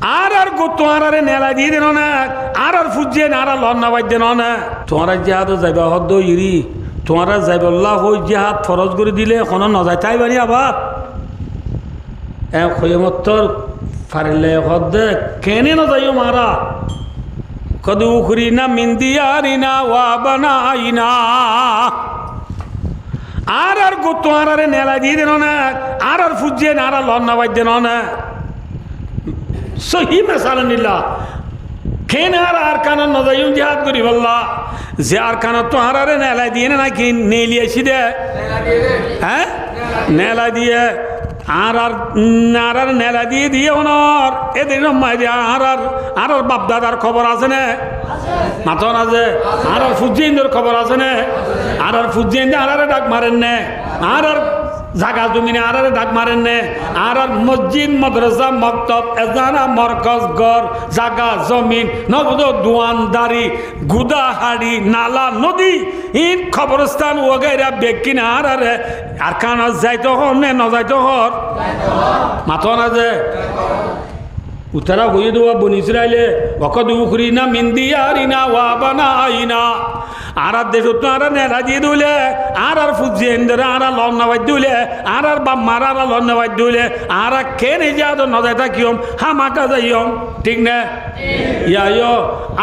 আর গো তোমার নেলা দিয়ে দেন না আর ফুজিয়ে না আর লন্না বাদ দেন না তোমার জিহাদ যাইবা হদ্দ ইরি তোমার যাইবল্লাহ হই জিহাদ ফরজ করে দিলে কোনো নজাই তাই বাড়ি আবার খৈমত্তর ফারিলে হদ্দে কেনে নজাইও মারা কদু খুরি না মিন্দিয়ারিনা ওয়া বানাইনা আর গো তোমার নেলা দিয়ে দেন না আর ফুজিয়ে না আর লন্না বাদ দেন না সহি মেসালা নিলা খেন আর কানা নজাইম জিহাদ করি বললা যে আর কানা তো হারারে নেলা দিয়ে না নাকি নেলিয়েছি দে হ্যাঁ নেলা দিয়ে আর নেলা দিয়ে দিয়ে ওনার এদের আর বাপ দাদার খবর আছে না মাতন আছে আর ফুজিন্দর খবর আছে না আর ফুজিন্দে আর ডাক মারেন না আর জাগা জমিনে আর ডাক মারেন নে আর মসজিদ মাদ্রাসা মক্তব এজানা মরকজ গড় জাগা জমিন নবদ দোয়ানদারি গুদাহাড়ি নালা নদী ইন খবরস্থান ওগাইরা বেকিনা আর কানা যাইতো হন নে নজাইতো হর মাথা না যে উতারা হয়ে দেওয়া বন ইসরায়েলে অকদ উখরি না মিন্দিয়ারিনা ওয়া বানাইনা আর দেশ আর নেলা দিয়ে দিলে আর ফুজিয়ে আর লন্না বাদ দিলে আর বাম্মার আর লন্না বাদ দিলে আর কেনে যা তো নজাই থাকিম হামাকা যাইম ঠিক না ইয়া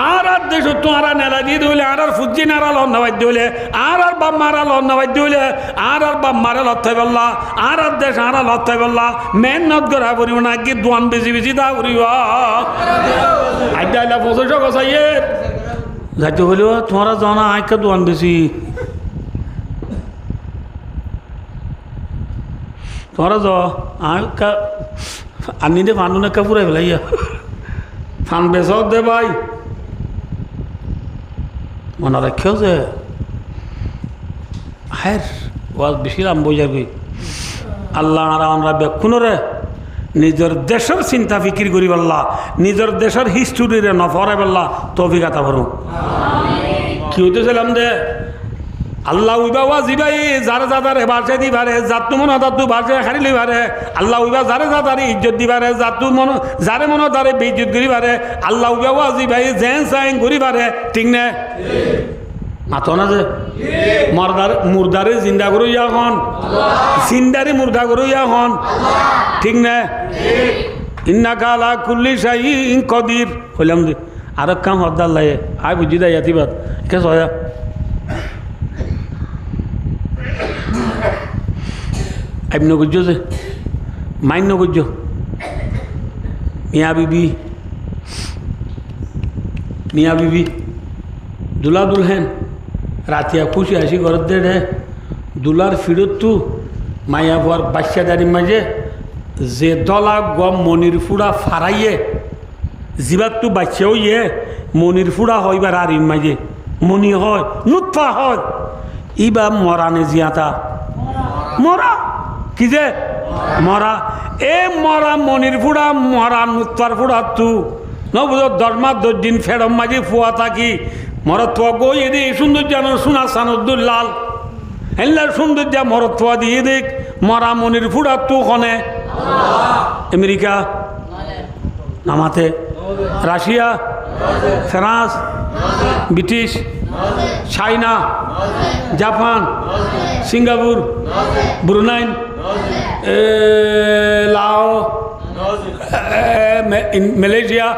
আর দেশ আর নেলা দিয়ে দিলে আর ফুজিয়ে আর লন্না বাদ দিলে আর বাম্মার লন্না বাদ দিলে আর বাম্মার লত্থাই বললা আর দেশ আর লত্থাই বললা মেহনত করা পরিব না কি দোয়ান বেশি বেশি দা করিব আইডা পঁচিশ গছাইয়ে যাইতে হলেও তোমরা জানা আইকা দোয়ান বেশি তোমরা যাও আইকা আনি দে ফান্ডু না কাপুরাই ফেলাইয়া ফান বেশ দে ভাই মনে রাখেও যে হ্যাঁ ওয়াজ বেশি লাম বোঝার গই আল্লাহ আর আমরা বেক্ষুনরে নিজের দেশের চিন্তা ফিকির করি বললা নিজের দেশের হিস্টোরিরে নফরাই বললা তৌফিকাতা ভরু কি হইতেছিলাম দে আল্লাহ উইবা ওয়াজিবাই যারে যাদারে বাসে দিবারে জাতু মন দাতু বাসে হারি লইবারে আল্লাহ উইবা যারে যাদারে ইজ্জত দিবারে জাতু মন যারে মন দারে বেইজ্জত করিবারে আল্লাহ উইবা ওয়াজিবাই জেন সাইন করিবারে ঠিক না মাতো না যে মুর্দারে জিন্দা করো ইয়া হন জিন্দারে মুর্দা করো ইয়া হন ঠিক না ইন্নাকা আলা কুল্লি শাইইন কদির হইলাম যে আর কাম হদ্দার লাগে আয় বুঝি দেয় ইয়াতিবাদ কে সয়া আইন গুজ্জ যে মাইন্য গুজ্জ মিয়া বিবি দুলা দুলহেন রাতিয়া খুশি হাসি ঘর দে দুলার ফিরত তু মাইয়া বুয়ার বাচ্চাদারির মাঝে যে দলা গম মনির ফুড়া ফারাইয়ে জিবাত তু বাচ্চাও ইয়ে মনির ফুড়া হইবার আর ইন মাঝে মনি হয় নুৎফা হয় ইবা মরানে জিয়াতা মরা কি যে মরা এ মরা মনির ফুড়া মরা নুৎফার ফুড়া তু নবুঝ দরমা 10 দিন ফেরম মাঝে ফুয়া থাকি মরত্ব গো এদি সৌন্দর্য সোনা সানুদ্দুল্লাল হেল্লার সৌন্দর্য মরত্ব দিয়ে দেখ মরা মনির ফুড়া তু খনে আমেরিকা নামাতে Russia France British China Japan Singapore Brunei Lao Malaysia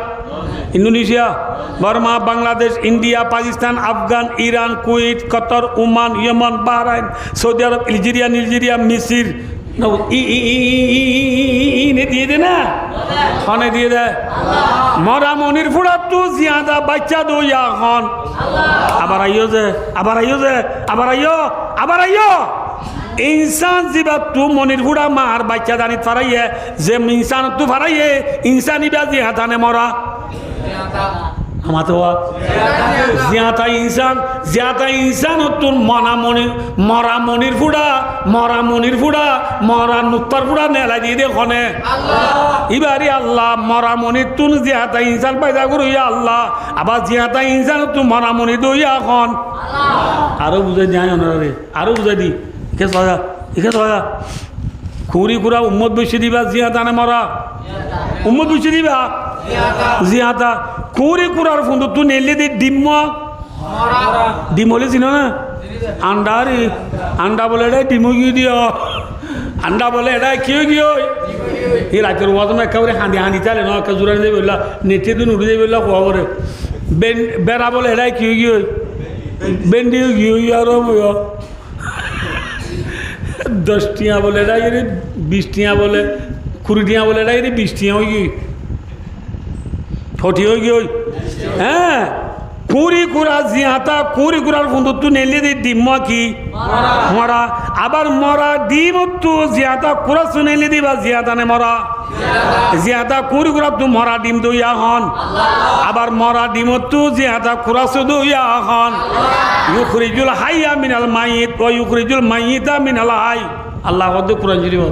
Indonesia Burma Bangladesh India Pakistan Afghan Iran Kuwait Qatar Oman Yemen Bahrain Saudi Arab Algeria মিসির দিয়ে দে না খনে দিয়ে দে মরা মনির ফুড়া তু জিয়াদা বাচ্চা দো ইয়া খন আবার আইও ইনসান জিবা তু মনির ফুড়া মার বাচ্চা দানি ফারাইয়ে যে ইনসান তু ফারাইয়ে ইনসানি বা জিহাদানে মরা আমাতে জিয়াতা ইনসান তোর মরা মনির ফুড়া মরা নুত্তার ফুড়া নেলা দিয়ে দেখনে ইবারি আল্লাহ মরা মনির তুন জিয়াতা ইনসান পাইদা করু ইয়া আল্লাহ আবার জিয়াতা ইনসান তু মরা মনি দইয়া এখন আরো বুঝাই যায় রে আরো বুঝাই দি কে সয়া খুরি কুরা উম্মত বেশি দিবা জিয়াতা না মরা উম্মত বেশি দিবা জিয়াতা খুরি কুরার ফুন্দু তুই নেলে দি ডিম হলে চিনো না আন্ডা বলে এটা ডিমো গিয়ে দিও আন্ডা বলে এটা কিয় গিয়ে এই রাতের ওয়াজ একেবারে হাঁদি চালে না একে জোরে দিয়ে বললা নেটে দিন উঠে দিয়ে বললা কোয়া করে বেড়া বলে এটাই কিয় গিয়ে বেন্ডিও গিয়ে আরো 10 টিয়া বলে এটাই 20 টিয়া বলে 20 টিয়া বলে এটাই 20 টিয়া হয়ে গিয়ে 40 হয়ে গিয়ে হ্যাঁ কুড়ি কুড়া জিয়াতা কুড়ি কুড়ার ফুন্দু তু নেলে দি ডিম কি মরা আবার মরা ডিম তু জিয়াতা কুড়া শুনেলে দিবা জিয়াতা নে মরা জিয়াতা কুড়ি কুড়া তু মরা ডিম দুইয়া হন আবার মরা ডিম তু জিয়াতা কুড়া শুধু ইয়া হন ইউখরিজুল হাইয়া মিনাল মাইত ও ইউখরিজুল মাইতা মিনাল হাই আল্লাহ কত কুরআন শরীফ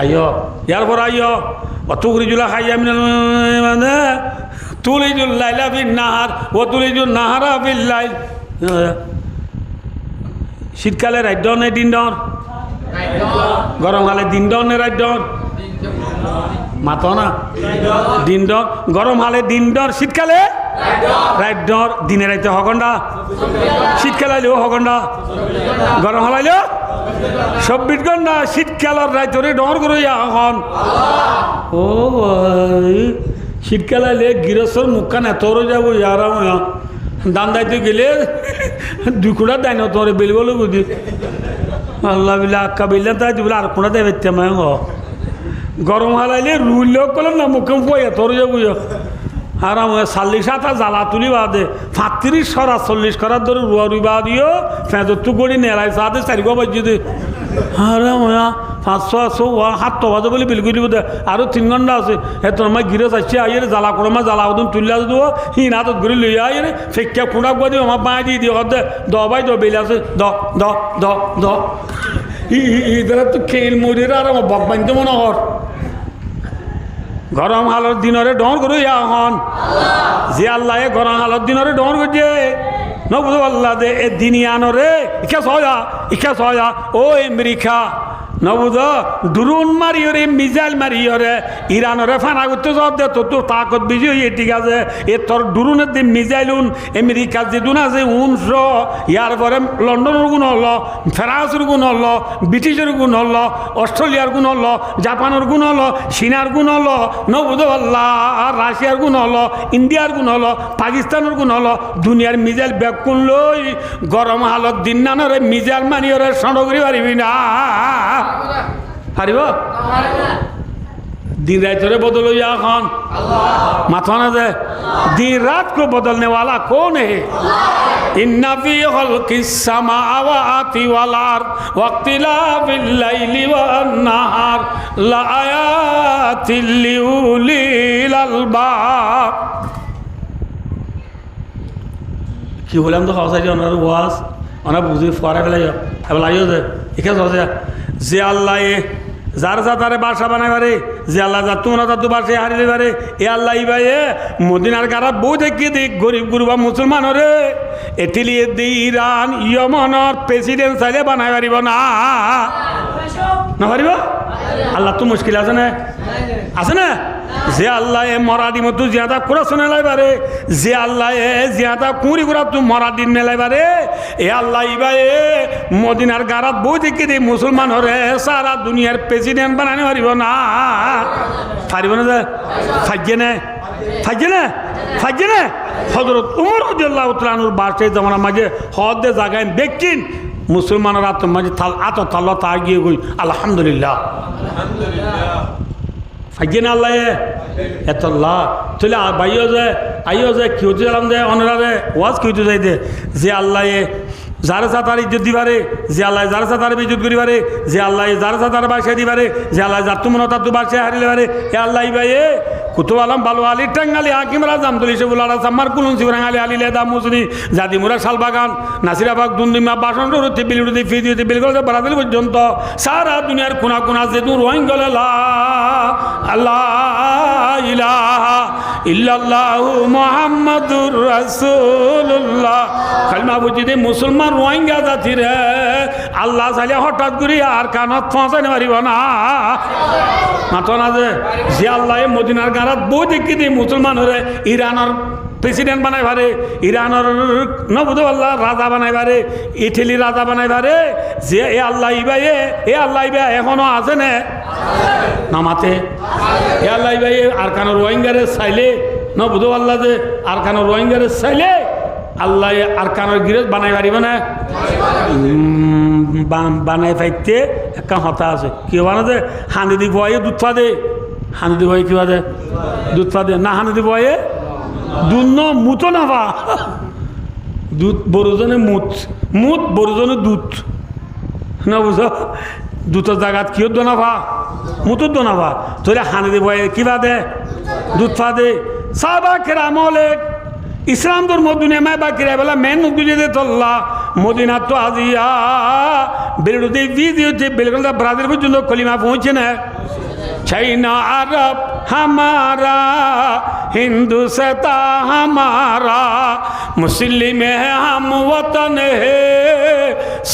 আইয়ো ইয়ার পর আইয়ো ও তুখরিজুল হাইয়া মিনাল মানে তুলিজুল লাইলা ফিন নাহার ও তুলিজুল নাহারা ফিল লাইল শীতকালে রাত নে দিন ডর গরমকালে দিন ডর নে রাত ডর মাতো না দিন ডর গরমকালে দিন ডর শীতকালে রাত ডর দিনে রাইতে হগন্ডা শীতকালে আইলেও হগন্ডা গরম হলাইলেও 24 ঘন্টা শীতকালের রাইতরে ডর করে এখন ও শীতকাল আইলে গৃহস্থর মুখখান এত যাবো আরাম দান দাইতে গেলে 2 কুড়া দেয় না তোর বেল বলো বুঝি আল্লাহ বিলা আক্কা বেললে তাই বলে আর কোনা দেয় বেতে মায় গরম হালাইলে রুইলেও করলাম না মুখে পয়া তোর যাবো আরাম 40 জ্বালা তুলি বাদে 35 সরা 40 করার ধরে রুয়া রুই বা দিও ফেঁদর তু গড়ি নেড়াই সাদে 4 গো বাজি দে আরাম 500 7 বাজে বলে বিল করে দিব আরো 3 ঘন্টা আছে এত আমার গিরে যাচ্ছে আইরে জ্বালা করে মা জ্বালা ওদন তুলিয়া দেবো হিন হাতত ঘুরে লই আইরে ফেক্কা কুড়া গো দিব আমার বাঁ দিয়ে দিও দে দ ভাই দ বেল আছে দ ইদার তো খেল মরির আর আমার বক বানতে মনে হর গরম হালত দিনরে ডর করে এখন যে আল্লাহ গরম হালত দিনরে ডর করছে নবুদ আল্লাহ দে এ দিনিয়ানরে ইকা সয়া ও আমেরিকা নবুদ ড্রোন মারিয়রে মিসাইল মারিয়রে ইরানরে ফানা করতে জব দে তো তাকত বেশি হয়ে ঠিক আছে এ তোর ড্রোনের যে মিসাইল আমেরিকা যে দুন আছে 1900 ইয়ার পরে লন্ডনের গুণ হলো ফ্রান্সের গুণ হলো ব্রিটিশের গুণ হলো অস্ট্রেলিয়ার গুণ হলো জাপানের গুণ হলো চীনার গুণ হলো নবুদ আল্লাহ রাশিয়ার গুণ হলো ইন্ডিয়ার গুণ হলো পাকিস্তানের গুণ হলো দুনিয়ার মিসাইল ব্যাগ কোন লই গরম হালত দিন নানরে মিসাইল মারিয়রে সনগরি পারিবি না পারিব दिन रात रे बदल हो এখন माथा ना दे दिन रात को बदलने वाला कौन है इन्ना फी खल्किस समावाति वल अर्द वक्तिलाफिल लैलि वन नहार लायातिल लिउलिल अलबाब কি বললাম তো খাওয়া যায় ওনার ওয়াজ ওনা বুঝি ফরা ফেলাই এবার আইও যে আল্লাহ যার যা তারে বাসা বানাই পারে যে আল্লাহ যা তোমরা যা তো বাসায় হারিয়ে পারে এ আল্লাহ ভাই মদিনার গারাত বউ দেখি দেখ গরিব গুরুবা মুসলমান রে এটিলিয়ে দি ইরান ইয়মনের প্রেসিডেন্ট চাইলে বানাই পারিব না পারিব আল্লাহ তো মুশকিল আছে না যে আল্লাহ মরাদি মতো জিয়াদা কুড়া শুনে লাই পারে যে আল্লাহ জিয়াদা কুড়ি কুড়া তু মরাদিন মেলাই পারে এ আল্লাহ ইবাই মদিনার গারাত বই দেখি দে মুসলমান হরে সারা দুনিয়ার প্রেসিডেন্ট বানানি পারিব না যে ফাইজে না হযরত উমর রাদিয়াল্লাহু তাআলা আনহুর বাসায় জামানা মাঝে হদে জায়গায় দেখছেন মুসলমানরা তো মাঝে আত তাল্লা তা গিয়ে গই আলহামদুলিল্লাহ ফাইজেন আল্লাহ এতল্লাহ তাহলে আইও যে কি হতে গেলাম যে অনারে ওয়াজ কি হতে যাইতে যে আল্লাহ যার সাথে তার ইজ্জত দিবারে যে আল্লাহ যার সাথে তার ইজ্জত করিবারে যে আল্লাহ যার সাথে তার বাসায় দিবারে যে আল্লাহ যার তুমন তার তো বাসায় হারিলে পারে এ আল্লাহ ভাই কুতুব আলম বালু আলী টাঙ্গালি হাকিম রাজাম তুলি সবুল আলা সাম্মার কুলুন শিবরাঙ্গালি আলী লেদা মুসনি জাদি মুরা শালবাগান নাসিরাবাগ দুন্দিমা বাসন রুতে বিলুতে ফিদিতে বিলগল বারাদিল পর্যন্ত সারা দুনিয়ার কোনা কোনা যে দূর রোহিঙ্গল আল্লাহ ইলাহা ইল্লাল্লাহু মুহাম্মাদুর রাসূলুল্লাহ। কালিমা বুঝিতে মুসলমান রোহিঙ্গা জাতি রে আল্লাহ চাইলে হঠাৎ করে আর কানত পৌঁছাইতে পারিব না। মাত্র না যে আল্লাহ মদিনার গাঁত বই দেখি দিয়ে মুসলমানরে ইরানের প্রেসিডেন্ট বানাই পারে, ইরানের নবুদুল্লাহ রাজা বানাই পারে, ইটালি রাজা বানাই পারে, যে এ আল্লাহ ইবাইয়ে এ আল্লাহ ইবা এখনো আছে না নামাতে এ আল্লাহ ইবাইয়ে আর কানো রোহিঙ্গারে চাইলে নবুদুল্লাহ যে আর কানো রোহিঙ্গারে চাইলে আল্লাহ আর কানোর গিরেজ বানাই পারিব না। বানাই পাইতে একটা হতা আছে কি বানাতে হানি দি বয়ে দুধ পা দে, হানি দি বয়ে কি বাদে দুধ পা দে না, হানি দি বয়ে দুধ ন মুতো না পা দুধ বড়জনে মুত মুত বড়জনে দুধ না বুঝো দুধের জায়গাত কিয় দোনা পা মুতুর দোনা পা তোরে হানি দি বয়ে কি বাদে দুধ পা দে। সাহাবা কেরামলে ইসলাম ধর্ম দুনিয়ায় বাকি বেলা মেন গুজে দে তোল্লা মদিনা তো আজিয়া বেরোতে ভিডিওতে বেলকলটা ব্রাজিল পর্যন্ত কলিমা পৌঁছে না। চাইনা আরব हमारा हिंदुस्ता हमारा मुस्लिम है हम वतन है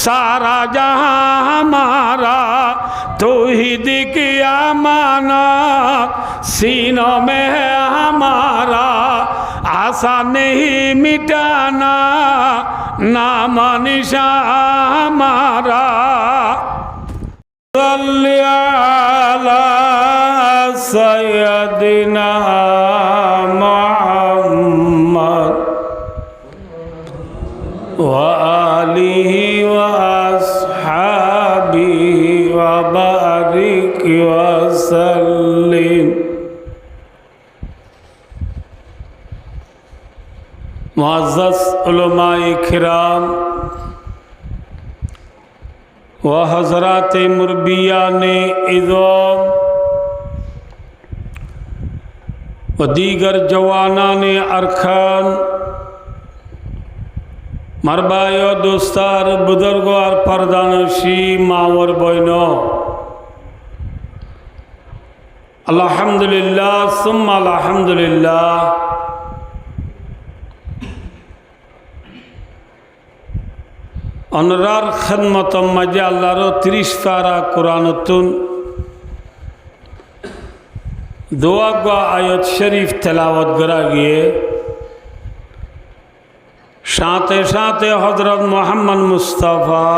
सारा जहां हमारा तौहीद की अमानत सीनों में है हमारा आशा नहीं मिटाना नाम निशान हमारा। सय्यदना मुहम्मद व आलिहि व अस्हाबिहि व बारिक व सल्लिम। मुअज़्ज़ज़ उलमाए किराम व हज़रात मुरब्बियाने इज़्ज़ाम व दीगर जवानाने अरखान मरबायो दोस्तार बुजुर्गो और परदानशी मावर बहनो अल्हम्दुलिल्लाह सुम्मा अल्हम्दुलिल्लाह। অনরার খেদমত মাঝে আল্লাহর 30 পারা কোরআনতুন দোয়া গা আয়াত শরীফ তেলাওয়াত করা গিয়ে সাথে সাথে হযরত মুহাম্মদ মুস্তাফা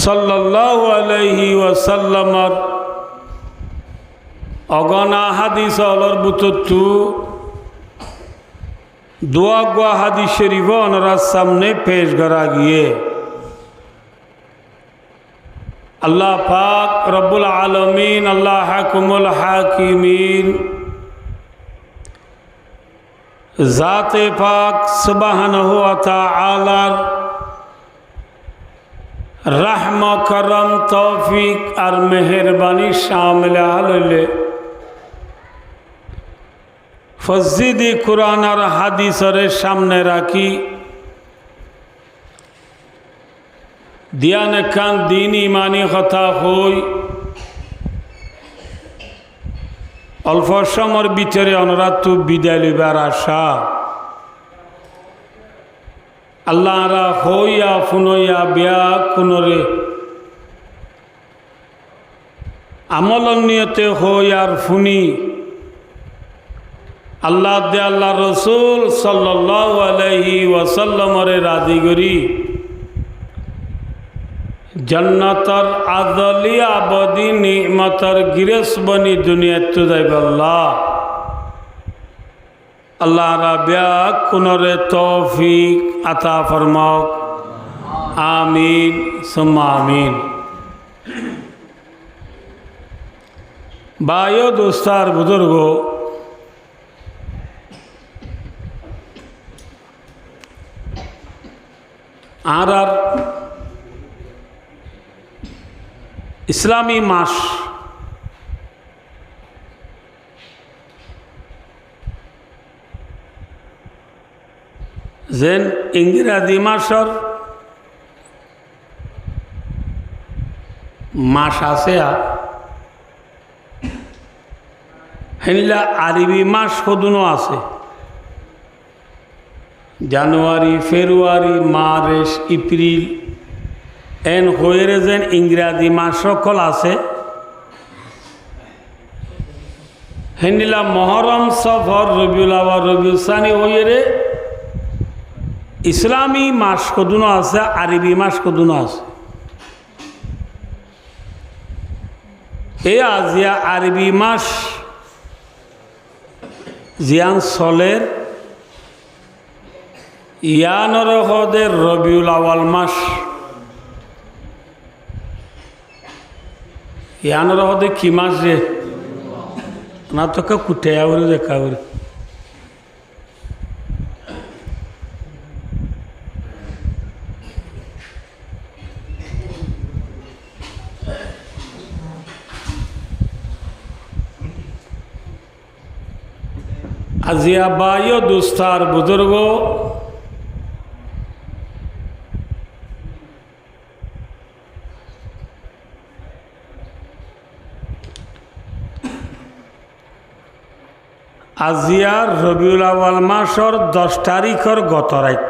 সাল্লাল্লাহু আলাইহি ওয়াসাল্লামর অগণা হাদিস অলর বুততু दुआ गुआ हादिस शरीफ ओनरा सामने पेश करा गए। अल्लाह पाक रब्बुल आलमीन अल्लाह हकुमुल हाकिमीन ज़ाते पाक सुब्हानहु व तआला रहम करम तौफीक और मेहरबानी शामिल आले फजीदी कुरान और हादिसर सामने राखी दियान कान दीन ईमानी कथा हई अल्प समर भितरे अनरातु विदाय लिबार आशा अल्लाहरा हइया फुनइया बिया कुनरे আমল নিয়তে হই আর ফুনি আল্লাহ দে আল্লাহ রসুল সাল্লাল্লাহু আলাইহি ওয়াসাল্লামরে রাজি করি जन्नतर आदली आबदी निमतर गिरस बनी दुनिया तो जाइब अल्लाह राबिया कुनरे तौफीक अता फरमाओ आमीन सुम्मा आमीन। भाइयो दोस्तार बुजुर्गो आर इस्लामी मास जेन इंग्राजी मासर मास आसे হেনলা আরবি মাস কদুনো আছে, জানুয়ারি, ফেব্রুয়ারি, মার্চ, এপ্রিল, এন হয়ে যেন ইংরাজি মাস সকল আছে। হেনলা মহরম, সফর, রবিউল আওয়াল, রবিউল সানি হয়ে ইসলামী মাস কদুনো আছে, আরবি মাস কদুনো আছে। এই আজিয়া আরবি মাস জিয়ান চলের ইয়ানর হদের রবিউল আওয়াল মাস, ইয়ানর হদে কি মাস রে না তোকে কুটে আউরে দেখা আউরে আজিয়া বায়ো দুস্তার বুজুর্গ আজিয়ার রবিউল আওয়াল মাসর 10 তারিখর গত রাত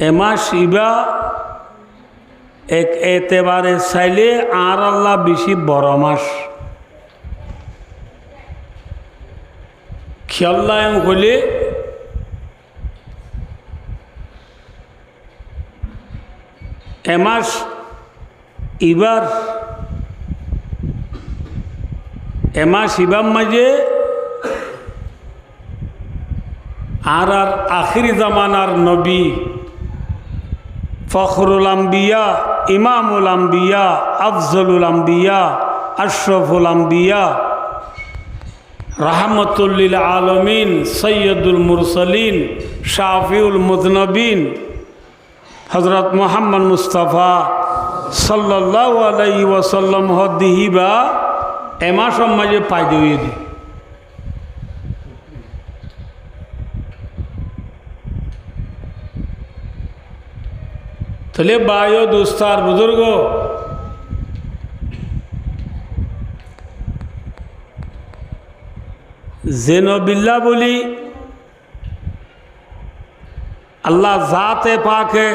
এ মাস ইবা এক এতেবারে চাইলে আর আল্লাহ বেশি বড় মাস খেয়াল্লাম হলে এ মাস ইবার মাঝে আর আখিরি জামানার নবী ফখরুল আম্বিয়া, ইমামুল আম্বিয়া, আফজলুল আম্বিয়া, আশরফুল আম্বিয়া, রাহমাতুল্লিল আলমিন, সৈয়দুল মুরসলিন, শাফিউল মুজনবিন হজরত মোহাম্মদ মুস্তাফা সাল্লাল্লাহু আলাইহি ওয়াসাল্লাম হদিহিবা এমা সমাজে পাই দিয়ে দি তাহলে বায়ো দোস্তার বুজুর্গ জেনবিল্লা বলি আল্লাহ জাতে পাকে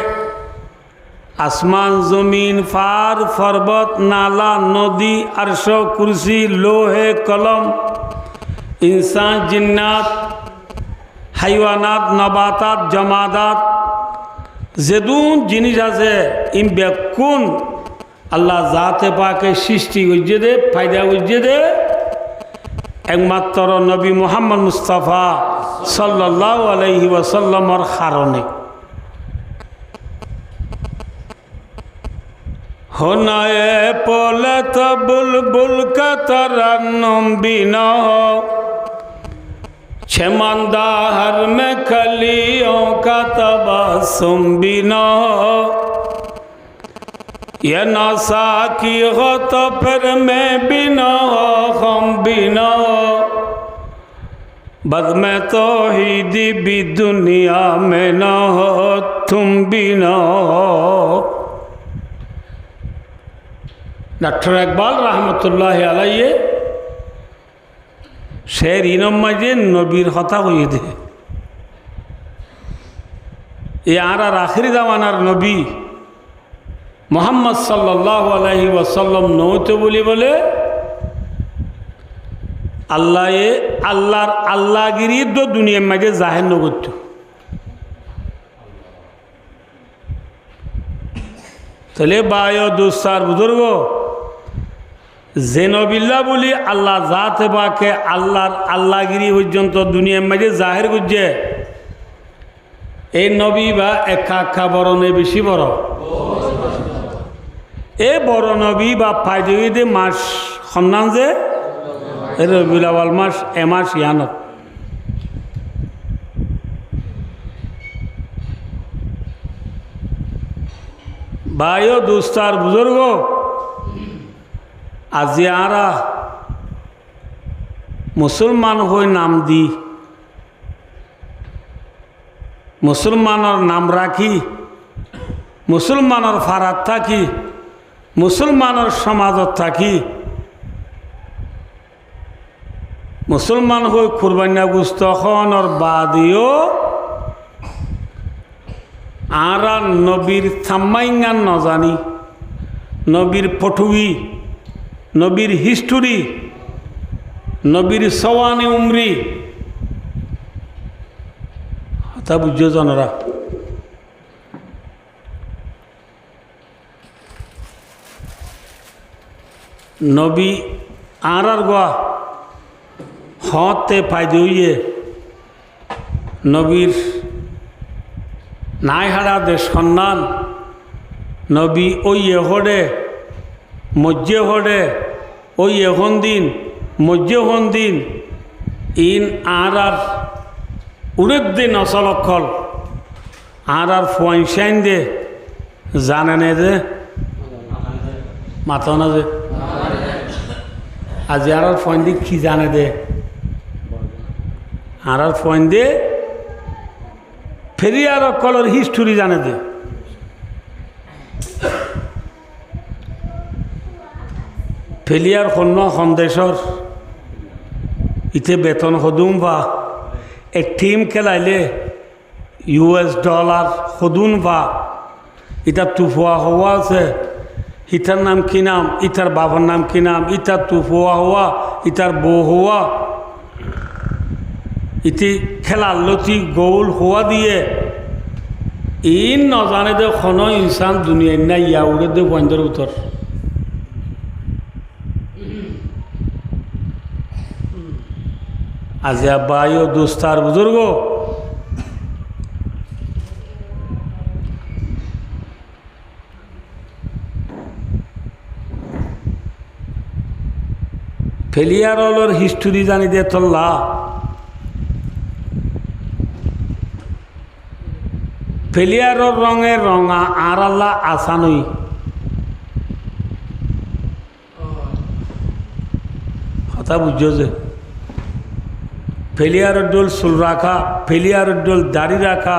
আসমান জমিন ফার পর্বত নালা নদী আরশ কুরসি লোহে কলম ইনসান জিন্নাত হাইওয়ানাত নবাতাত জমাদাত যেদুন জিনিস আছে ইম বেকুন আল্লাহ জাতে পাকে সৃষ্টি করছে দে ফায়দা করছে দে একমাত্র নবী মুহাম্মদ মুস্তাফা সাল্লাল্লাহু আলাইহি ওয়াসাল্লামের কারণে হোনায়ে পলত বুলবুল কা তরান্নুম বিনা छमंदाहर में कलियों का तबस्सुम बिना ये नासा की हो तो फिर मैं बिना हो हम बिना बद में तो ही दी भी दुनिया में ना हो तुम बिना डॉक्टर इकबाल रहमतुल्लाह अलैहि শের ইনম মাঝে নবীর কথা হয়ে দে এ আর আখিরি জামানার নবী মুহাম্মদ সাল্লাল্লাহু আলাইহি ওয়াসাল্লাম নৌতে বলি বলে আল্লাহর আল্লাহগিরি তো দুনিয়ার মাঝে জাহের নগত্য তাহলে বায়ো দুস্তার বুজুর্গ জেনবিল্লা বলি আল্লাহ জাতে বাকে আল্লাহর আল্লাহগিরি পর্যন্ত দুনিয়ার মাঝে জাহের করছে এই নবী বা একা বরণে বেশি বড় এ বড় নবী বা ফায়দে মাস সন্ধান যে রবিউল আওয়াল মাস এ মাস ইয়ানত ভাইও দুস্তার বুজুর্গ আজি আরা মুসলমান হয়ে নাম দি মুসলমানের নাম রাখি মুসলমানের ফারাত থাকি মুসলমানের সমাজত থাকি মুসলমান হয়ে কুরবান্না গুস্ত হওয়ার বাদেও আর নবীর থাম্মাইঙ্গান নজানি নবীর পটুই নবীর হিস্টোরি নবীর সওয়ানে উমরি তা বুঝছো জনরা নবী আর গোয়া হতে ফায়দে হইয়ে নবীর নাই হারা দেশ সন্ধান নবী ওই হডে মজ্জে হডে ওই এখন দিন মজ্জে হন দিন ইন আর উড়ের দিন অসলক্ষল আর ফোয়াইন দে জানে নে যে মাথা না যে আজি আর ফোয়াইন দি কি জানে দে আর ফোয়াইন দে ফেরি আর কলর হিস্টোরি জানে দে ফেলিয়ার সন্ন সন্দেশর ইতে বেতন সদুম বা এক টিম খেলাইলে $US সদুন বা ইটার তুফুয়া হওয়া আছে ইটার নাম কি নাম ইটার বাবার নাম কি নাম ইটার তুফুয়া হওয়া ইটার বউ হওয়া ইতি খেলার লতি গোল হওয়া দিয়ে ইন নজানে দে খন ইনসান দুনিয়ায় না ইয়া উড়ে দে বন্ধের উত্তর আজি আব্বাই ও দোস্তার বুজুর্গ ফেলিয়ারলর হিস্টোরি জানি দে তল্লা ফেলিয়ারর রঙে রঙা আর আল্লাহ আসানই কথা বুঝছো যে ফেলিয়ারের ডোল চুল রাখা ফেলিয়ারের ডোল দাড়ি রাখা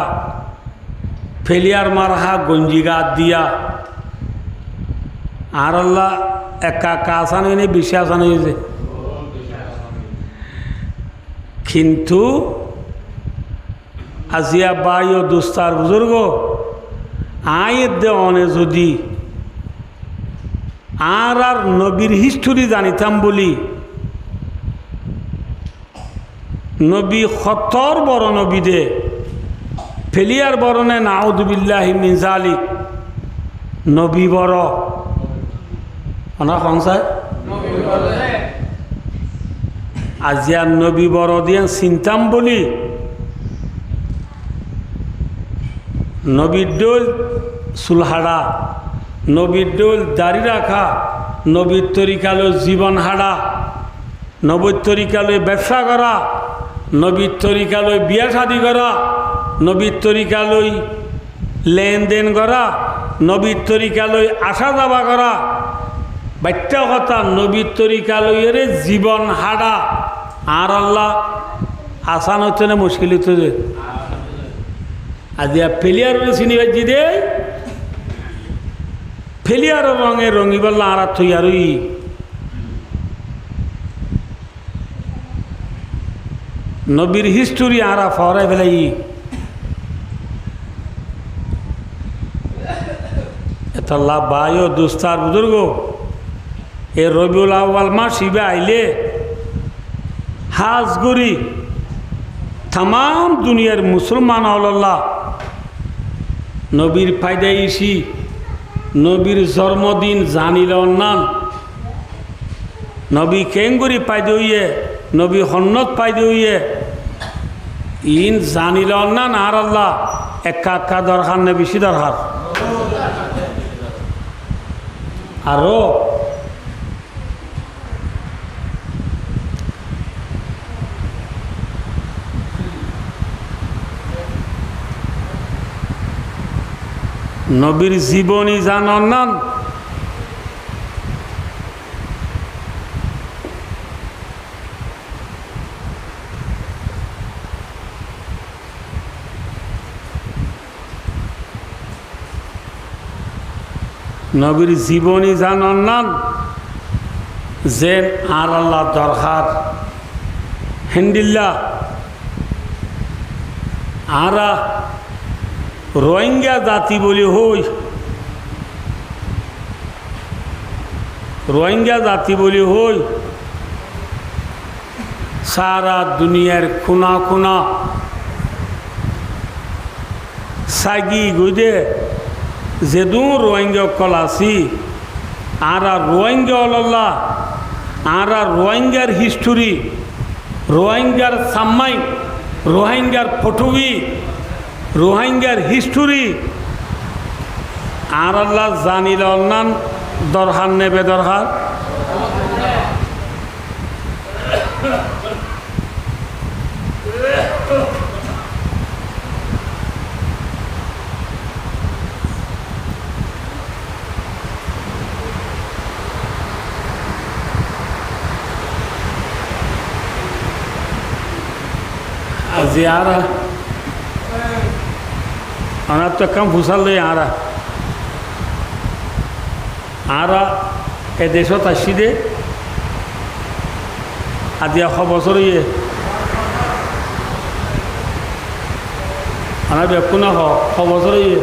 ফেলিয়ার মারহা গঞ্জি গাত দিয়া আর আল্লাহ একা আসান হয়নি বেশি আসান হয়েছে কিন্তু আজিয়া বাই ও দোস্তার বুজুর্গ আয়ের দেওয়ানে যদি আর নবীর হিস্টোরি জানিতাম বলি নবী খতর বড় নবী দে ফেলিয়ার বরণে নাউযুবিল্লাহি মিন যালিক নবী বড় অনা সংসার আজিয়ার নবী বড় দিয়ে চিন্তাম বলি নবীর ডোল চুলহাড়া নবীর ডোল দাড়ি রাখা নবীর তরিকালো জীবন হাড়া নবীর তরিকালো ব্যবসা করা নবীর তরিকালৈ বিয়া শাদি করা নবীর তরিকালৈ লেনদেন করা নবীর তরিকালৈ আসা যাওয়া করা বাচ্চা কথা নবীর তরিকালৈয়ের জীবন হাড়া আর আল্লাহ আসান হচ্ছে না মুশকিল হচ্ছে যে আজ ফেলিয়ার চিনি বাজি দে ফেলিয়ার রঙে রঙিবাল্লা আর থই আরই নবীর হিস্টোরি আরা ফরাই ফেলাই এটা লাভ ভাই ও দুস্তার বুজুর্গ এ রবিউল আউয়াল মাস ইবে আইলে হাজ গরি তাম দুনিয়ার মুসলমান আল্লাহ নবীর ফায়দাইছি নবীর জন্মদিন জানিল অন্যান নবী কেঙ্গুরি পাইদে হইয়ে নবী হন্নত পাইদে হইয়ে ইন জানিল অন্যান আর আল্লাহ একা একা দরকার না বেশি দরকার আরো নবীর জীবনী জানন না নবীর জীবনী জানান নান যে আর আল্লাহ দরকার হেন্দিল্লা আরা রোহিঙ্গা জাতি বলি হই রোহিঙ্গা জাতি বলি হই সারা দুনিয়ার খুনা খুনা সাগি গুদে যেদু রোহিঙ্গা কলাসি আরা রোহিঙ্গা অল্লাহ আরা রোহিঙ্গার হিস্টোরি রোহিঙ্গার সাম্মাই রোহিঙ্গার ফটুগি রোহিঙ্গার হিস্টোরি আর আল্লাহ জানিল নান দরহার নেবে দরহার জিয়ারা আমার তো কাম ফুসাল আরা এ দেশত আসি দে আজি 100 বছর ইয়ে আমার বেকু না 100 বছর ইয়ে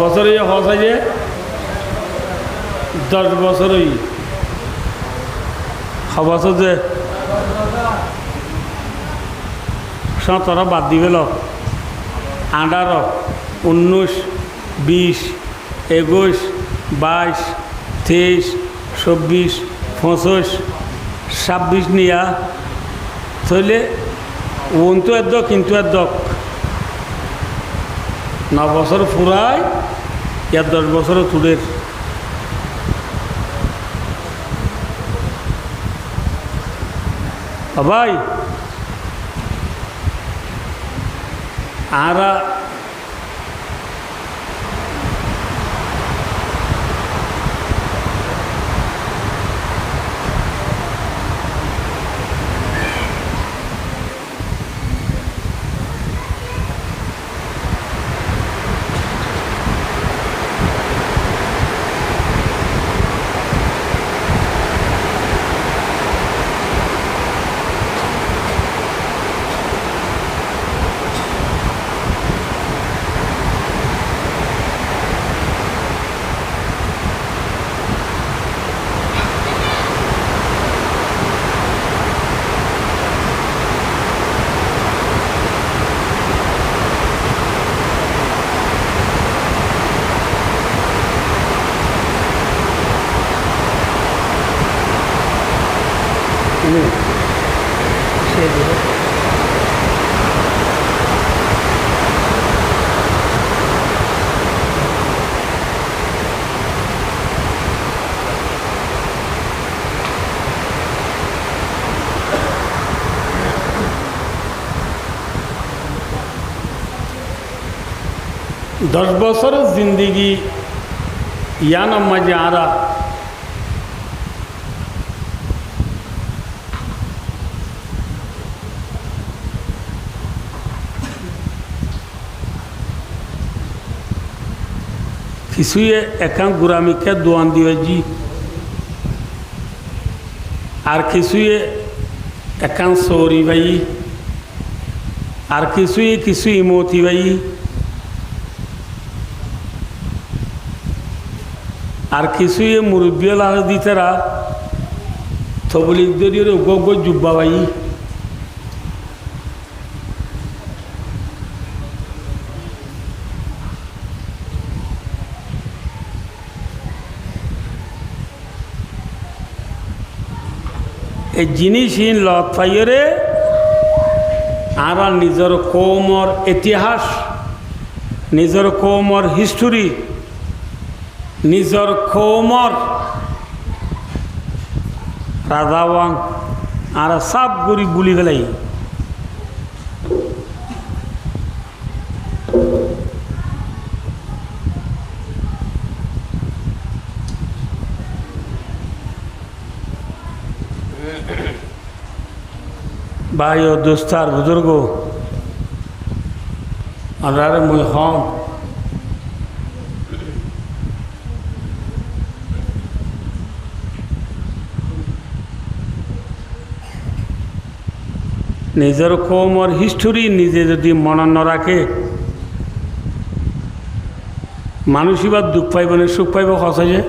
বছর হসা যে 10 বছরই বছর যে 17 বাদ দিবেল 18 19 20 21 22 23 24 25 26 নিয়া তাহলে তো এদ্দক কিন্তু এদ্দক 9 বছর ফুরায় ইয়ার 10 বছরও তুলের ভাই আরা दस बছর जिंदगी या न मजा आ रहा किसी एकां गुरामी के दुआन दिवे जी और किसी एकां सोरी भाई और किसी मोती भाई আর কিছু মুরব্বীলা দিতেরা তবলিগ দরিয়ে গগ জুব্বা ভাই এই জিনিসহীন লত পাইরে আর নিজের কৌমর ইতিহাস নিজের কৌমর হিস্টোরি নিজর কৌমর রাজাওয়াং আর সব গরিব বুলি গেলাই ভাই ও দোস্তার বুজুর্গ আর মুই হম নিজের কৌমর হিস্টোরি নিজে যদি মনে ন রাখে মানুষ এবার দুঃখ পাইব না সুখ পাইব সহজে।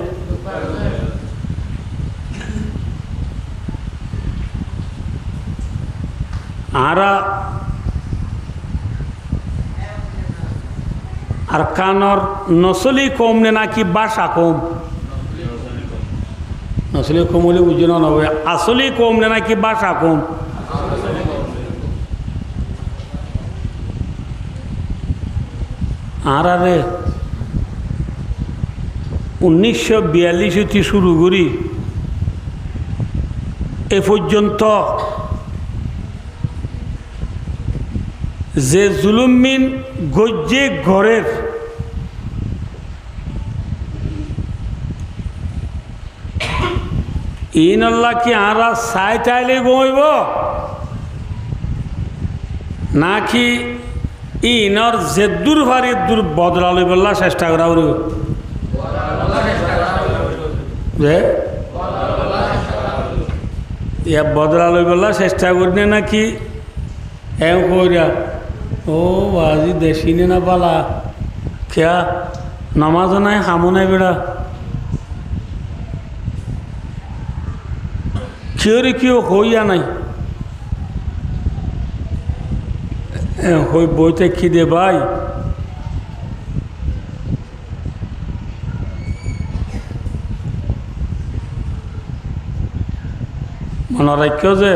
আর কানর নসলি কম নে নাকি বাসা কম? নসলি কম হলে বুঝে না হবে, আসলেই কম নে নাকি বাসা কম? আরে 1942 শুরু করি এ পর্যন্ত যে জুলুমিন গজ্জে ঘরের ইনল্লাহ কি আরা সাই চাইলে ঘুমাইব নাকি ইনর জেদ্দুর ভারি দূর বদলা লইবল্লা চেষ্টা করা উড়িব যে ইয়া বদলা লইবল্লা চেষ্টা করি নাকি এও কইরা ও আজি দেশি নে না পালা খেয়া নামাজও নাই হামো নাই বেড়া কেউ কেউ হইয়া নাই হই বইতে খিদে ভাই মনে রাখ্য যে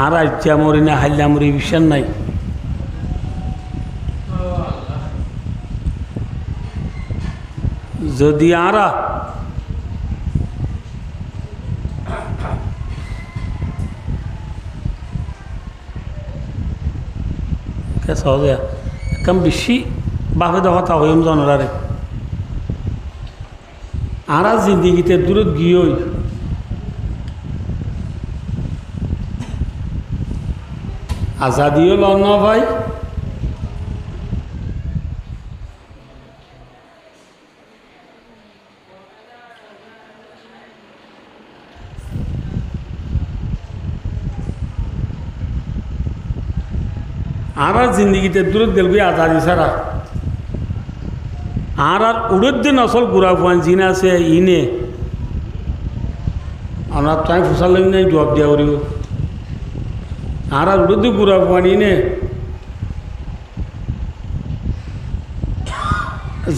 আর আজ্যা মরি না হাল্লা মরি বিশ্বাস নাই। যদি আরা সহজে একদম বেশি বাপে দেখা হইম জনরারে আরা জিন্দিগিতে দূরত গিয়ে আজাদিও লন ভাই আর জিন্দিগিতে দূরত গেলবি আজাদি ছাড়া আর উড়ের দিন আসল গুড়া ফুয়ান জিন আছে ইনে আমরা তাই ফুসাল নাই জবাব দিয়া করিব আর উড়ের দিন গুড়া ফুয়ান ইনে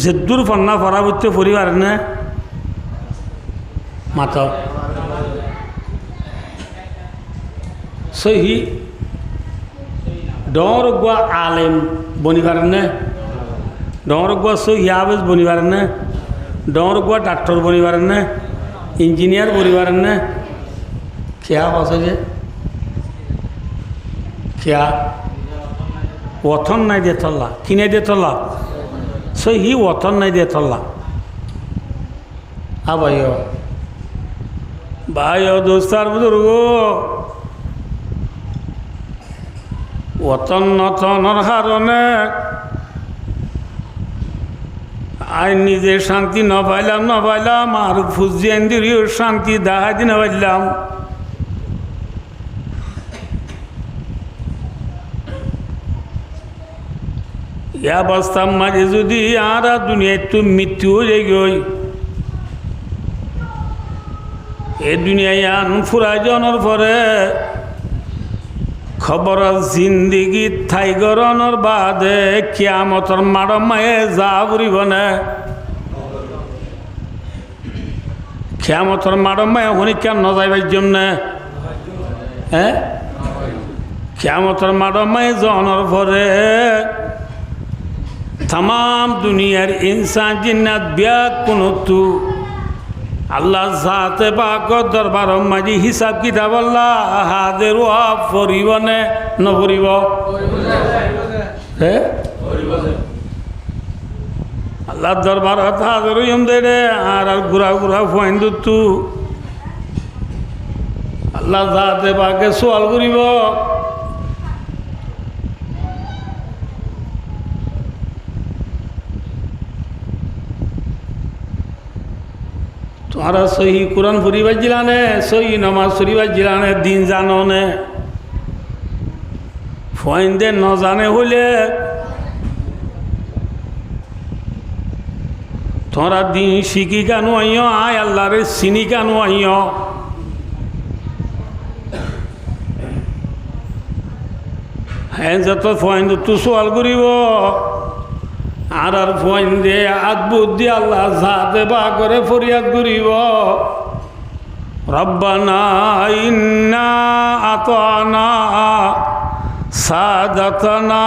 জেদ্দুর ফান্না ফরাবত্য পরিবার না মাতা সহি ডর গুয়া আলেম বনিবার না ডর গুয়া সহি আবেজ বনিবার না ডর গুয়া ডাক্তার বনিবার না ইঞ্জিনিয়ার বনিবার না খেয়া আছে যে খেয়া ওথন নাই দিয়ে থল্লা কিনে দিয়ে থল্লা সহি ওথন নাই দিয়ে থল্লা ভাই ভাই দোস্তার বুজুর্গ ওতন নতনের কারণে আই নিজে শান্তি ন পাইলাম আর ফুজিয়ান্দিরিও শান্তি দেখা দিন পাইলাম। ইয়া অবস্থার মাঝে যদি আর দুনিয়ায় তো মৃত্যু হয়ে গই এ দুনিয়ায় আন ফুরাই জনের পরে খবর জিন্দিগি ঠাই গরণর বাদে কিয়ামতর মাড় মায়ে যা ফুরিব না কিয়ামতর মাড় মায়ে শুনি কেন নযাইবার জন্য হ্যাঁ কিয়ামতর মাড় মায়ে জনের পরে তাম দুনিয়ার ইনসান জিন্নাত বিয়া কোনো তু আল্লাহ জাতে পাক দরবার মাঝি হিসাব কিতাব আল্লাহ হাদের পড়িব নে নপড়িব হ্যাঁ আল্লাহ দরবার হাদের দে আর ঘুরা ঘুরা ফাইন তু আল্লাহ যাতে বাকে সোয়াল করিব তোমরা সহি কোরআন পড়িবার জিলানে, সহি নমাজ পড়িবার জিলানে, দিন জানো নে ফয়েন্দে ন জানে হইলে তোমরা দিন শিখি কেন আইয়, আয় আল্লাহরে চিনি কেন আইয়। হ্যাঁ যত ফয়েন্দ তু সোয়াল করিব আর ফয়েন্দে আদ বুদ্ধি আল্লাহ যাতে বা করে ফরিয়াদ করিব রব্বানা ইন্না আতানা সাদাতানা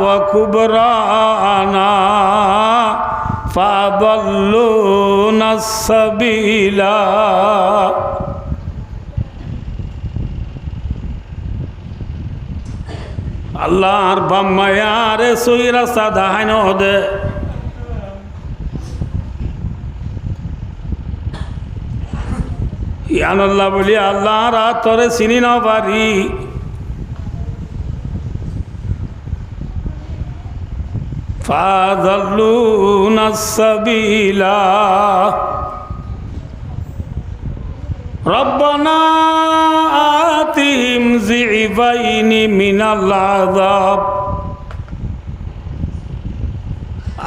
ওয়া কুবরানা ফাদাল্লুনা সাবিলা। আল্লাহর বাম্মায়ারে সই রাস্তা দেখাইন দে, ইয়ান আল্লাহ বলি আল্লাহর তোরে চিনি না পারি, ফাদাল্লুনা সাবিলা। রব্বানা আতিহিম যিফাইনি মিনাল আযাব।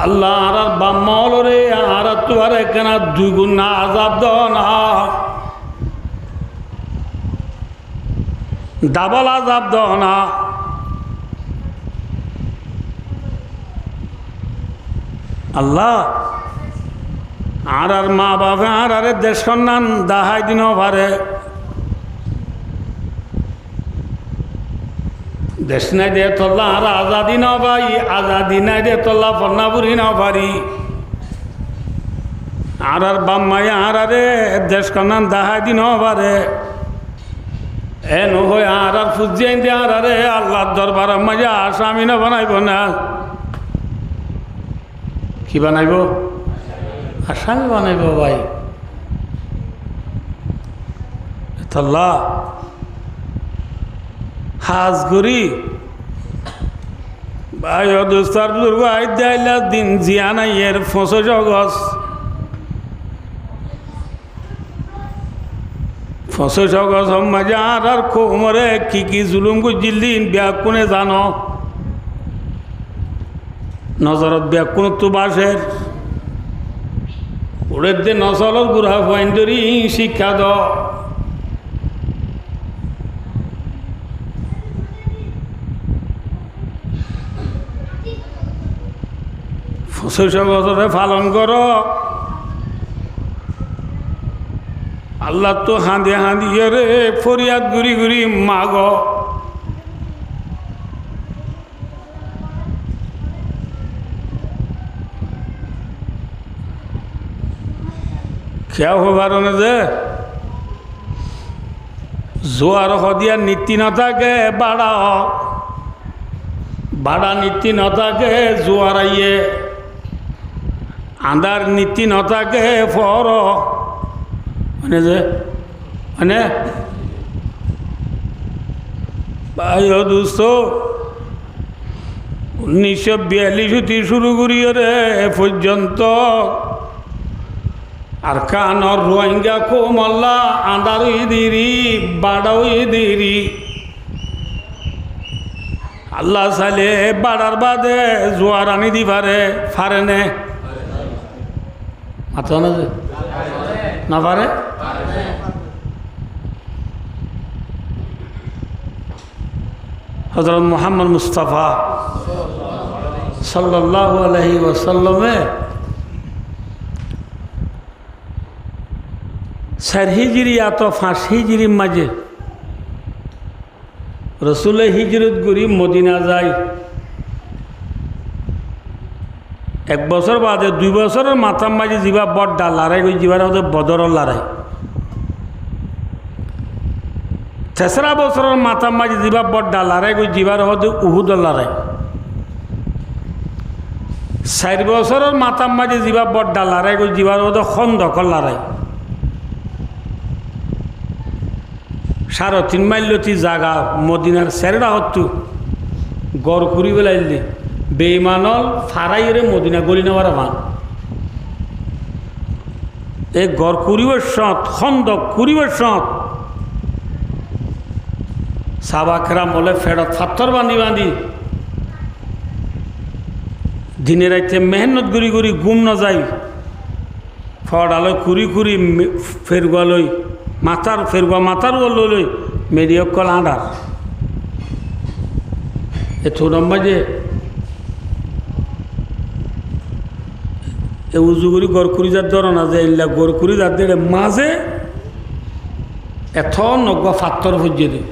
আল্লাহ আর বাম্মল রে আর তোর কেন দুগুণ আযাব দাও না, ডাবল আযাব দাও না। আল্লাহ আর মা বাবা আর দেশ সন্ধান দাহাই দিন পারে, দেশ নাই দে তোল্লা আর আজাদি না পাই, আজাদি নাই দে তোল্লা ফন্নাপুরি না পারি। আর বাম্মাই আর দেশ সন্ধান দাহাই দিন পারে, এ নহয় আর ফুজিয়াই দে আর আল্লাহর দরবার মাঝে আসামি না বানাইব না, কি বানাইব? আসামি বানাইব ভাই। আল্লাহ হাজ করি ভাই অদস্তার বুজুর্গ আইলা দিন জিয়া নাই এর 25 অগস্ট 25 অগস্ট মাঝে আর কোমরে কি জুলুম গুজিল দিন ব্যাকুনে জানো নজরত ব্যাকুন তো বাসের ওদের যে নসলত গুড়া ফাইন্ডরি শিক্ষা দ বছরে পালন করো। আল্লাহ তো হাঁদে হাঁদিয়ে রে ফরিয়াদ ঘুরি ঘুরি মাগ। খেয়া হবার না যে জোয়ার হদিয়ার নীতি না থাকে বাড়া নীতি না থাকে জোয়ার আইয়ে আন্দার নীতি না থাকে ফর মানে যে মানে ভাই দোস্ত 1942 হতে শুরু করিয়ে রে পর্যন্ত আর কানর রোহিঙ্গা কোমল্লা আন্দার ইদিরি বাড়াও ইদিরি আল্লাহ চাইলে বাড়ার বাদে জোয়ার আনি দি ফারে নে মাথা না যে না পারে। হযরত মুহাম্মদ মুস্তাফা সাল্লাল্লাহু আলাইহি ওয়াসাল্লামে 4 হিজরি তো 5 হিজরির মাঝে রসুলের হিজরত করি মদিনা যায়। 1 বছর বাদে 2 বছরের মাথার মাঝে যা বড় লড়াই করে যাবার ওদের বদরের লড়াই। 3 বছরের মাথার মাঝে যা বড় লড়াই করে যাবার ওদের উহুদের লড়াই। 4 বছরের মাথার মাঝে যা বড় লড়াই করে যাবার ওদের খন্দকের লড়াই। 3.5 মাইলতি জাগা মদিনার সেরডা হতো গড় করি বেলাইলে বেইমানল ফারাইরে মদিনা গলি নেওয়ার ভান এই গড় কুড়িবের সঁত খন্দক কুড়িবের সঁত সাবাকেরা বলে ফেরত ফাত্তর বান্ধি বান্ধি দিনে রাইতে মেহনত গুড়ি গুড়ি গুম না যাই ফড়ালয় কুড়ি কুড়ি ফেরগুয়ালই মাথার ফেরগুয়া মাথার লই মেডিয়কল আডার এ থোড়ম বাজে এ উজুগুড়ি গড়কুড়ি যার ধর না যে এলা গড়কুড়ি যার দেড়ে মাঝে এত নগ্য ফাত্তর ভুজিয়ে দিই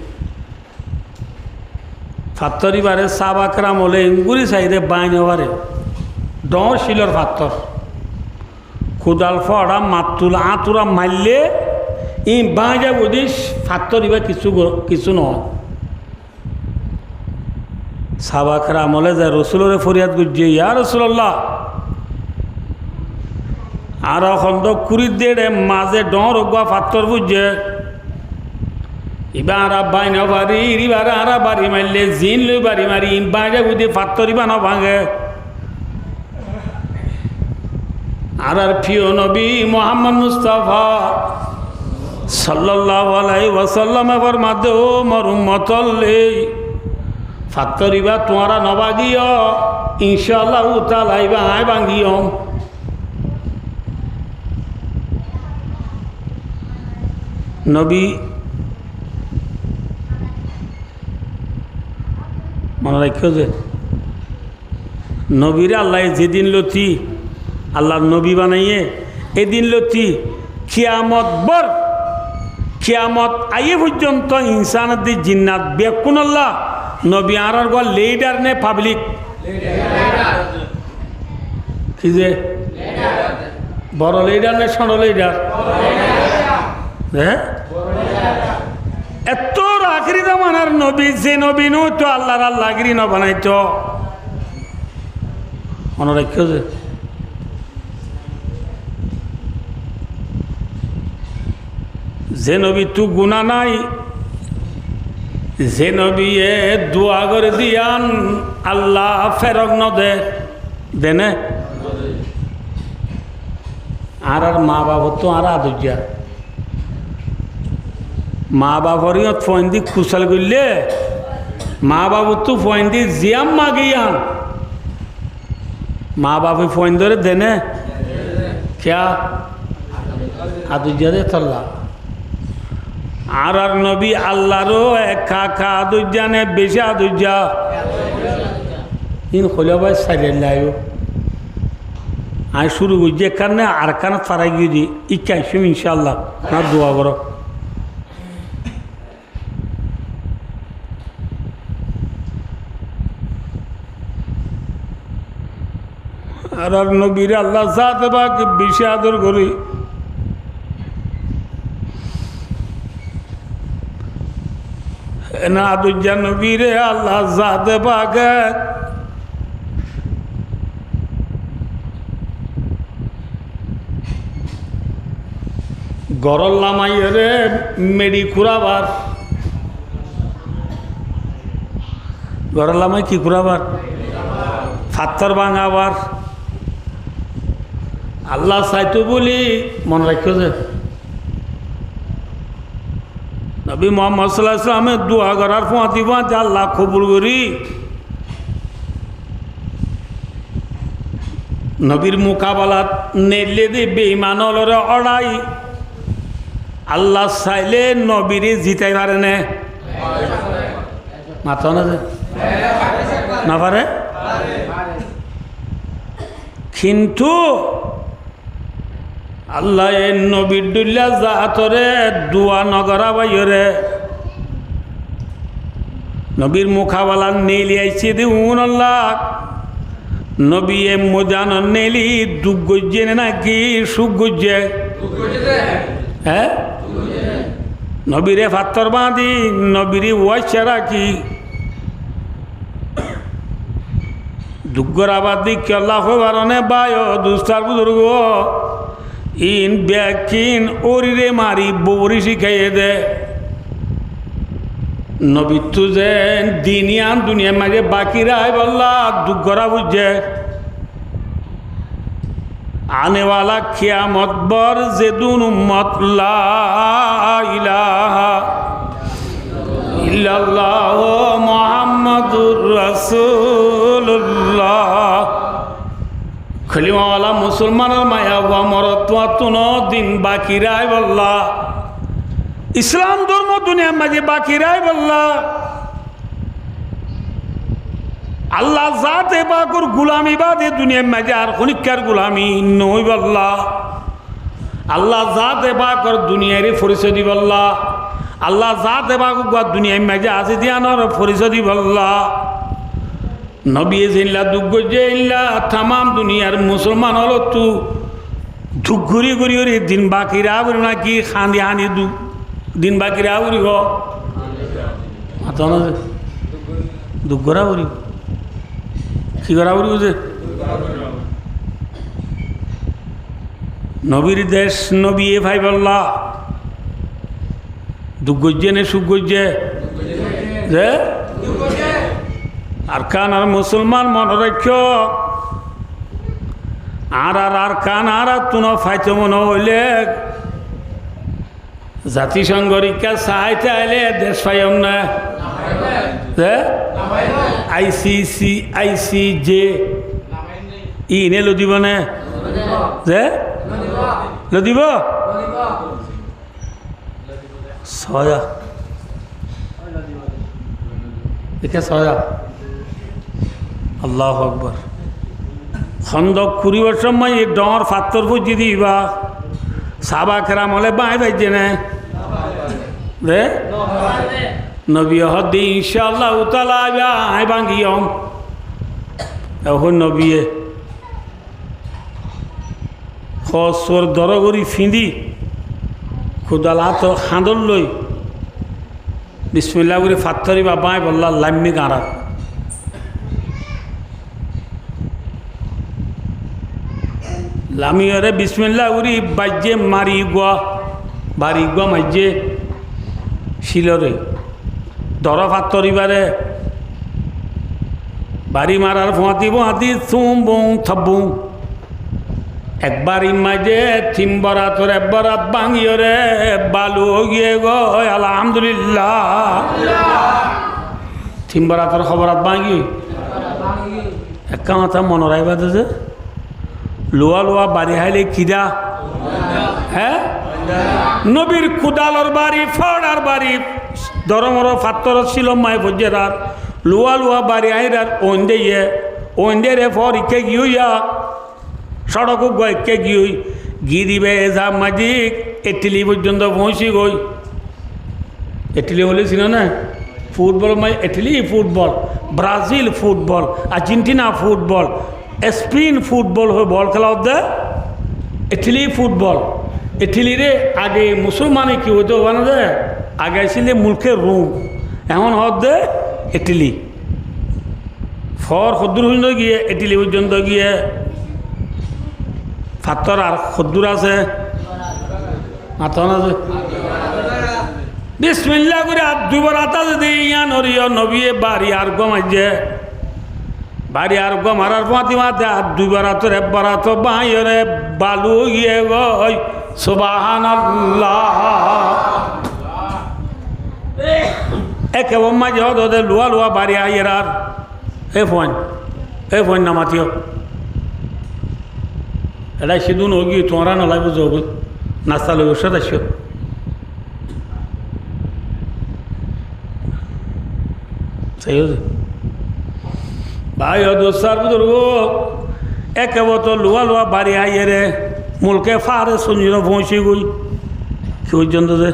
ফাত্তরি বারে সাবাকরাম হলে ইঙ্গুরি সাইডে বাইন হবারে ডর শিলর ফাত্তর খুদাল ফড়া মাতুল আতুরা মারলে ই বাঁজা বুঝিস ফাত্তরি বা কিছু নয় সাবাকরাম হলে যায় রসুলরে ফরিয়াদ গুজিয়ে ইয়া রসুল্লাহ আর খন্দ কুড়ি দেড়ে মাঝে ডর ওগুয়া ফাত্তর বুঝে এবার বাইন বাড়ি এবার আর বাড়ি মারলে জিন লই বাড়ি মারি বাইরে বুঝি ফাত্তরি বানা ভাঙে আর প্রিয় নবী মোহাম্মদ মুস্তাফা সাল্লাল্লাহু আলাইহি ওয়াসাল্লাম এবার মাঝে ও মোর উম্মতলে ফাত্তরিবা তোমারা নবাগিও ইনশাআল্লাহ তাআলা ইবা আই ভাঙিও নবী মনে রাখিও যে নবীরে আল্লাহ যেদিন লতি আল্লাহর নবী বানাইয়ে এদিন লতি কিয়ামত আইয়ে পর্যন্ত ইনসানত দি জিন্নাত বেকুন আল্লাহ নবী আর গল লিডার নে পাবলিক কি যে বড় লিডার নে ছোট লিডার হ্যাঁ এত আখরি জামানার নবী যে নবী নু তো আল্লাহর আল্লাহগিরি ন বানাইতো মনে রাখিও যে নবী তু গুণা নাই যে নবী এ দোয়া করে দিয়ান আল্লাহ ফেরক ন দেনে আর মা বাবা তো আর আদুজা মা বাবরিয়ত ফয়েন্দি খুশাল করলে মা বাবু তো ফয়েন্দি জিয়াম মাগিয়ান মা বাবু ফয়েন ধরে দেনে ক্যা আদুজা দে তল্লা আর নবী আল্লাহরও একা কা আদুজা নে বেশি আদুজা ইন হলে ভাই সাইলেন লাইও আমি শুরু করছি এখানে আর কানা ফারাই গিয়ে দিই ইচ্ছা আইসুম ইনশাল্লাহ না দোয়া করো আর নবীর আল্লাহ সাথে বাকি বেশি আদর করি না আদুজ্জা নবীরে আল্লাহ সাথে বাকে গরল নামাইরে মেডি কুড়াবার গরল নামাই কি কুড়াবার ফাত্তর ভাঙাবার আল্লাহ চাইতো বলি মনে রাখিও যে নবী মোহাম্মদ সাল্লাল্লাহু আলাইহি ওয়াসাল্লামের দোয়া করার ফাঁতি ফাঁতি আল্লাহ কবুল করি নবীর মোকাবেলাত নেলে দে বেঈমানলরে অড়াই আল্লাহ চাইলে নবীরে জিতাই পারে না মাথা না পারে কিন্তু আল্লাহ এই নবীর দুল্লা জাতরে দোয়া নগরা বাইরে নবীর মুখাবালা নেলি আইছে দিউন আল্লাহ নবী এ মুজান নেলি দুঃখ গজ্জে নাকি সুখ গজ্জে হ্যাঁ নবীরে ফাত্তর বাঁধি নবীরে ওয়াইসা রাখি দুঃখর আবার দিকে আল্লাহ বারণে বায় দুস্তার বুজুর্গ ইন ব্যাকিন ওরিরে মারি বৌরি শিখাইয়ে দে নবিত্তু যে দিনিয়ান দুনিয়ার মাঝে বাকি রায় বললা দুঃখ করা বুঝছে আনেওয়ালা কিয়ামত বর যেদুন উম্মত লা ইলাহা ইল্লাল্লাহ মুহাম্মাদুর রাসূলুল্লাহ খলিমাওয়ালা মুসলমানের মায়া হওয়া মরত্বা তুনো দিন বাকি রায় বললা ইসলাম ধর্ম দুনিয়ার মাঝে বাকি রায় বললা আল্লাহ জাতে বাকুর গুলামি বাদে দুনিয়ার মাঝে আর খনিকার গুলামি নই বললা আল্লাহ জাতে বাকর দুনিয়ারে পরিচয় দি বললা আল্লাহ জাতে বাকুর দুনিয়ার মাঝে আছে দিয়ানোর পরিচয় দি বললা নবী জিল্লা দুঃখ জিল্লা তামাম দুনিয়ার মুসলমান হলো তু ধুক ঘুরি ঘুরি ঘুরি দিন বাকি রাগুরি নাকি খান্দি হানি দু দিন বাকি রাগুরি গো দুঃখ করা ঘুরি কি করা ঘুরি বুঝে নবীর দেশ নবী এ ভাই বললা দুঃখ গজ্জে নে সুখ গজ্জে যে আর কান আর মুসলমান মনে রাখ আর কান আর তুন ফাইতে মনে হইলে জাতিসংঘ রিকা সাহায্য আইলে দেশ পাইম না ICJ ই নে লো দিব না যে লো দিব ছয়া দেখে ছয়া আল্লাহ আকবর খন্দক কুড়িবার সময় এই ডর ফাত্তর বুঝি দিবা সাবা খেরাম হলে বাঁই বাজছে না রে নবী হদ্দি ইনশাআল্লাহ তাআলা আই ভাঙ্গিয়ম এখন নবীয়ে খসর দরগরি ফিঁদি খুদালা তো খাঁদর লই বিসমিল্লাহ করে ফাত্তরি বা বাঁই বললা লাম্মি গাঁড়া লামিয়রে বিসমিল্লাহ উরি বাজ্যে মারি গুয়া বাড়ি গুয়া মাজ্যে শিলরে দর ফাত্তরিবারে বাড়ি মারার ফোঁয়াতি থুম বউ থব্বু একবার মাঝে থিম বরাতর একবারাত ভাঙিয়রে বালু গিয়ে গো আলহামদুলিল্লাহ থিম বরাতর খবরাত ভাঙি একা মাথা মনে রাখবা যে লোয়া লোয়া বাড়ি হাইলে কিরা হ্যাঁ নবীর কুদালর বাড়ি ফড়ার বাড়ি দরমর ফাত্তর ছিল মাই বজ্জেরার লোয়া লোয়া বাড়ি আইরার ওন্দে রে ফর ইকে গিয়া সড়ক গয়কে গিয়ে গিরিবে যা মাজিক এটিলি পর্যন্ত পৌঁছি গই এটিলি বলেছিল না ফুটবল মাই Italy football Brazil football Argentina football Spain football হয়ে বল খেলা হতে ইটালি ফুটবল ইটালি রে আগে মুসলমানে কি হতো ওখানে দে আগে ছিল মুলকের রোম এমন হতে ইটালি ফর খদ্দুর পর্যন্ত গিয়ে ইটালি পর্যন্ত গিয়ে ফাত্তর আর খদ্দুর আছে মাথন আছে বিসমিল্লাহ করে আর দুবার আতা যদি ইয়া নরিয় নবী বাড়ি আর গমাইছে বাড়ি আর গো মারার পাতি মাতে আর দুইবার তোর একবার তো বাইরে বালু গিয়ে গই সুবহানাল্লাহ একে মাঝে হতে লুয়া লুয়া বাড়ি আইয়ের আর এ ফোন নামাতিও এটা সিধু নগি তোমরা নলাই বুঝো নাস্তা লই ওষুধ আসো সেই ভাই দোস্তার বুজুর্গ একে তো লুয়া লুয়া বাড়ি আইয়ে রে মুলকে ফারেস শুনিল পৌঁছে গই কি পর্যন্ত যে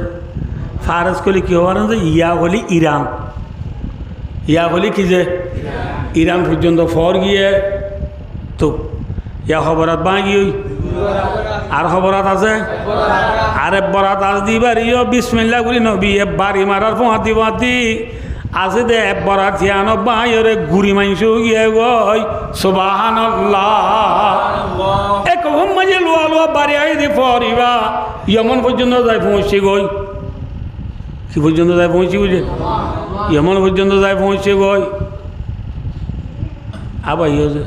ফারেস করলে কি হওয়ার যে ইয়া হলি ইরান ইয়া হলি কি যে ইরান পর্যন্ত ফর গিয়ে তো ইয়া খবরাত বাঁগি আর খবরাত আছে আরে বরাত আজ দিবার ইয় বিসমিল্লাহ করি নবী বাড়ি মারার পোঁয়াতি পোঁয়াতি আছে দে বরাত হিয়ানো বাইরে গুড়ি মাংস গিয়ে গই সুবহানাল্লাহ এক মাঝে লোয়া লোয়া বাড়ি আই দি পরিবা ইয়মন পর্যন্ত যাই পৌঁছি গই কি পর্যন্ত যাই পৌঁছি বুঝে ইয়মন পর্যন্ত যায় পৌঁছে গই আবার ইয়ে যে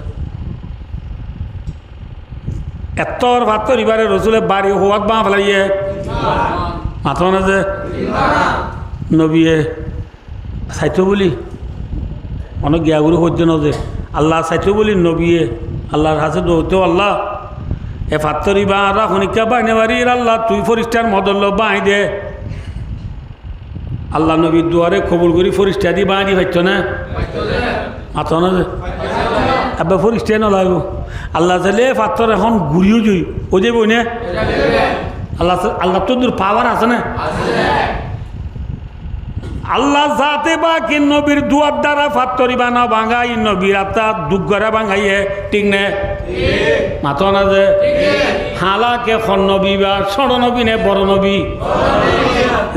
এতর ভাতর এবারে রসুলের বাড়ি হওয়াত বাঁ ফেলাইয়ে মাথা না যে নবিয়ে সাইতো বলি অনেক জ্ঞাগুরু হচ্ছে না যে আল্লাহ সাইতো বলি নবিয়ে আল্লাহর হাসে দৌতেও আল্লাহ এ ফাত্তরি বা আর খনিকা বাইনে বাড়ির আল্লাহ তুই ফরিস্টার মদল বাঁই দে আল্লাহ নবীর দুয়ারে কবুল করি ফরিস্টা দি বাঁই দি হইত না মাথা না যে এবার ফরিস্টাই নলাইব আল্লাহ চাইলে ফাত্তর এখন ঘুরিও যাই ও যে বই না আল্লাহ আল্লাহ তো দূর পাওয়ার আছে না আল্লাহ যাতে বা কি নবীর দুয়ার দ্বারা ফাত্তরি বানা ভাঙাই নবীর আত্মা দুঃখরা ভাঙাইয়ে ঠিক নে মাথা না যে হালাকে খন নবী বা ষড় নবী নে বড় নবী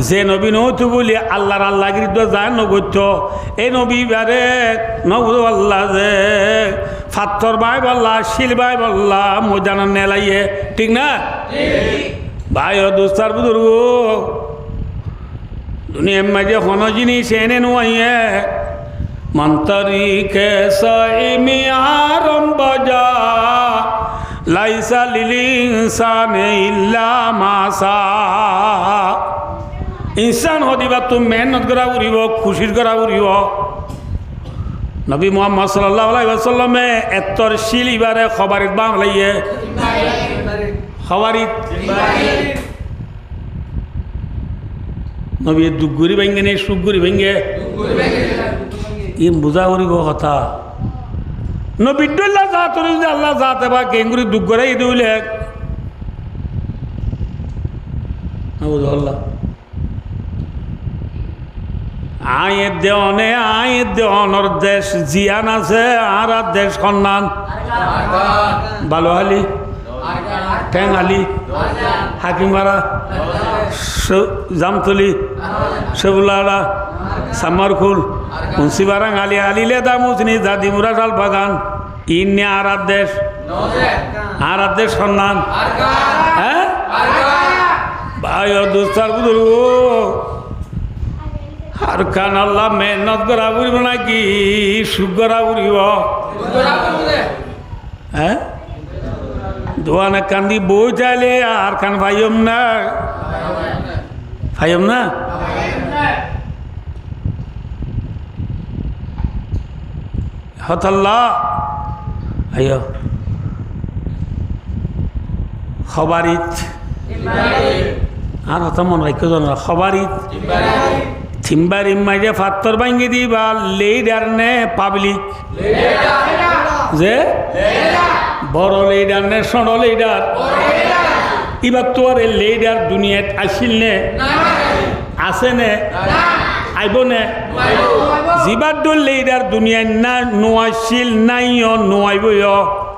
যে নবী নৌতু বলি আল্লাহর আল্লাহগির যায় নগত্য এই নবী বারে নবু আল্লাহ যে ফাত্তর বাই বললা শিল বাই বললা মজানা নেলাইয়ে ঠিক না ভাই ও দুস্তার বুজুর্গ দুনিয়ার মাঝে কোনো জিনিস এনে নোয়াইয়ে মন্তরি কে সাইমি আরম্ভ যা লাইসা লিলি ইনসানে ইল্লা মাসা ইনসান হদিবা তুমি মেহনত করা উড়িব খুশির করা উড়িব নবী মুহাম্মদ সাল্লাল্লাহু আলাইহি ওয়াসাল্লামে এত্তর শিল ইবারে খবরিত বাংলাইয়ে খবরিত নবী দুগুরি ভেঙ্গে নেই সুগুরি ভেঙ্গে ই বুঝা করিব কথা নবীদুল্লাহ জাত যদি আল্লাহ জাতে বা কেঙ্গুরি দুগুরে ই দিলে বুঝল্লা আয়ের দেওয়ানে আয়ের দেওয়ানোর দেশ জিয়ান আছে আর দেশ সন্ধান বালোহালি ঠ্যাংহালি হাকিমারা জামতলি সেবুলাড়া সামারখুল মুন্সিবারাং আলি আলিলে দামুচনি দাদিমুরা শাল বাগান ইন্নি আর দেশ সন্ধান হ্যাঁ ভাই দুস্তার বুজুর্গ আর কান আল্লাহ মেহনত করা বুড়িব নাকি সুখ করা বুড়িব হ্যাঁ দোয়ানে কান্দি বই চাইলে আর কান ভাইম না হতাল্লা আইয় খবরিত আর হতা মনে রাখো জানো খবরিত থিম্বার ইম্মাইজে ফাত্তর ভাঙ্গি দিবা লিডার নে পাবলিক যে বড় লিডার নে ষড় লিডার এবার তো আর লিডার দুনিয়াত আসিল নে আছে নে আইব নে জিবার দল লিডার দুনিয়ায় না নোয়াশিল নাই নোয়াইব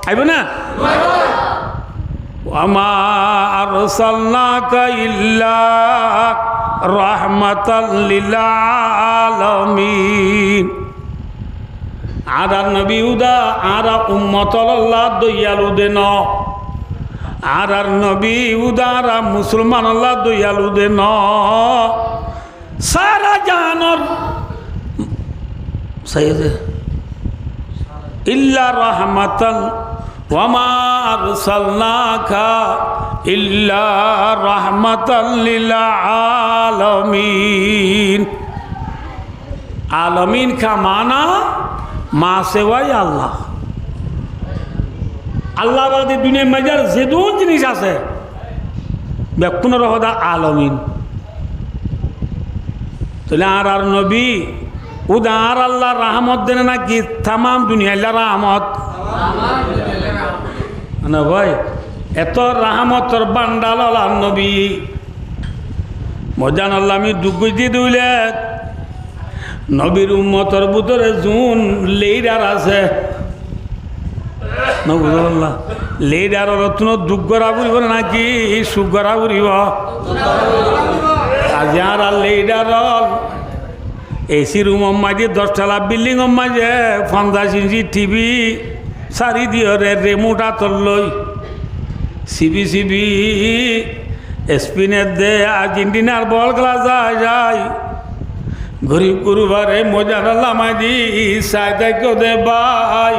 আইব না ওয়ামা আরসালনাকা ইল্লা রাহমাতাল লিল আলামিন আদা নবী উদা আরা উম্মতল আল্লাহ দয়ালু দেন আর নবী উদারা মুসলমান আল্লাহ দয়ালু দেন সারা জাহানোর সাইয়্যিদ ইল্লা রাহমাতাল ওয়ামা আরসালনাকা ইল্লা রাহমাতাল লিল আলামিন আলামিন কা মানা মা সেওয়াই আল্লাহ আল্লাহ বাদে দুনিয়ার মাঝার যেদুন জিনিস আছে ব্যাকুণের হদা আলামিন তাহলে আর নবী উদা আর আল্লাহ রাহমত দেন নাকি তামাম দুনিয়া আল্লাহ রাহমত না ভাই এত রাহমতর বান্ডাল আল্লাহ নবী মজান আল্লাহ আমি দুঃখ দিয়ে দিলে নবীর উম্মতর ভিতরে জুন লিডার আছে নবুল্লাহ লিডার রত্ন দুঃখ করা বুড়িব নাকি সুখ করা বুড়িব আজ আর লিডার এসি রুম মাঝে 10তলা বিল্ডিং মাঝে 50 ইঞ্চি টিভি সারি দিয়ে রেমোট আতর লই সিবি স্পিনের দে আর্জেন্টিনার বল খেলা যায় গরিব গুরুবারে মজার লামাজি সাইদা দে ভাই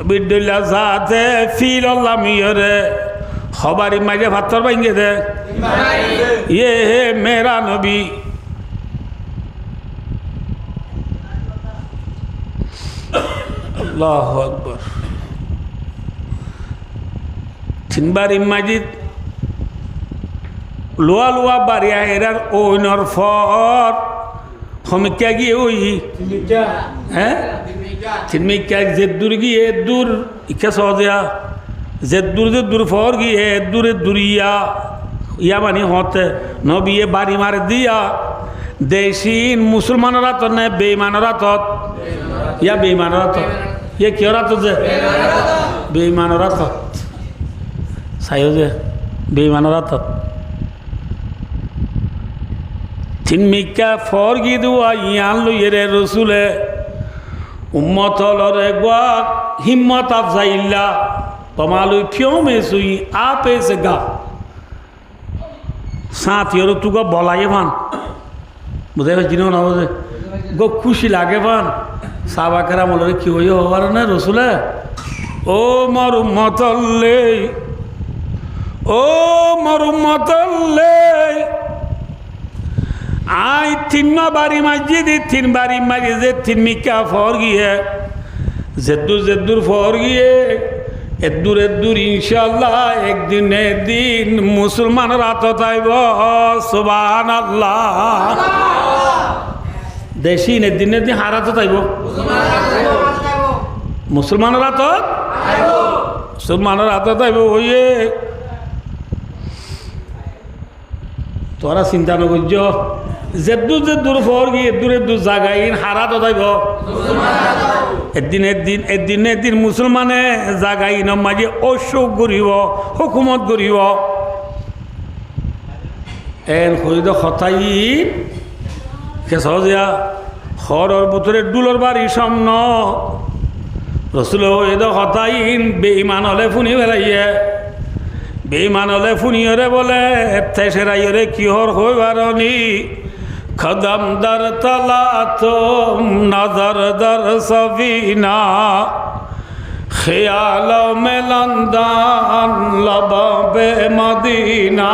বিদ্যুল্লা সাথে ফিল মিয়রে সবারই মাঝে ভাতর ভাঙ্গে দে ইয়ে মেরা নবী আল্লাহু আকবার তিনবার ইমাজিদ লোয়া লোয়া বাড়িয়া এরার ওইনর ফর সমীক্ষা গিয়ে ওই হ্যাঁ চিন্মিকা জেদ্দুর গিয়ে দূর ইচ্ছা সহজা জেদ্দুর ফর গিয়ে দূরে দূরিয়া ইয়া মানে হতে নবিয়ে বাড়ি মারে দিয়া দেশিন মুসলমানরা তো নেই বেঈমানরা তো ইয়া বেঈমানরা তো ইয়ে কিয়রা তো যে বেঈমানরা তো সাইও যে বেঈমানরা তো চিন্মিকা ফর গি দুয়া ইয়ান লইরে রসুলে উম্মতলরে গোয়া হিম্মত আফজাইল্লা পমালু ফিও মে সুই আপে সে গা সাথিয়র তু গো বলাই ভান বুঝাই জিনো না বুঝে গো খুশি লাগে ভান সাবাকেরা মলরে কি হইও হবার না রসুলে ও মর উম্মতল্লে ও মর উম্মতল্লে আই তিন বাড়ি মসজিদ তিন বাড়ি মসজিদে তিন মিকা ফর গিয়ে জেদ্দুর ফর গিয়ে এদ্দুর ইনশাল্লাহ একদিন মুসলমান রাত তাইব সুবহানাল্লাহ দেশি এদিন হারাত তাইব মুসলমান রাত তাইব ওইয়ে তোরা চিন্তা নকর্য জেদ্দুর ফর গিয়ে এদ্দুর জাগাই হারাত তাইব এদিন মুসলমানে জাগাই মাঝে অশোক গরিব হুকুমত গরিব এর হইদ হতাই সহজিয়া হরর বুতরে ডুলর বাড়ি সামন রসুল হইদ হতাইন বেঈমান হলে ফুনি বেড়াইয়ে বেঈমান হলে ফুনিয়রে বলে তেসেরাইয়রে কিহর হইবারনি খদম দর তলা তুম নজর দর সফিনা খেয়াল মে লন্দন লবে মদিনা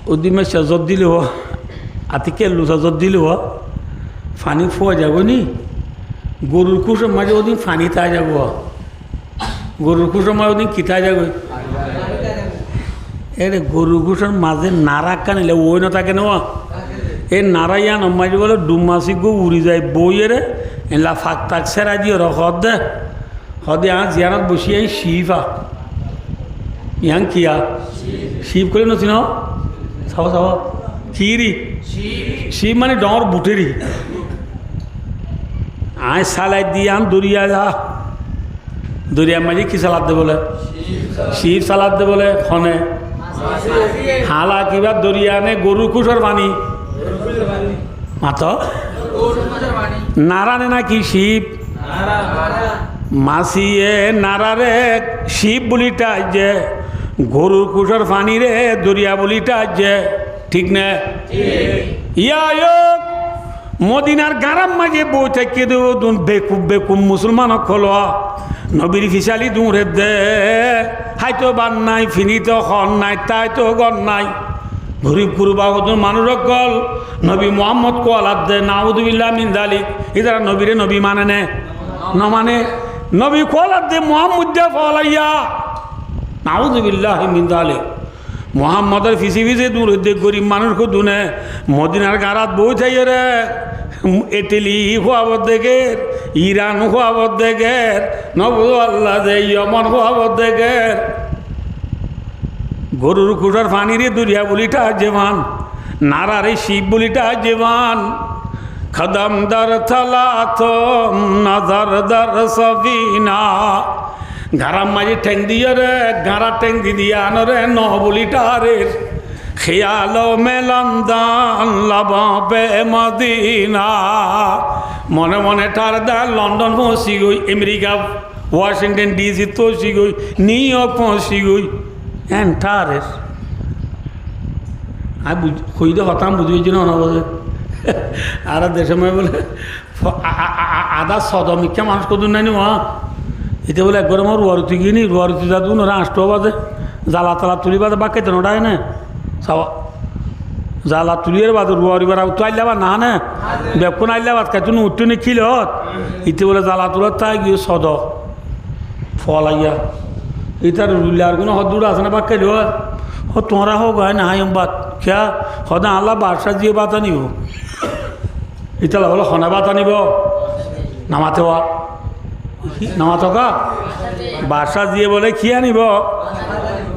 ওদিমে সজত দিলে হ আতিকে লু সজত দিলে হ ফানি ফুয়া যাব নি গরুর খুশের মাঝে ওদিন ফানি তা যাব গরুর খুশের মাঝে ওদিন কিতা যাব এরে গরুর খুশের মাঝে নারা কানিলে ওই না থাকে নেওয়া এই নারাইয়া নমাজি বলে ডুমাসি গো উড়ি যায় বইয়েরে এলা ফাঁক তাক সেরা দিয়ে হদে হদে জিয়ারত বসিয়ে শিফা ইয়াং কিয়া শিব করে নছি ন চাব চাব কিরি শিব মানে ডর বুটেরি আয় সালাই দিয়ে দরিয়া যা দরিয়া মাঝে কি সালাদ দে বলে শিব সালাদ দে বলে খনে হালা কিবা দরিয়া নে গরু কুসর পানি মাত নারানে নাকি শিব মাসিয়ে নারারে শিব বলিটা যে গরুর কুসর পানি রে দরিয়া বলিটা যে ঠিক না ইয়া মদিনার গারাম মাঝে বই থেকে দুন বেকুব মুসলমান খোলা নবীর ফিসালি দূরে দে হাইতো বান নাই ফিনিত খন নাই তাই তো গন নাই গরিব গুরুবা মানুষ গল নবী মোহাম্মদ কোয়ালাদ দে নাউদুবিল্লাহ মিন যালিক ইদারা নবীরে নবী মানে নে ন মানে নবী কোয়ালাদ দে মোহাম্মদ দে ফলাইয়া নাউদুবিল্লাহ মিন যালিক মোহাম্মদের ফিসি ফিসে দূর দে গরিব মানুষকে দুনে মদিনার গারাত বই থাই রে ইটালি খোয়াবত দেখের ইরান খোয়াবত দেখের নবু আল্লাহ যে ইয়মন খোয়াবত দেখের গরুর কুটার পানিরে দরিয়া বলিটা যেমান নারারে শিব বলিটা যেমান খদম দর থলা থম নজর দর সফিনা গারাম মাঝে ঠেং দিয়ে রে গাঁরা ঠেং দিয়া রে ন বলিটা রে খেয়াল মেলন্দান লবে মদিনা মনে মনে টার দা লন্ডন পৌঁছি গই আমেরিকা ওয়াশিংটন ডিসি পৌঁছি গই, নিউ ইয়র্ক পৌঁছি গই, এন্টারের আমি কইতে হতাম বুঝিয়েছি না অনাবজে। আর দেশে মেয়ে বলে আদা সদমিক্ষা মানুষ কদুন নাই মা এটা বলে একবার আমার রুয়ারুতি গিয়ে নি রুয়ারুতি যাদু ওরা 8টা বাজে জ্বালা তালা তুলি বাজে বা কেতেন ওটাই না সাবা জ্বালা তুলিয়ের বাদ রুয়ারিবার তো আইলাবা না না বেপন আইলাবাদ কেতন উঠতে নি খিল ইতে বলে জ্বালা তুলার তাই গিয়ে সদ ফল আইয়া ইতার রুলিয়ার কোনো হদুর আছে না বা কেল ও তোমরা হোক হয় না হাই বাদ क्या হদা আল্লাহ বাদশা দিয়ে বাত আনিব ইতালা বলো হনা বাত আনিব নামাতে নামাতো কা বাদশা দিয়ে বলে কি আনিব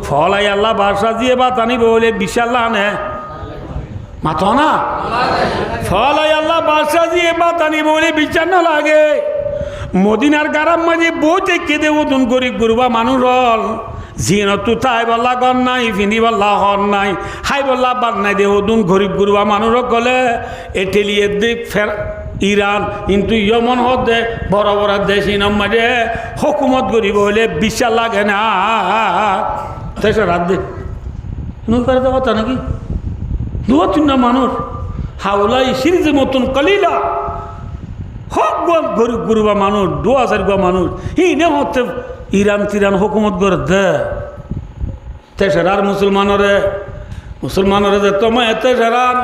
ফল আই আল্লাহ বাদশা দিয়ে বাত আনিব বলে বিশাল আনে মাত না ফল আই আল্লাহ বাদশা দিয়ে বাত আনিব বলে বিচার না লাগে মদিনার গারাম মাঝে বইতে কেঁদে ওদন গরিব গুরুবা মানুষ হল জিনতু তাই বল্লা গন নাই ফিনি বল্লা হন নাই হাই বল্লা বাদ নাই দে ওদুন গরিব গুরুবা মানুষ গলে এটেলিয়ে দিক ফের ইরান কিন্তু ইয়মন হদে বড় বড় দেশ ইনম মাঝে হকুমত গরিব হলে বিশ্বাস লাগে না তাই রাত দে নৌকারে তো কথা নাকি 2-3 মানুষ হাওলাই সিরিজের মতন কলিলা হক গরিব গুরুবা মানুষ 2000 মানুষ হি নে হতে ইরান তিরান হুকুমত করে দে তেসরার মুসলমানরে যে তোমায় তেসরার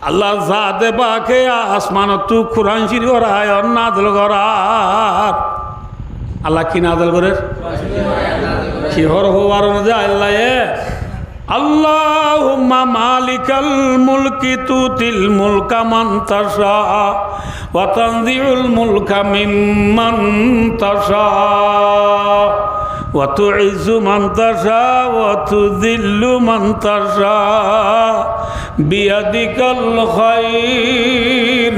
আল্লাহ যা দে বাকে আসমান তু কুরআন শরীফ রায় নাযিল করার আল্লাহ কি নাযিল করে কি হর হওয়ার যে আল্লাহ আল্লাহুম্মা মালিকাল মুলকি তুতিল মুলকা মান তাশা ওয়া তানজিউল মুলকা মিম্মান তাশা ওয়া তুইজ্জু মান তাশা ওয়া তুযিল্লু মান তাশা বিয়াদিকাল খায়র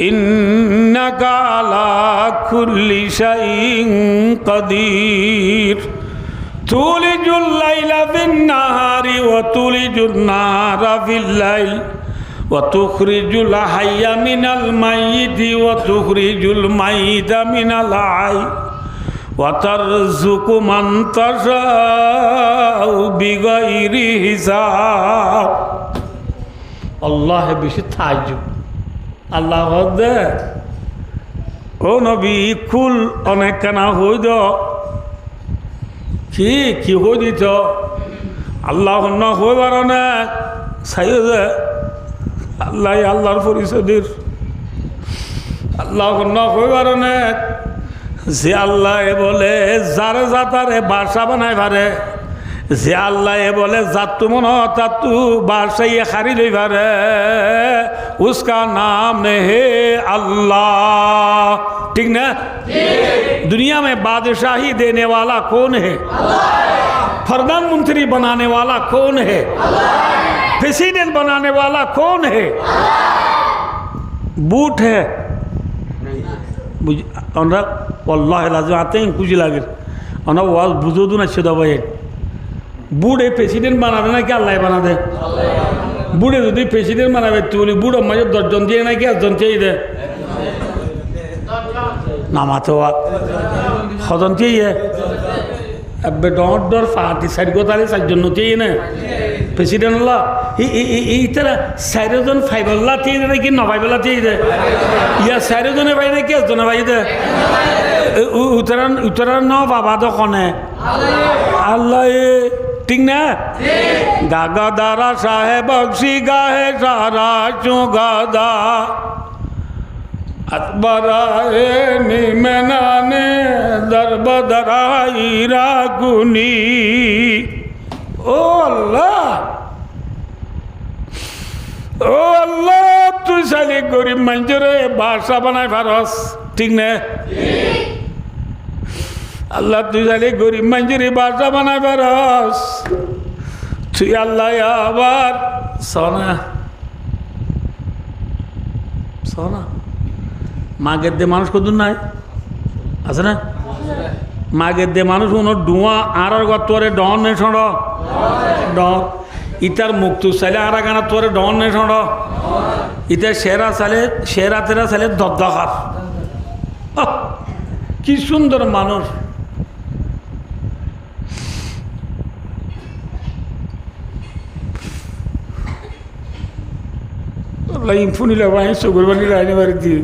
ইন্নাকা আলা কুল্লি শাইইন কাদির تولج الليل في النهار وتولج النهار في الليل وتخرج الحي من الميت وتخرج الميت من الحي وترزق من تشاء بغير حساب الله বেশি তাজ্জুব আল্লাহ হদে ও নবী কুল অনেক কানা হইদ কি হয়ে দিত আল্লাহ হইবার না সাইদে আল্লাহ আল্লাহর পরিচয় আল্লাহ হইবার না যে আল্লাহ বলে যারে যাতারে বাসা বানাই পারে যে আল্লাহ বলে যাতু মন তাতু বাসাইয়ে খারি লই পারে উসকা নাম নে হে अल्लाह ठीक ना दुनिया में बादशाही देने वाला कौन है प्रधानमंत्री बनाने वाला कौन है प्रेसिडेंट बनाने वाला कौन है बूट है अल्लाह लाजिम आते हैं कुछ लागे वाज बुझो दू ना दबाई बुढ़े प्रेसिडेंट बना देना क्या अल्लाह बना दे बुढ़े जो प्रेसिडेंट बनाबे तो बोली बुढ़ो मजे 10 जन दिए ना क्या 10 जन चाहिए दे नामाते हजन चाहिए अब डर फाटी साइड को ताले 7 जन चाहिए ना प्रेसिडेंट अल्लाह तरह 4 जन 5 अल्लाह चाहिए ना कि 9 अल्लाह चाहिए दे या 4 जन भाई ना क्या जन भाई दे उतरा 9 बाबा तो कौन है अल्लाह ठीक ना गागा दारा साहेब बख्शी गाहे सारा चुगादा अतबराए निमनाने दरबदराई रागुनी ओ अल्लाह तू साली गरीब मंजूरे बादशाह बनाए फारस ठीक ना अल्लाह तू साली गरीब मंजूरी बादशाह बनाए फारस तू अल्लाह आबार सोना सोना मागे दे मानुष को दुना है আছে না মাগের দে মানুষ উনো ডুয়া আর তোরে ডন নে ছড় ডন ইতার মুক্ত চাইলে আর গানা তোরে ডন নে ছড় ইতার সেরা চালে সেরা তেরা চালে দদ্দাখার কি সুন্দর মানুষ। ফুনিলা ভাই সুগরবানি রায়নি বাড়িতে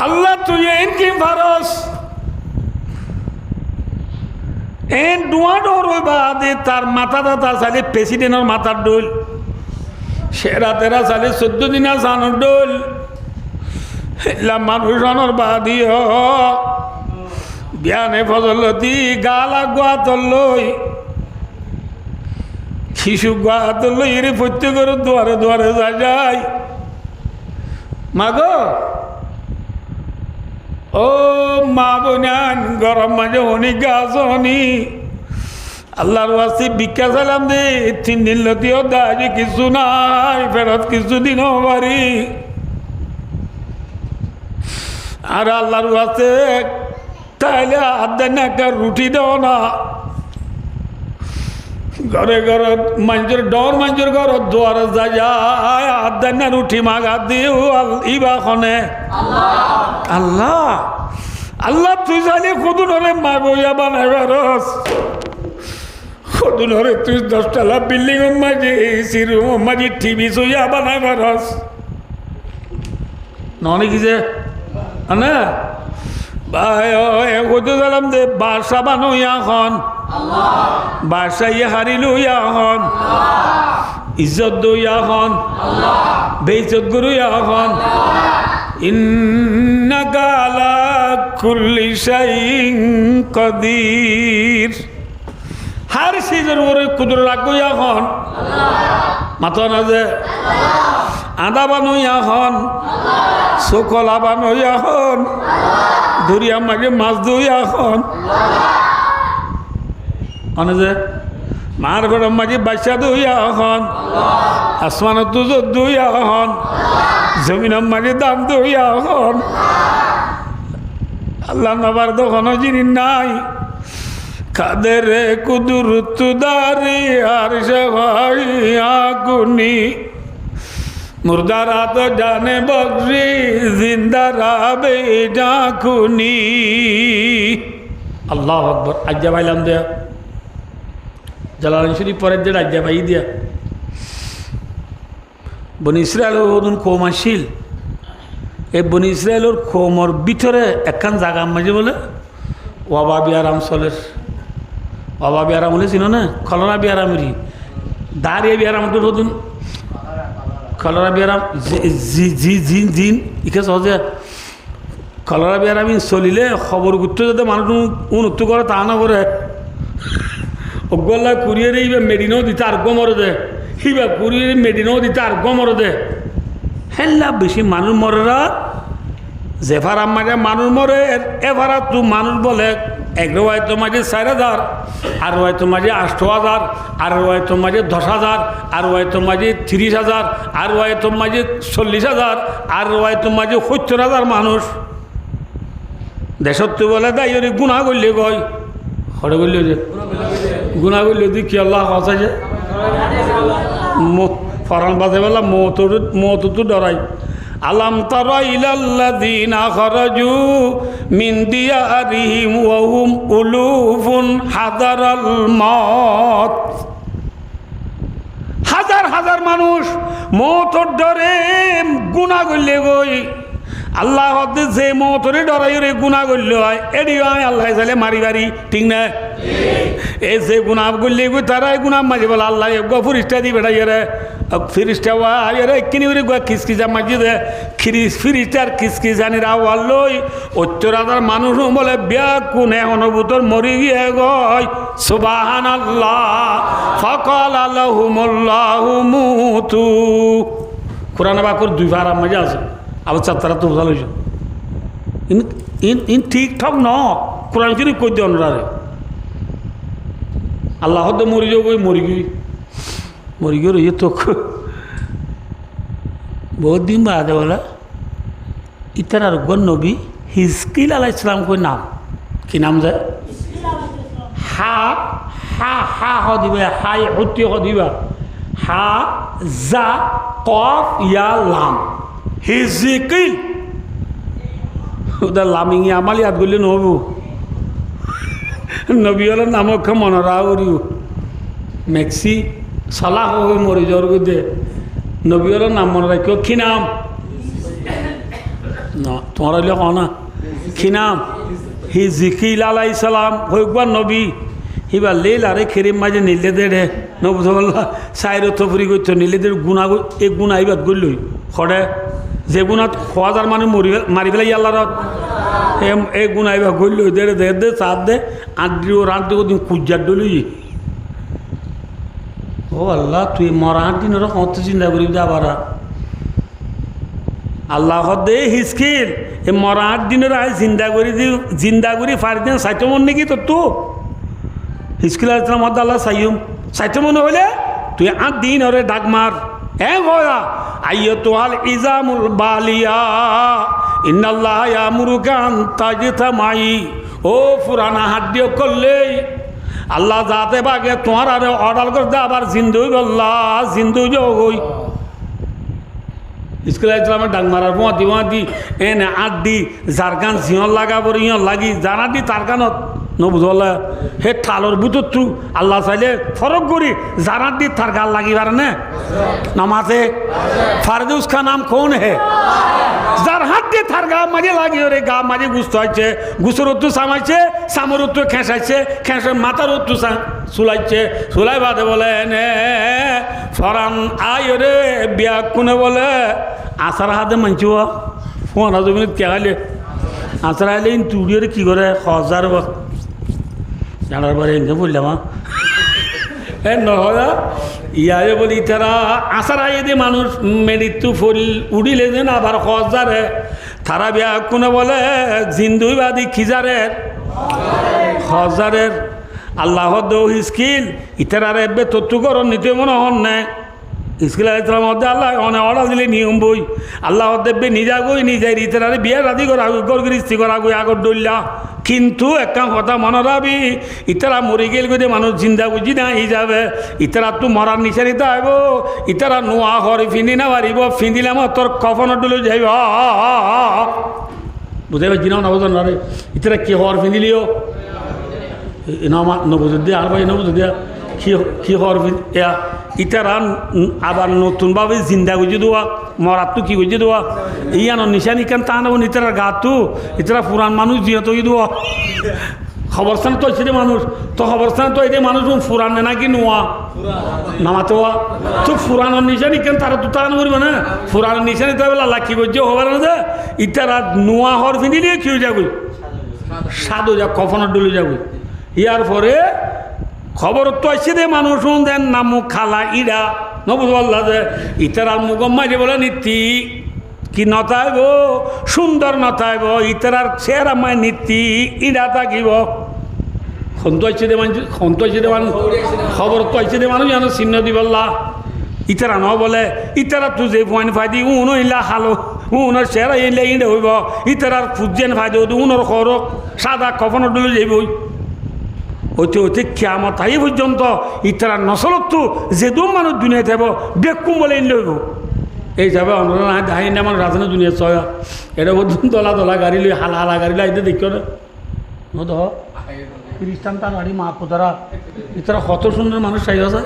আল্লাহ তুই এন কি ভারস এন ডুয়া ডর ওই বাদে তার মাথা দাতা চালে প্রেসিডেন্টের মাথার ডোল সেরা তেরা চালে 14 দিনা জানোর ডোল মানুষ অনর বাদি বিয়ানে ফজলতি গালা গোয়াতর লই শিশু গোয়াতর লই এর প্রত্যেকের দুয়ারে দুয়ারে যায় মাগো ও মা বোনান গরম মাঝে অনেক গাছ হনি আল্লাহর ওয়াসি ভিক্ষা চাইলাম দে 3 দিন লতিও দাজি কিছু নাই ফেরত কিছু দিন বাড়ি আর আল্লাহর ওয়াসে তাইলে আদান একটা রুটি দাও না ঘরে ঘরে মানুষের ডর মানুষের ঘর দুয়ারে যায় আদান রুটি মাগা দিও ইবা খনে আল্লাহ আল্লাহ তুই জানি কদুনরে মাগইয়া বানাইবারস কদুনরে তুই 10 তলা বিল্ডিং মাঝে এসি রুম মাঝে টিভি সইয়া বানাইবারস ননে কি যে না ভাই কত জানাম দে বাসা বানুয়া হন বাসা ইয়ে হারিলু ইয়া হন ইজ্জত দইয়া হন বেইজ্জত গরু ইয়া হন ইন্নাকা আলা কুল্লি শাইইন কাদির হর সিজের ওরে কুদরত রাখইয়া হন মাথা না যে আদা বানুয়া হন সকলা বানুয়া হন দরিয়া মাঝে মাছ ধুইয়া হন মানে যে মার ঘরের মাঝে বাচ্চা ধুইয়া হন আসমান তুজ ধুইয়া হন জমিনের মাঝে দাম ধুইয়া হন আল্লাহ নবার দোকানো জিনিস নাই কাদের কুদুর তুদারি আর সভাইয়া গুনি মুর্দারা তো জানে বকরি জিন্দারা বেজাকুনি আল্লাহ আকবর আজ্জা পাইলাম দেয়া জালালাইন শরীফ পরের যে আজ্জা পাই দিয়া বনি ইসরায়েল কৌম আসিল এই বনি ইসরায়েলের কৌমর ভিতরে একখান জায়গা মাঝে বলে ওয়াবা বিয়ারাম চলের ওয়াবা বিয়ারাম বলে চিনো না খলনা বিয়ারামেরই দাঁড়িয়ে বিয়ারাম তো নতুন কলরা বিয়ারাম জিন জিন ইকে সহজে কলরা বিয়ারাম চলিলে খবর গুরুত্ব যাতে মানুষ উন্নতি করে তা না করে অগল্লা কুড়িয়ে ইবা মেডিনাও দিতে আর গমর দে ইবা কুড়িয়ে মেডিনাও দিতে আর গমর দে হেল্লা বেশি মানুষ মরেরা যেফার মাঝে মানুষ মরে এভারা তু মানুষ বলে এক রোয়ায়তো মাঝে 4,000 আর রোয়ায়তো মাঝে 8,000 আর রোয়ায়তো মাঝে 10,000 আর রোয়ায়তো মাঝে 30,000 আর রোয়ায়তো মাঝে 40,000 আর রোয়ায়তো মাঝে 70,000 মানুষ দেশত বলে দাই ওরে গুণা করলে গয় হরে করলে যে গুণা করলে দি কি আল্লাহ কথা যে ফরান বাজে বেলা মত তো ডরাই আলাম তারা ইলাল্লাযীনা খারাজু মিন দিয়ারিহিম ওয়া হুম উলুফুন হাদারাল মাউত হাজার হাজার মানুষ মওতের ডরে গুনাহ করলে গই আল্লাহ হতে যে মওতরে ডরাই রে গুনাহ করলে হয় এডি হয় আল্লাহ চাইলে মারি বাড়ি ঠিক না এই যে গুনাহ করলে গই তারাই গুনাহ মাঝে বলে আল্লাহ গফুরিস্তা দি বেড়াই রে ফিরিস্তা ওয়ারে কিনি ওরে গোয়া খিসখিসা মাঝে দে ফিরিস্তার খিসখিসানির আওয়াজ লই 70,000 মানুষ বলে ব্যাকুন অনুভূতর মরি গিয়ে গয় সুবহানাল্লাহ ফাকালা লাহুমুল্লাহু মুতু কোরআন বাকর 2 বার মাঝে আছে আবার চারটা তো বোঝা লইছ ইন ঠিকঠাক ন কোরআন কি কই দিও না রে আল্লাহ তো মরি যাও গই মরি গিয়ে রইয়ে তো বহুত দিন বাদে বলা ইতার আর গণ নবী হিজকিল আলাইহিস সালাম কই নাম কি নাম যায় হা হা হা হ দিবে হাই হতি হ দিবা হা জা কফ ইয়া লাম হিজকিল ওদের লামিঙে আমাল ইয়াদ করলে নহবো নবী হলের নামক মনরা উড়িও মেক্সি সালাহ হয়ে মরি জ্বর দে নবী হলের নাম মনে রাখিও কি নাম না তোমার হইলে ক না কি নাম হি জিকিল আলাই সালাম হইকবার নবী হিবার লীল আরে খেরিম মাঝে নিলে দে নবুল্লাহ সাইর থফরি করতো নিলে দে গুণা এই গুণা এইবার করলই সদে যে গুণাত হাজার মানুষ মারি পেলাই আল্লাহর এই গুণা এইবার করল দে দে দে চার দে আঁটিও রাঁধতে দিন কুজার ডলি ও আল্লাহ তুই মরা দিন ওরা কত চিন্তা করি আবার আল্লাহ দে হিসকিল এ মরা দিনের আয় জিন্দা করি ফারি দিন সাইতো মন নাকি তোর তো হিসকিল আসলাম আল্লাহ সাইম সাইতো মনে হইলে তুই 8 দিন ওরে ডাক মার গয়া আইয়াতুল ইজামুল বালিয়া ইন্নাল্লাহ ইয়ামুরুকা আন তাজতামাই ও পুরানা হাড্ডি করলে আল্লাহ যাতে বাগে তোমার আরে অর্ডার করে দে আবার জিন্দু আল্লাহ জিন্দু যোগই স্কুলে ইসলামের ডাক মারার দি এনে 8 দি যার গান জিয়ন লাগাবো ইয়ন লাগি জানা দি তার গানত নবুঝলা হে ঠালোর বুতর তু আল্লাহ চাইলে ফরক করি জানার দি তার গাল লাগিবার নে নামাজে ফারদুস খা নাম কোন হে যার হাত দিয়ে তার গা মাঝে লাগি ওরে গা মাঝে গুস্ত হয়েছে গুসর উত্তু সামাইছে সামর উত্তু খেসাইছে খেসে মাথার উত্তু চুলাইছে চুলাই বাদে বলে নে ফরান আয় রে বিয়া কোনে বলে আসার হাতে মানছি ফোন জমি কেলে আসার আইলে তুড়িয়ে কি করে হাজার জানার পরে এনে বললাম নহয়া ইয়ারে বলি তারা আসার আইয়ে দিয়ে মানুষ মৃত্যু ফুল উড়িলে যেন আবার হাজারে তারা বিয়া কোনে বলে জিন্দুইবাদী খিজারের হাজারের আল্লাহ দৌ স্কিল ইতারারে এবে তত্ত্ব করণ নিতে মনে হন না স্কুল আলাইসালাম মধ্যে আল্লাহ অনেক অর্ডার দিলে নিয়ম বই আল্লাহ দেববে নিজা গই নিজের ইতারারে বিয়ে রাজি করা গর গৃষ্টি করা গই আগর ডইলা কিন্তু একটা কথা মনে রাখবি ইতারা মরি গেল গিয়ে মানুষ জিন্দা বুঝি না ই যাবে ইতারা তো মরার নিচারিতে আইব ইতারা নোয়া হর ফিন্দি না পারিব ফিন্দিলাম তোর কফনত ডলে যাইব বুঝাই পারছি না বুঝেন না রে ইতারা কি হর ফিন্দিলিও নবুঝ দিয়া আর ভাই নবুঝ দিয়া কি হর এয়া ইতারা আবার নতুনভাবে জিন্দা গুজি দেওয়া মরাত তো কি গুজি দেওয়া ইয়ানো নিশানি কেন তা নেব ইতারার গাতো ইতারা পুরান মানুষ দিয়ে তো দেওয়া খবরস্থান তো এসে মানুষ তো খবরস্থান তো এদের মানুষ ফুরান নাকি নোয়া নামাতে তো ফুরানোর নিশানি কেন তারা তো তারা করবে না ফুরানোর নিশানি তো আল্লাহ কি করছে হবার না যে ইতারা নোয়া হর ফিনিলে কি হয়ে যাবে সাধু যা কফনের ডলে যাবে ইয়ার পরে খবর তো আসছে দে মানুষ দেন নামু খালা ইরা নবুল্লাহ যে ইতারার মুগম মাঝে বলে নীতি কি নতাইব সুন্দর নতাইব ইতারার চেহারা মায় নীতি ইরা থাকিব খন্ত আসছে দে মানুষ খন্ত আসছে দে মানুষ খবর তো আসছে দে মানুষ জানো চিহ্ন দিবল্লা ইতারা ন বলে ইতারা তু যে পয়েন্ট ফাইদি উনো ইলা হালো উনোর চেহারা ইলে ইঁড়ে হইব ইতারার ফুজেন ফাইদে উনোর খরক সাদা কফনের ডুলে যাইবই হইতে হইতে কিয়ামত আই পর্যন্ত ইতারা নসলতো যেদু মানুষ দুনিয়া থাকব বেকুম বলে লইব এই যাবে আমরা না দাহি না আমার রাজনা দুনিয়া চয়া এটা বলুন দলা দলা গাড়ি লই হালা হালা গাড়ি লাইতে দেখিও না নদ খ্রিস্টান তার গাড়ি মা পোতারা ইতারা কত সুন্দর মানুষ চাই আছে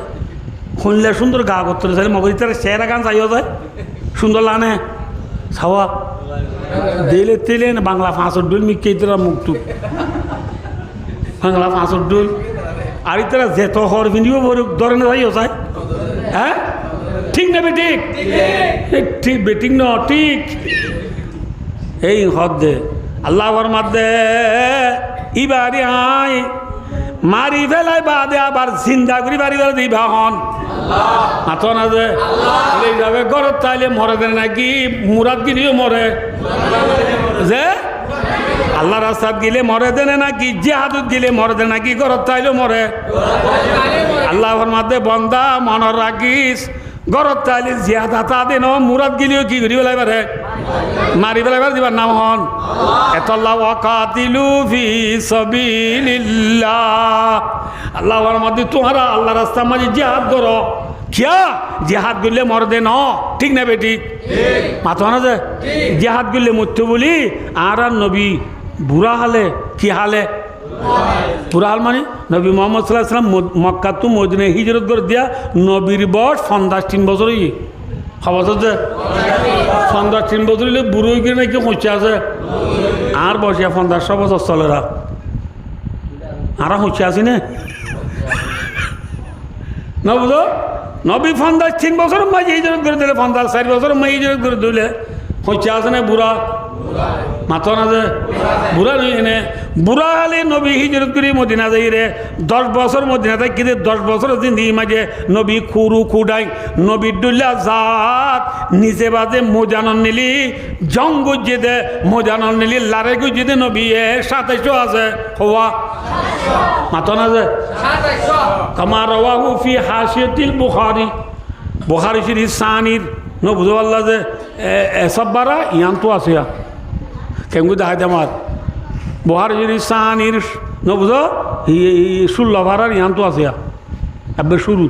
শুনলে সুন্দর গা করতে চাই মগর ইতারা চেহারা গান চাইও যায় সুন্দর লানে ছাওয়া দিলে তেলে বাংলা ফাঁসর ডুল মিকে ইতারা মুক্তু বাংলা ফাঁসর ডুল আর ইতারা যেত হর ভিডিও ধরে না যাইও চাই হ্যাঁ ঠিক না বেঠিক ঠিক বেঠিক ন ঠিক এই হদ দে আল্লাহর মাধ্যে ইবারি আই মারি ফেলাই বাদে আবার চিন্তা করি বাড়ি বাড়ি দিবা হন মাথা না যে যাবে ঘরত তাইলে মরে দেন নাকি মুরাদ গিলিও মরে যে আল্লাহ রাস্তাত গেলে মরে দেনে নাকি জিহাদত গেলে মরে দেন নাকি ঘরত তাইলেও মরে আল্লাহর মাধ্যে বন্দা মনের রাখিস ঘরত তাইলে জিহাদ হাতা দেন মুরাদ গিলিও কি করি পেলাই পারে মারি পেলাই পারে দিবার নাম হন এতল্লাহ ওয়াকাতিলু ফি সাবিলিল্লাহ আল্লাহর মধ্যে তোমরা আল্লাহ রাস্তার মাঝে জিহাদ করো কিয়া জিহাদ করলে মরদে ন ঠিক না বেটি মাথা না যে জিহাদ করলে মরতে বলি আর নবী বুড়া হালে কি হালে বুড়া হাল মানে নবী মোহাম্মদ সাল্লাল্লাহু আলাইহি ওয়াসাল্লাম মক্কা তো মদিনায় হিজরত করে দিয়া নবীর বয়স 53 বছর খবর যে 53 বছর হলে বুড়ো হয়ে নাকি পৌঁছে আছে আর বসে 1500 বছর চলেরা আর হচ্ছে আছি না বুঝো নবী 53 বছর মাঝে হিজরত করে দিলে 54 বছর মাঝে হিজরত করে দিলে হচ্ছে আছে না বুড়া মাথা না যে বুড়া নই এনে বুড়া হলে নবী হিজরত করে মদিনা যাই রে 10 বছর মদিনা যাই কিন্তু 10 বছর জিন্দিগি মাঝে নবী খুরু খুডাই নবীর ডুল্লা জাত নিচে বাজে মোজানন নিলি জং গুজে দে মোজানন নিলি লারে গুজে দে নবী 2700 আছে হওয়া মাথা না যে কামা রাওয়াহু ফি হাশিয়াতিল বুখারী বুখারী শরীফ সানির ন বুঝো আল্লাহ যে সব্বারা ইয়ান তো আছে কেমন দেখা আমার বুখারী শরীফ সানির ন বুঝো 16 ভাড়ার ইয়ান তো আছে এবার শুরু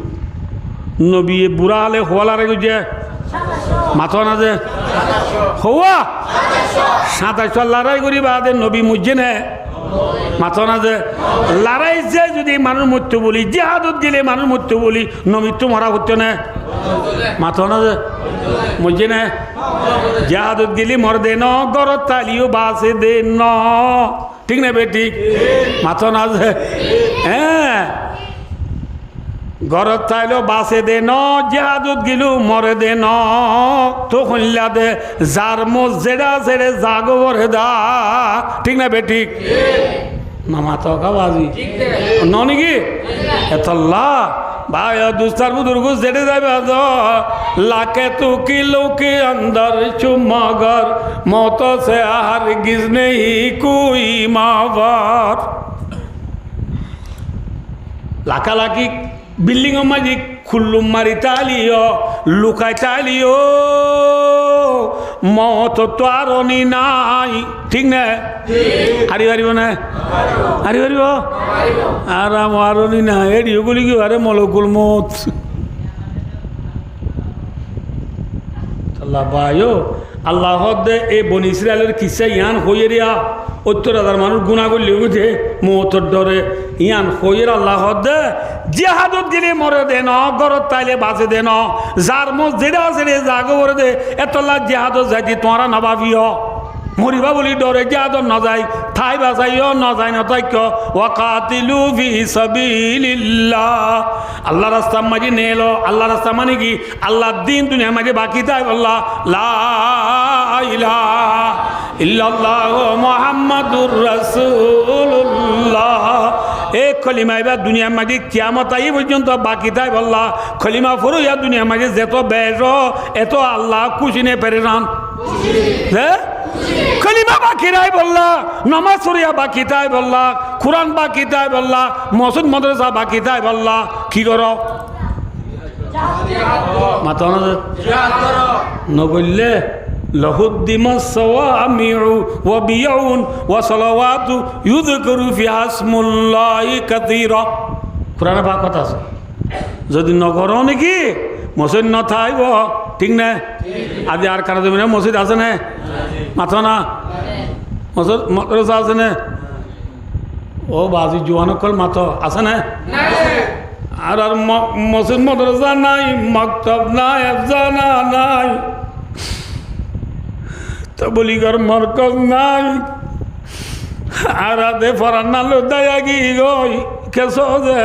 নবী বুড়া হলে হওয়ালারে গুজে মাথা না যে হওয়া 2700 লড়াই করি বাদে নবী মুজে নে মাথা না যে লড়াই যে যদি মানুষ মৃত্যু বলি জিহাদত গেলে মানুষ মৃত্যু বলি নমৃত্যু মরা হতো না মাথা না যে মুজে নে জিহাদত গেলে মর দে ন গরত তালিও বাসে দে ন ঠিক না বেটি মাথা না যে হ্যাঁ গরত তাইলো বাসে দে ন জিহাদত গেলু মরে দে ন তো হইলা দে যার মোজ জেডা জেড়ে জাগো বরে দা ঠিক না বেটি মামা তো কাবাজি ন নাকি এতল্লা ভাই দুস্তার বুজুর্গ জেডে যাবে लाके तू किलो के अंदर चुमागर मौत से हरगिज नहीं कोई मावार लाका लाकी बिल्डिंग माजी खुल्लुम मारी तालियो लुकाय तालियो मौत तो आरोनी नाई ठीक ना हारी हारी बना हारी हारी बो आराम आरोनी ना एडियो गुली की अरे मलकुल मौत अल्लाह भाइयो अल्लाह दे ए बनी इस्राएलेर किस्सा यान होये रिया 70,000 মানুষ গুনাহ করলে বুঝে মওতের ডরে ইয়ান হইর আল্লাহ দে জিহাদত গেলে মরে দেন গরত তাইলে বাঁচে দেন যার মসজিদে আছে রে জাগো করে দে এতলা জিহাদত যাইতি তোমরা না ভাবিও মরিবা বলি ডরে জিহাদত না যাই ঠাই বাঁচাইও না যায় না তাইক ওয়াকাতিলু ফি সাবিলিল্লাহ আল্লাহ রাস্তা মাঝে নেলো আল্লাহ রাস্তা মানে কি আল্লাহর দিন দুনিয়া মাঝে বাকি তাই আল্লাহ লা ইলাহা ইল্লাল্লাহ মুহাম্মাদুর রাসূলুল্লাহ एक खलिमा एबार दुनिया माजी कियामत आई पर्यन्त बाकी थाई बल्ला खलिमा फरो या दुनिया माजी जेतो बेजो एतो अल्लाह खुशी ने परेशान हैं खलिमा बाकी राय बल्ला नमाज सुरिया बाकी थाई बल्ला कुरान बाकी थाई बल्ला मस्जिद मदरसा बाकी थाई बल्ला की करो माता न बोलले लहुद्दिमा सवामिउ व बियाउन व सलावातु युज़करु फिहा इस्मुल्लाहि कासीरा कुराने पाक কথা আছে যদি নগর নাকি মসজিদ না থাইব ঠিক না আজ আর কারো জমিনে মসজিদ আছে না মাথা না মসজিদ মাদ্রাসা আছে না ও বাজি জওয়ানকল মাথা আছে না আর আর মসজিদ মাদ্রাসা নাই মাকতাব নাই আফজানা নাই तबलीगर मरकज नाई आरा दे फराना दया की गई कैसो दे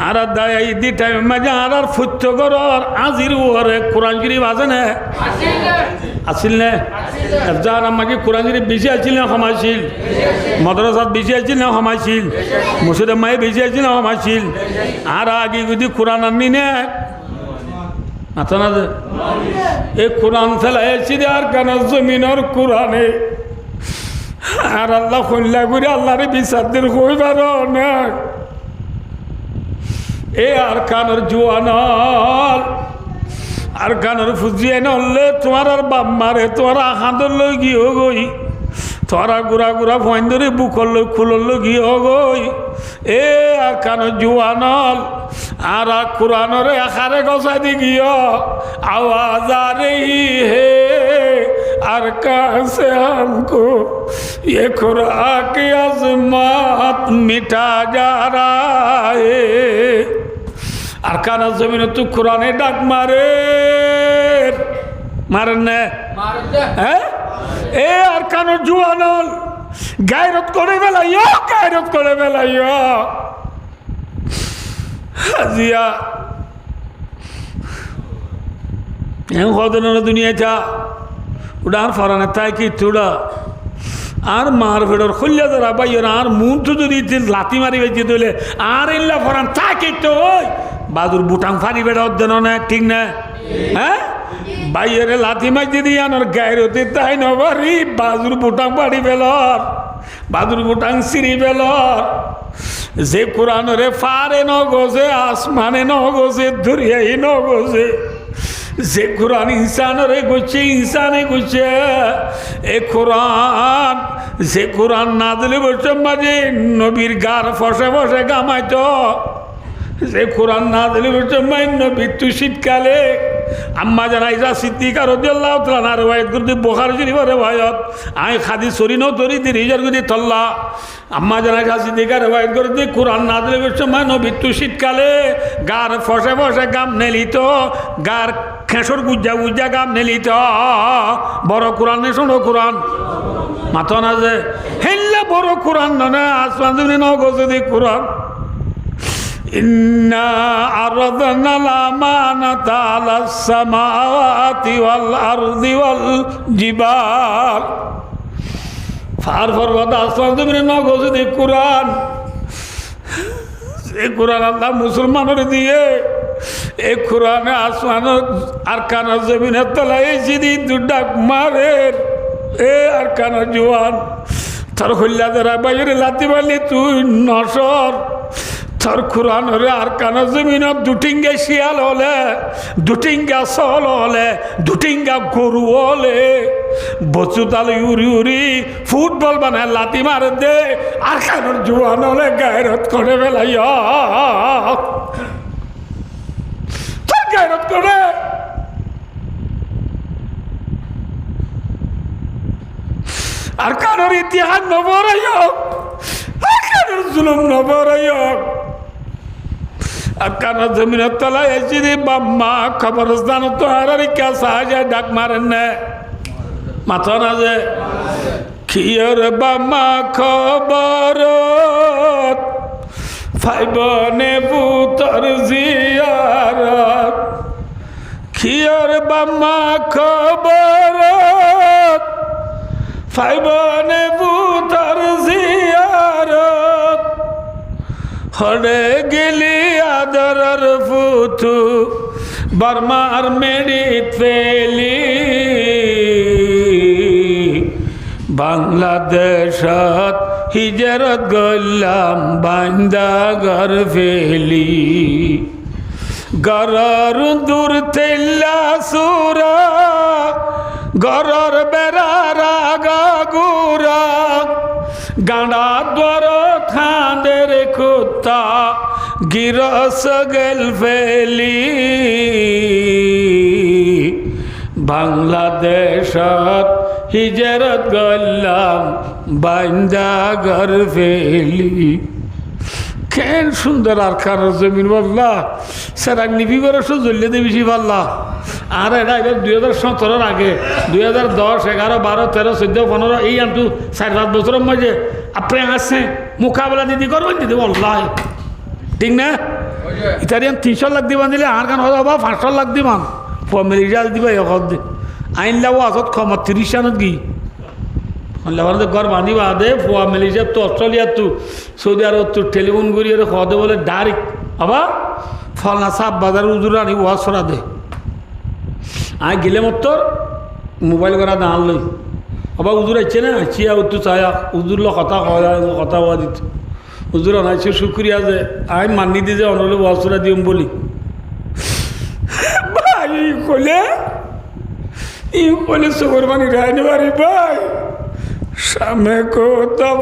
आरा दया इदी टाइम मजा आरा फुच्चो करो और आजिर ओरे कुरान शरीफ आसन है आसिल ने अफजाना मजी कुरान शरीफ बिजी आसिल ने हमाशिल मदरसा बिजी आसिल ने हमाशिल मस्जिद में बिजी आसिल ने हमाशिल आरा आगे गुदी कुरान अन्नी ने आता ना एक कुरान फैलायছি আর কানা জমিনের কুরআনে আর আল্লাহ কইলা করে আল্লাহর বিচার দিন কইবার না এ আর কানের জওয়ানাল আর কানের ফুজিয়ে নলে তোমার আর বাপ মারে তোমার হাঁদর লগি গই তোরা গুড়া গুড়া ফইন্দরে বুকল খুলল লগি গই এ আর কান জুয়ানল আর কুরআনের আখারে গছাই দি গিয়ে আওয়াজ আ রহি হে আর কাছে हमको ये खुरा की अजमत मिटा जा रहा है আর কানা জমিনে তো কোরআনে ডাক মারে মারেন না হ্যাঁ এ আর কানো জুয়ানল গায়রত করে বেলাইও গায়রত করে বেলাইও হাজিয়া এম কদন দুনিয়া চা উড়ার ফরানে তাই কি তুড়া আর মার ভেড়র খুললে ধরা বাইর আর মুন তো যদি লাথি মারি বেঁচে দিলে আর এল্লা ফরান তা কি তো ওই বাদুর বুটাং ফারি বেড়া অধ্যেন না ঠিক না হ্যাঁ বাইরে লাথি মাইতে দিয়ে আনার গায়ের হতে তাই নবারি বাদুর বুটাং বাড়ি বেলর বাদুর বুটাং সিঁড়ি বেলর যে কোরআনরে ফারে ন গোজে আসমানে ন গোজে দুরিয়াই ন গোজে যে কোরআন ইনসানরে গুছে ইনসানে গুছে এ কোরআন যে কোরআন না দিলে বসে মাঝে নবীর গার ফসে ফসে গামাইতো যে কোরআন না দিলে বসে মাই নবীর তু শীতকালে আম্মা জানা ইসা সিদ্দিকা রাদিয়াল্লাহু তাআলা রিওয়ায়াত করতে বুখারী শরীফের রিওয়ায়াত আই খাদি সরিনো তরি দি রিজার গদি তল্লা আম্মা জানা ইসা সিদ্দিকা রিওয়ায়াত করতে কোরআন না দিলে বসে মাই নবীর তু শীতকালে গার ফসে ফসে গাম নেলিত গার খেসর গুজ্জা গুজ্জা গাম নেলিত বড় কোরআন নে শোনো কোরআন মাথা না যে হেললে বড় কোরআন না আসমান জমিনে ন গজে কোরআন ইন্না আরাদনা লামানাতা আলাস সামাওয়াতি ওয়াল আরদি ওয়াল জিবাল ফার পর্বত আসমান জমিনে ন গজে কোরআন এই কোরআন আল্লাহ মুসলমানের দিয়ে এই কোরআনে আসমান আর কানা জমিনের তলায় যদি দুডাক মারে এ আর কানা জোয়ান তোর হইলা যারা বাইরে লাতি মারলি তুই নসর তোর কোরআন হলে আর কানা জমিনত দুটিঙ্গা শিয়াল হলে দুটিঙ্গা সল হলে দুটিঙ্গা গরু হলে বচুতাল ইউরি উরি ফুটবল বানায় লাতি মারে দে আর কানার জোয়ান হলে গায়রত করে বেলাই তোর গায়রত করে আর কারোর ইতিহাস নবরাই হোক আর কারোর জুলুম নবরাই হোক আর কারোর জমিনের তলায় এসে দি বাম্মা খবরস্থান তো আর কে সাহায্য ডাক মারেন না মাথা না যে খিয়র বাম্মা খবর ফাইবনে পুতর জিয়ারত খিয়র বাম্মা খবর ফাইবনে পুতর জিয়ারত হরে গেলি আদরর ফুতু বর্মার মেডিত ফেলি বাংলাদেশত হিজরত গলাম বান্দা ঘর ফেলি গরর দূর তেল্লা সুরা গরর বেড়ার গুরা গাঁডা দ্বার খাঁদের কুত্তা গিরস গেল ফেলি বাংলাদেশত হিজরত গলাম বান্দা ঘর ফেলি কেন সুন্দর আর কারোর জমিন বললা সেরা নিবি করে সুজল্য দিয়ে বেশি পারলা আর এটা এবার 2017 আগে 2010, 11, 12, 13, 14, 15 এই আনটু 4-5 বছরের মাঝে আপনি আসছে মোকাবেলা দিদি করবেন দিদি বললাই ঠিক না ইতারিয়ান 300 লাখ দিবান দিলে আর গান হওয়া 500 লাখ দিবান ফ্যামিলি জাল দিবা এখন দি আইন লাও আসত ক্ষমা 30 সানত গি আমাদের ঘর বাঁধিবা দে ফোয়া মেলিসা তো অস্ট্রেলিয়া তু সৌদি আরব তু টেলিফোন করি খাওয়া দে বলে ডাইরেক্ট আবার ফলনা সাপ বাজার উজুর আনি ওয়াজ সরা দে আই গেলে মতর মোবাইল করা দাঁড় লই আবার উজুর আইছে না চিয়া উত্তু চায়া উজুর কথা কথা হওয়া দিত উজুর আনাইছে শুক্রিয়া যে আই মানি দি যে অনলে ওয়াজ সরা দিম বলি ভাই কলে চকুর পানি রায় নেবারি ভাই সামনে কো তফ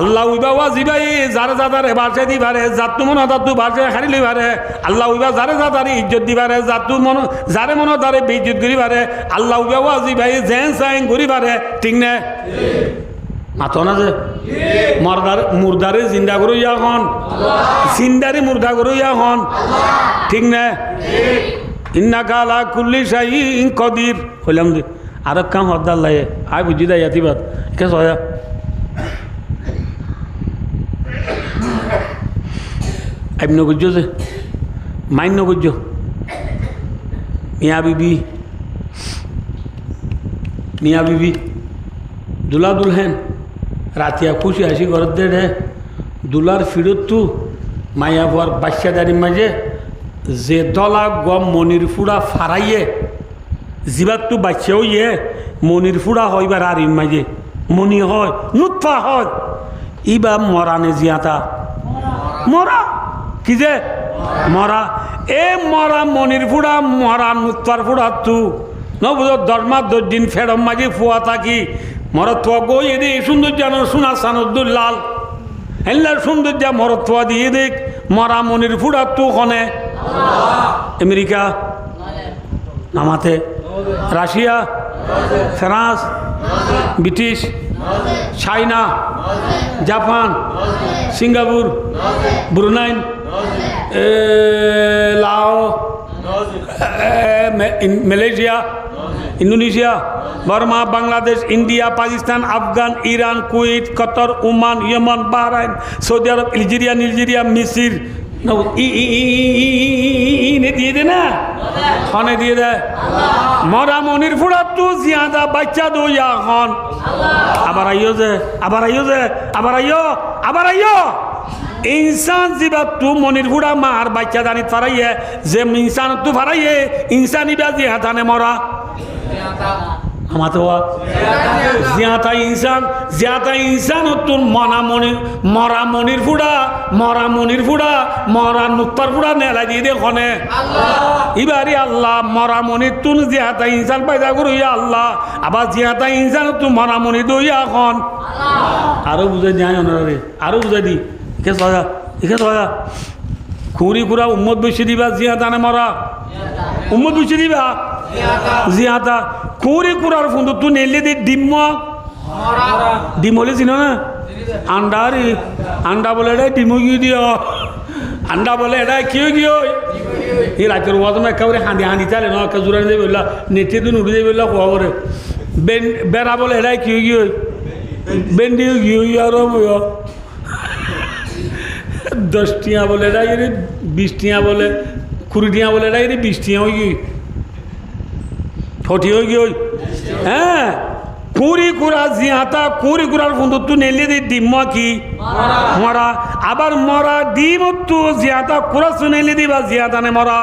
আল্লাহ উইবা ওয়াজিবাই যারে যাদারে বাসে দিবারে জাতু মন দাতু বাসে হারি লইবারে আল্লাহ উইবা যারে যাদারে ইজ্জত দিবারে জাতু মন যারে মন দারে বেইজ্জত করিবারে আল্লাহ উইবা ওয়াজিবাই জেন সাইন করিবারে ঠিক না মাতো না যে মরদার মুর্দারে জিন্দা করো ইয়া হন জিন্দারে মুর্দা করো ইয়া হন ঠিক না ইন্নাকা আলা কুল্লি শাইইন কদির হইলাম যে আর কাম হদ্দার লাগে আই বুঝি দেয় ইয়াতিবাদ কে সয়া আইন গুজ্জ যে মাইন্য গুজ্জ মিয়া বিবি দুলা দুলহেন রাতিয়া খুশি হাসি ঘর দে দুলার ফিরত তু মাইয়া বুয়ার বাচ্চাদারির মাঝে যে দলা গম মনির ফুড়া ফারাইয়ে জিবার তু বাচ্চাও ইয়ে মনির ফুড়া হইবার আর ইন মাঝে মনি হয় নুৎফা হয় ইবা মরানে জিয়াতা মরা কি যে মরা এ মরা মনির ফুড়া মরা নুৎফার ফুড়া তু নবুজ দরমা দিন ফেরম মাঝে ফুয়া থাকি মরত্ব গো এদি সৌন্দর্য সোনা সানুদ্দুল্লাল হেল্লার সৌন্দর্য মরত্ব দিয়ে দেখ মরা মনির ফুড়া তু হনে আমেরিকা নামাতে Russia France British China Japan Singapore Brunei Lao Malaysia Indonesia Burma Bangladesh India Pakistan Afghan Iran Kuwait Qatar Oman Yemen Bahrain Saudi Arab Nigeria মিসির দিয়ে দে না খনে দিয়ে দে মরা মনির ফুড়া তু জিয়াদা বাচ্চা দো ইয়া খন আবার আইও ইনসান জিবা তু মনির ফুড়া মার বাচ্চা দানি ফারাইয়ে যে ইনসান তু ফারাইয়ে ইনসানি বা জিয়াদানে মরা আমাতে জিয়াতা ইনসান তোর মরা মনির ফুড়া মরা নুক্তার ফুড়া নেলা দিয়ে দেখনে ইবারি আল্লাহ মরা মনির তুন জিয়াতা ইনসান পাইদা করু ইয়া আল্লাহ আবার জিয়াতা ইনসান তু মরা মনি দইয়া এখন আরো বুঝাই যাই রে আরো বুঝাই দি একে সয়া খুঁড়ি খুঁড়া উম্মত বেশি দিবা জিয়াতা নে মরা উম্মত বেশি দিবা জিয়াতা কুড়ি কুড়ার ফুন্দু তুই নেলে দে ডিম হলে চিনো না আন্ডা বলে এটা ডিমো গিয়ে দিও আন্ডা বলে এটা কিয় গিয়ে এই রাতের ওয়াজ না একেবারে হাঁদি চালে না একে জোরানি দিয়ে বললা নেটে দিন উঠে দিয়ে বললা কোয়া করে বেড়া বলে এটাই কিয় গিয়ে বেন্ডিও গিয়ে আরো 10 টিয়া বলে এটা 20 টিয়া বলে 20 টিয়া বলে এটা 20 টিয়া হয়ে গিয়ে ফটি হয়ে গিয়ে হ্যাঁ কুড়ি কুড়া জিয়াতা কুড়ি কুড়ার ফুন্দু তু নেলে দি ডিম কি মরা আবার মরা ডিম তু জিয়াতা কুড়া শুনেলে দিবা জিয়াতা নে মরা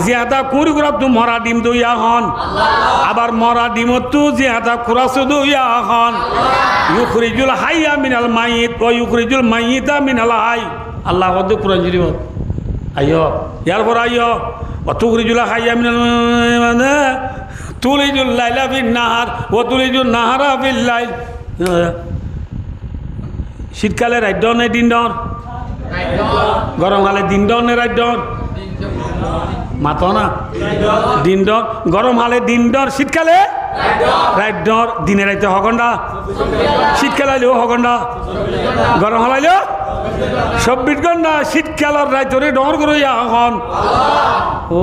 জিয়াতা কুড়ি কুড়া তু মরা ডিম দইয়া হন আবার মরা ডিম তু জিয়াতা কুড়া শুধু ইয়া হন ইউখরিজুল হাইয়া মিনাল মাইত ও ইউখরিজুল মাইতা মিনাল হাই আল্লাহ কত কুরআন শরীফ আইয়ো ইয়ার পর আইয়ো অতুখরিজুল হাইয়া মিনাল মানে তুলিজুল লাইলা ফিন নাহার ও তুলিজুল নাহারা ফিল লাইল শীতকালে রাত নে দিন ডর গরমকালে দিন ডর নে রাত ডর মাতো না দিন ডর গরমকালে দিন ডর শীতকালে রাত ডর দিনে রাইতে হগন্ডা শীতকালে আইলেও হগন্ডা গরম হলাইলেও 24 ঘন্টা শীতকালের রাইতরে ডর করে এখন ও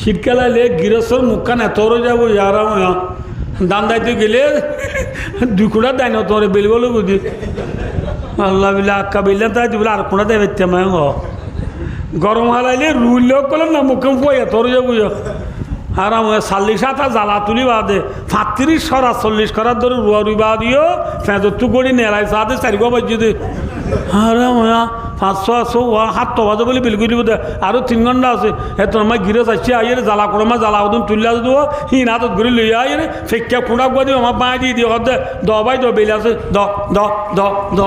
শীতকাল আইলে গৃহস্থর মুখখান এত যাবো আরাম দান দাইতে গেলে 2 কোটা দেয় না তোর বেল বলো বুঝি আল্লাহ বিলা আক্কা বেললে তাই বলে আর কোটা দেয় বেতে মায় গরম হালাইলে রুইলেও করলাম না মুখে ফুয়া এত যাবো আরাম 40 জ্বালা তুলি বাদে 35 সরা 40 করার ধরে রুয়া রুই বা দিও ফেঁদর তু গড়ি নেড়াই সাদে 4 গো বাজি দে আরাম 500 7 বাজে বলে বিল করি বোধ আরও 3 ঘন্টা আছে এত আমার গিরে যাচ্ছে আইয়ের জ্বালা করে আমার জ্বালা ওদিন তুললে দেবো হিন হাতত ঘুরে লই আইয়ের ফেঁকা কুড়া গুয়া দিব আমার বাঁ দিয়ে দিও দে বাই বেলে আছে দ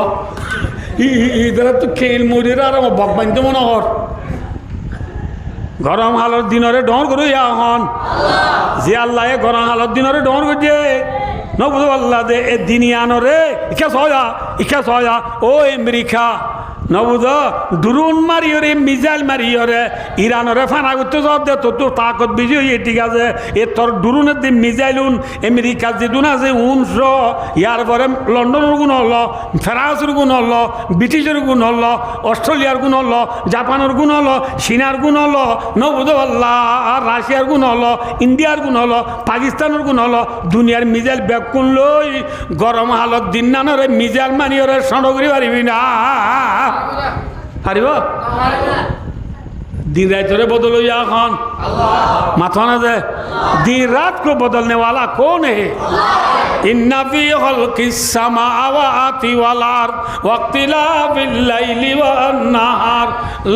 ইদারা তো খেল মরির আর আমার বক বানতে মনে হর গরম হালত দিনরে ডর করো এখন যে আল্লাহ গরম হালত দিনরে ডর করছে নবুদ আল্লাহ দে এ দিনিয়ানো রে ইকা সয়া ও আমেরিকা নবুদ ড্রোন মারিয়রে মিসাইল মারিয়রে ইরানরে ফানা করতে সব দে তোর তাকত বিজয় ঠিক আছে এ তোর ড্রোনের দিন মিসাইল উন আমেরিকা যে দুন আছে 1900 ইয়ার পরে লন্ডনের গুণ হলো ফ্রান্সের গুণ হলো ব্রিটিশের গুণ হলো অস্ট্রেলিয়ার গুণ হলো জাপানের গুণ হলো চীনার গুণ হলো নবুদ আল্লাহ রাশিয়ার গুণ হলো ইন্ডিয়ার গুণ হলো পাকিস্তানের গুণ হলো দুনিয়ার মিসাইল ব্যাকুন লই গরম হালত দিন নানরে মিসাইল মানিয়রে সনগরি পারিবি না পারিব दिन रात रे बदलो या खान माथा ना दे दिन रात को बदलने वाला कौन है इन्ना फी खल्किस समावाति वल अर्द वक्तिलाफिल लैलि वन नहार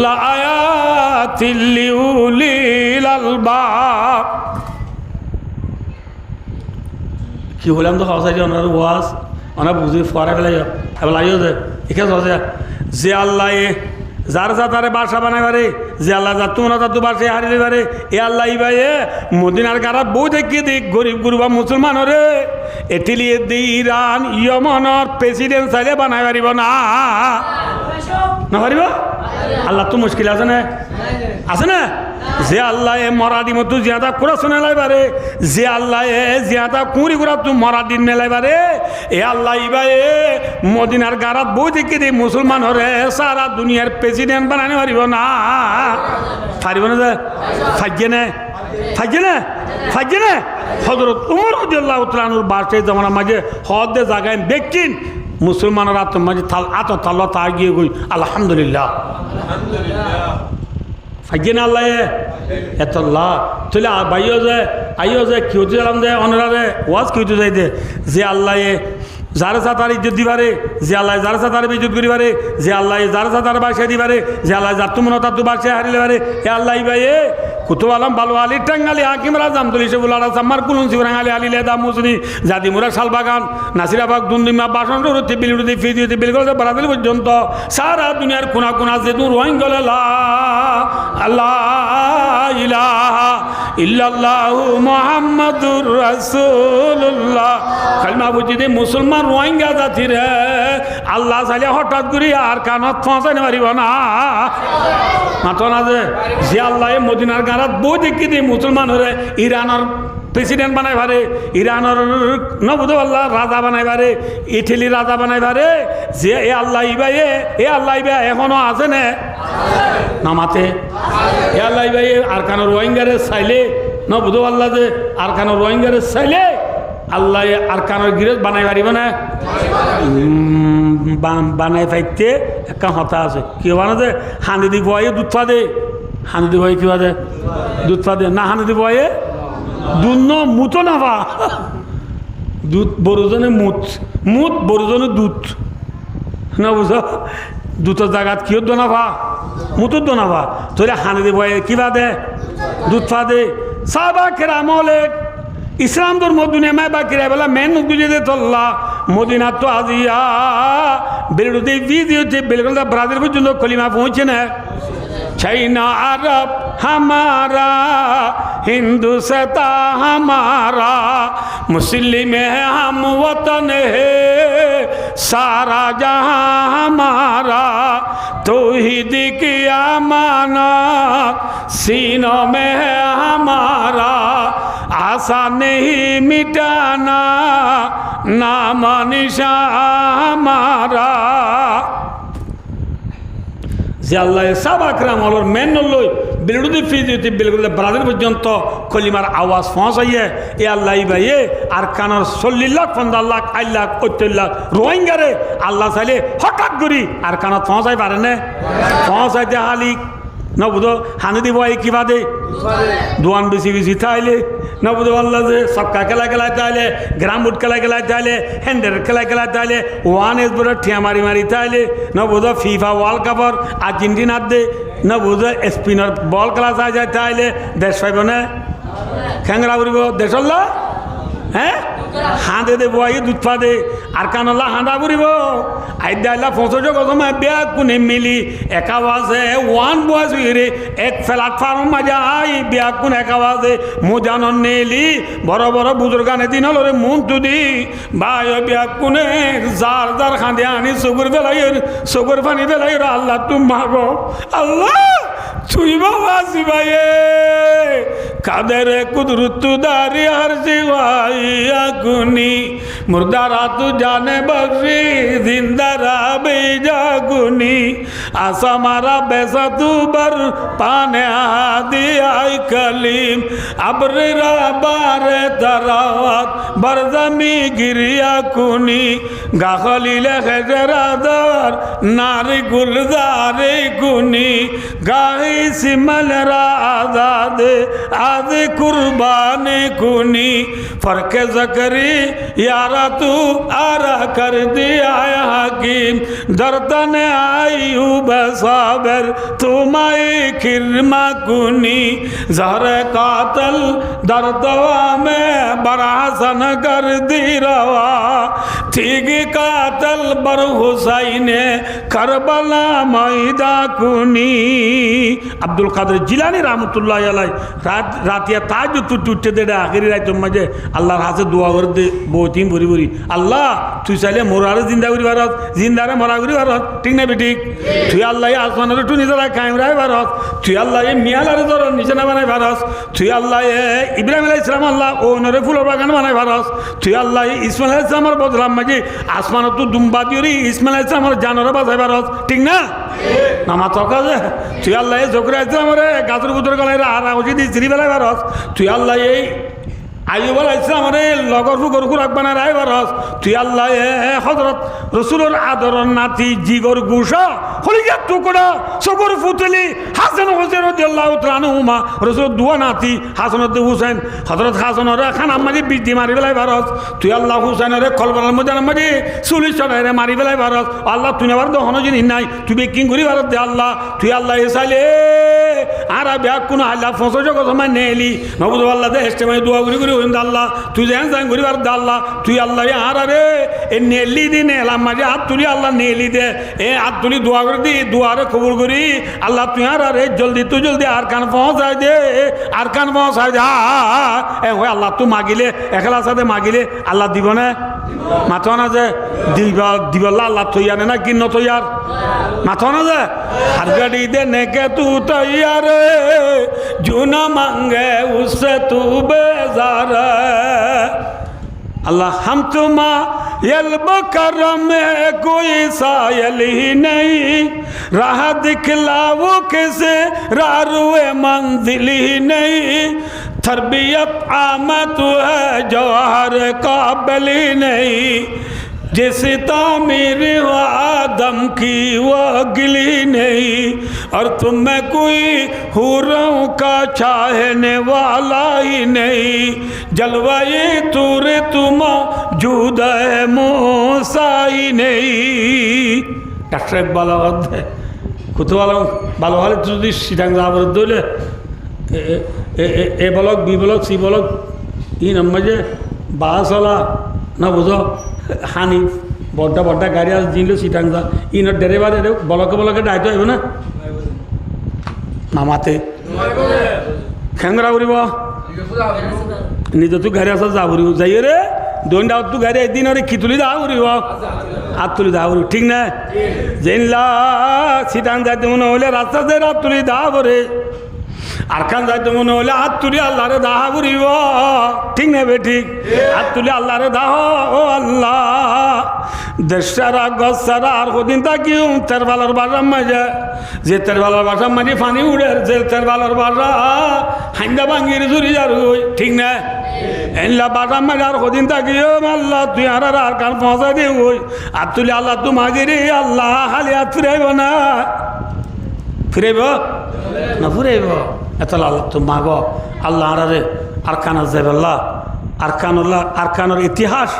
लायातिल लिउलिल अलबाब কি হলাম তো খাওয়া যায় ওনার ওয়াজ ওনা বুঝি ফরা ফেলাই ফেলাইও যে এখানে হচ্ছে যে আল্লাহ যার যা তারে বাসা বানাইবারে যে আল্লাহ যা তোমরা যা তো বাসে হারিয়ে পারে এ আল্লাহ ভাই মদিনার গারাত বউ দেখি দেখ গরিব গুরুবা মুসলমান রে এটিলিয়ে দি ইরান ইয়মনের প্রেসিডেন্ট চাইলে বানাই পারিব না না পারিব আল্লাহ তো মুশকিল আছে না যে আল্লাহ মরাদি মতো জিয়াদা কুড়া শুনে লাইবারে যে আল্লাহ জিয়াদা কুড়ি কুড়া তু মরাদিন মেলাইবারে এ আল্লাহ ইবাই মদিনার গারাত বই দেখে দে মুসলমান হরে সারা দুনিয়ার প্রেসিডেন্ট বানানি পারিব না পারিব না যে ফাইজে না হযরত উমর রাদিয়াল্লাহু তাআলা আনহুর বাসে জামানা মাঝে হদে জায়গায় দেখছেন মুসলমানরা তো মাঝে আত তাল্লা তা গিয়ে কই আলহামদুলিল্লাহ ফাইজেন আল্লাহ এতল্লাহ তুলে আইও যে কি হতে গেলাম দে অনারে ওয়াজ কি হতে যাই দে যে আল্লাহ যার সাথে তার ইজ্জত দিবারে যে আল্লাহ যার সাথে তার ইজ্জত করিবারে যে আল্লাহ যার সাথে তার বাসায় দিবারে যে আল্লাহ যার তুমন তার তো বাসায় হারিলে পারে এ আল্লাহ ভাই কুতুব আলম বালু আলী টাঙ্গালি হাকিম রাজাম তুলি সবুল আলা সাম্মার কুলুন শিবরাঙ্গালি আলী লেদা মুসনি জাদি মুরা শালবাগান নাসিরাবাগ দুন্দিমা বাসন রুতি বিলুতি ফিদিউতি বিলগল বারাদিল পর্যন্ত সারা দুনিয়ার কোনা কোনা যে দূর রোহিঙ্গল আল্লাহ ইলাহা ইল্লাল্লাহু মুহাম্মাদুর রাসূলুল্লাহ কালমা বুঝিতে মুসলমান রোহিঙ্গা জাতির আল্লাহ চাইলে হঠাৎ করে আর কানত পৌঁছাইতে পারিব না মাথা না যে আল্লাহ মদিনার গারাত বই দেখি দিয়ে মুসলমান হরে ইরানের প্রেসিডেন্ট বানাই পারে ইরানের নবুদ আল্লাহ রাজা বানাই পারে ইটালি রাজা বানাই পারে যে এ আল্লাহ ইবাই এখনো আছে নামাতে এ আল্লাহ ইবাই আরকানের রোহিঙ্গারে চাইলে নবুদ আল্লাহ যে আরকানের রোহিঙ্গারে চাইলে আল্লাহ আরকানের গিরেজ বানাই পারিব না বানাই পাইতে একটা হতা আছে কি বানাতে হানি দি বয়ে দুধ পা দে হানি দি বয়ে কি বাদে দুধ পা দে না হানি দি বয়ে দুধ মুতো না পা দুধ বড়জনে মুত বড়জনে দুধ না বুঝো দুধের জায়গাত কিয় দোনা পা মুতুর দোনা পা তোরে হানি দি বয়ে কি বাদে দুধ পা দে সাহাবা কেরামলে ইসলাম ধর্ম দুনিয়া বাকিরা বেলা মেন গুজে দে তোল্লা মদিনা তো আজিয়া বেলুদে ভিডিওতে বেলগুলো ব্রাজিল পর্যন্ত কলিমা পৌঁছে না চাইনা আরব हमारा हिंदुस्ता हमारा मुस्लिम है हम वतन है सारा जहां हमारा तौहीद की अमानत सीनों में है हमारा आशा नहीं मिटाना नाम निशान हमारा যে আল্লাহ সাবাকরাম হলোর মেন লই বিলুদি ফিজিতে বিলগুলো ব্রাজিল পর্যন্ত কলিমার আওয়াজ পৌঁছাইয়ে এ আল্লাহ ভাই আর কানর 40 লাখ 50 লাখ 8 লাখ 70 লাখ রোহিঙ্গারে আল্লাহ চাইলে হঠাৎ করি আর কানত পৌঁছাই পারে না পৌঁছাইতে হালি না বুঝো হানি দিব কিবা দে দোয়ান বেশি তাইলে না বুঝো আল্লাহ যে সবকা খেলা তাইলে গ্রাম বুট খেলা তাইলে হ্যান্ডের খেলা তাইলে ওয়ান এস বড় ঠিয়া মারি তাইলে না বুঝো ফিফা ওয়ার্ল্ড কাপর আর্জেন্টিনার দে না বুঝো স্পিনার বল খেলা যায় তাইলে দেশ পাইব না খেংরা উড়িব দেশল্লা হ্যাঁ হাঁদে দে বই দুধ পা দে আর কানলা হাঁদা বুড়িব আইদাইলা ফসজ কসমা বিয়া কোনে মিলি একা বাজে ওয়ান বয়স রে এক প্ল্যাটফর্ম মাজা আই বিয়া কোন একা বাজে মুজানন নেলি বড় বড় বুজুর্গানে দিন হলো রে মন তুদি ভাই বিয়া কোনে জার জার খাঁদে আনি সগুর সগুর পানি বেলাই আল্লাহ তুম মাগো আল্লাহ তুই বাবা শিবায়ে কাদের কুদরত দারি হর শিবাইয়া গুনি মুর্দারা তু জানে বখশি জিন্দারা বেজা গুনি আসা মারা বেসা তু बर पाने आदि आई कलीम अबरिरा बारे तरावत बरजमी गिरिया कुनी गाखलीले खजरादार नारी गुलजारे कुनी गाही सिमल राजादे आदि कुर्बाने कुनी फरके जकरी यारा तू आरा कर दिया हकीम दर्दने आयूब साबर तुम्हारी खिरमा कुनी जहर कातल दर्दवा में बरासन कर दी रवा ठीक कातल बर हुसैने करबला मैदा कुनी अब्दुल कादिर जिलानी रहमतुल्लाह अलैह रातिया ताजुद टूटते दे आखिरी रात मजे अल्लाह हाथ से दुआ कर दे बहुत ही बुरी बुरी अल्लाह तू चले मोरार जिंदा करी भारत जिंदा रे मोरा करी भारत ठीक ना बेटी तू अल्लाह ये आसमान रे टू निजरा कायम रहे भारत तू अल्लाह ये मियाला रे दर निशाना बनाए भारत तू अल्लाह ये इब्राहिम अलैहिस सलाम अल्लाह ओ नरे फूल बागान बनाए भारत तू अल्लाह ये इस्माइल अलैहिस सलाम बदला मजे आसमान तू दुम्बा दियोरी इस्माइल अलैहिस सलाम जानवर बसाए भारत ठीक ना नामा तो काजे तू अल्लाह ये जोकरा अलैहिस सलाम रे गाजर बुदर गले रे आरा उजी दी श्री बेला भारत तू अल्लाह ये आयुब अलैहिस सलाम रे लगर फुगर खुराक बना राय भारत तू अल्लाह ये हजरत रसूलुर आदर नाती जिगर गुशा हलिया टुकड़ा सबर फुतली हासन हुसैन রাদিয়াল্লাহু তাআলা আনহুমা রাসূল দুয়া নাতি হাসান ও হুসাইন হযরত হাসান রে খান আম্মাজি বিদ্যি মারি বেলাই ভারত তুই আল্লাহ হুসাইন রে কলবলার মধ্যে আম্মাজি সুলি চড়াইরে মারি বেলাই ভারত আল্লাহ তুই নেবার দহন জিনি নাই তুই বেকিং করি ভারত দে আল্লাহ তুই আল্লাহ এসাইলে আর ব্যাক কোন আল্লাহ ফসো জগ সময় নেলি নবুদ আল্লাহ দে ইস্তেমাই দোয়া করি করি হইন আল্লাহ তুই জান জান করি ভারত দে আল্লাহ তুই আল্লাহ আর রে এ নেলি দি নে আম্মাজি হাত তুলি আল্লাহ নেলি দে এ হাত তুলি দোয়া করে দি দোয়ারে কবুল করি আল্লাহ তুই আর রে জলদি তু জলদি আরকান পৌঁছায় দে আরকান পৌঁছায় যা এ হয় আল্লাহ তু মাগিলে একলা সাথে মাগিলে আল্লাহ দিব না মাথা না যে দিবল্লা আল্লাহ তৈয়ার না কিন্ন তৈয়ার মাথা না যে আর গাড়ি দে নেকে তু তৈয়ার জুনা মাঙ্গে উসে তু বেজার अल्लाह हम तुमा यल्ब करम में कोई सायल ही नहीं राह दिखलाओ किसे रारुए मंजिल ही नहीं तरबियत आमद है जौहर काबिल ही नहीं जिस तामीर आदम की वो गिली नहीं और तुम में कोई हुरों का चाहने वाला ही नहीं जलवाए तूरे तुम मौजूद है मूसा ही नहीं डॉक्टर इकबाल है कुतवाला बालो वाले तो दिस सिटांग जाबर दोले A block B block C block इन मजे बासला ना बुझो हानि बड़ा बड़ा गाड़ी आज जिनलो सिटांग जा इन ड्राइवर रे ब्लॉके डाइट होइबो ना मामाते खेंगरा उरिबो निजे तू गाड़ी आसा जाबुरी जाइए रे दोन डाव तू गाड़ी दिन रे कितुली दा उरिबो आतुली दा उरि ठीक ना जेनला सिटांग जाते मने होले रास्ता से रातुली दा बरे আরকান যাইতে মনে হলে হাত তুলি আল্লাহ রে দাহা বুড়িব ঠিক না বে ঠিক হাত তুলি আল্লাহ রে দাহ ও আল্লাহ দেশারা গসারা আর কদিন তাকিও তেরবালার বাসা মাঝে যে তেরবালার বাসা মাঝে পানি উড়ে যে তেরবালার বাসা হাইন্দা ভাঙ্গির জুড়ি যার ঠিক না এনলা বাসা মাঝে আর কদিন তাকিও আল্লাহ তুই আর কান পৌঁছা দিয়ে ওই হাত তুলি আল্লাহ তু মাগিরি আল্লাহ খালি হাত ফিরাইব না ফিরাইব না ফুরাইব এতলা আল্লাহ তো মাগো আল্লাহ আরে আরকানের যাই বললা আরকানের ইতিহাস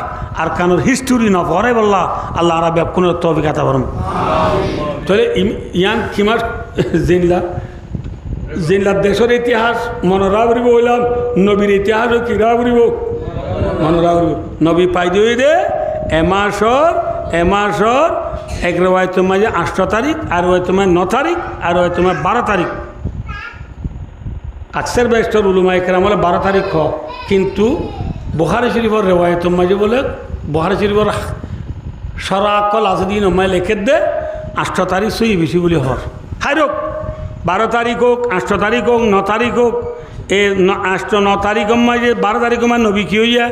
আরকানের হিস্টোরি না পরে বললা আল্লাহ আরা ব্যাপকুনের তবিকাতা বরম তাহলে ইয়ান কিমার জিনলা দেশের ইতিহাস মনে রাবরিব হইলাম নবীর ইতিহাসও কি রাবরিব মনোরা নবী পাই দিয়ে দে এমাসর এক রেওয়ায় তোমার যে 8 তারিখ আর ওই তোমার 9 তারিখ আর ওই তোমার 12 তারিখ আকসের বেস্টর উলুমা একরাম বলে 12 তারিখ কিন্তু বুখারী শরীফের রেওয়ায় তোমার যে বলে বুখারী শরীফের সরাকল আসদিন ওমায় লেখে দে 8 তারিখ সই বেশি বলে হর হাই রোক 12 তারিখ হোক 8 তারিখ হোক 9 তারিখ হোক এ 8-9 তারিখ ওমায় যে 12 তারিখ ওমায় নবী কি হইয়া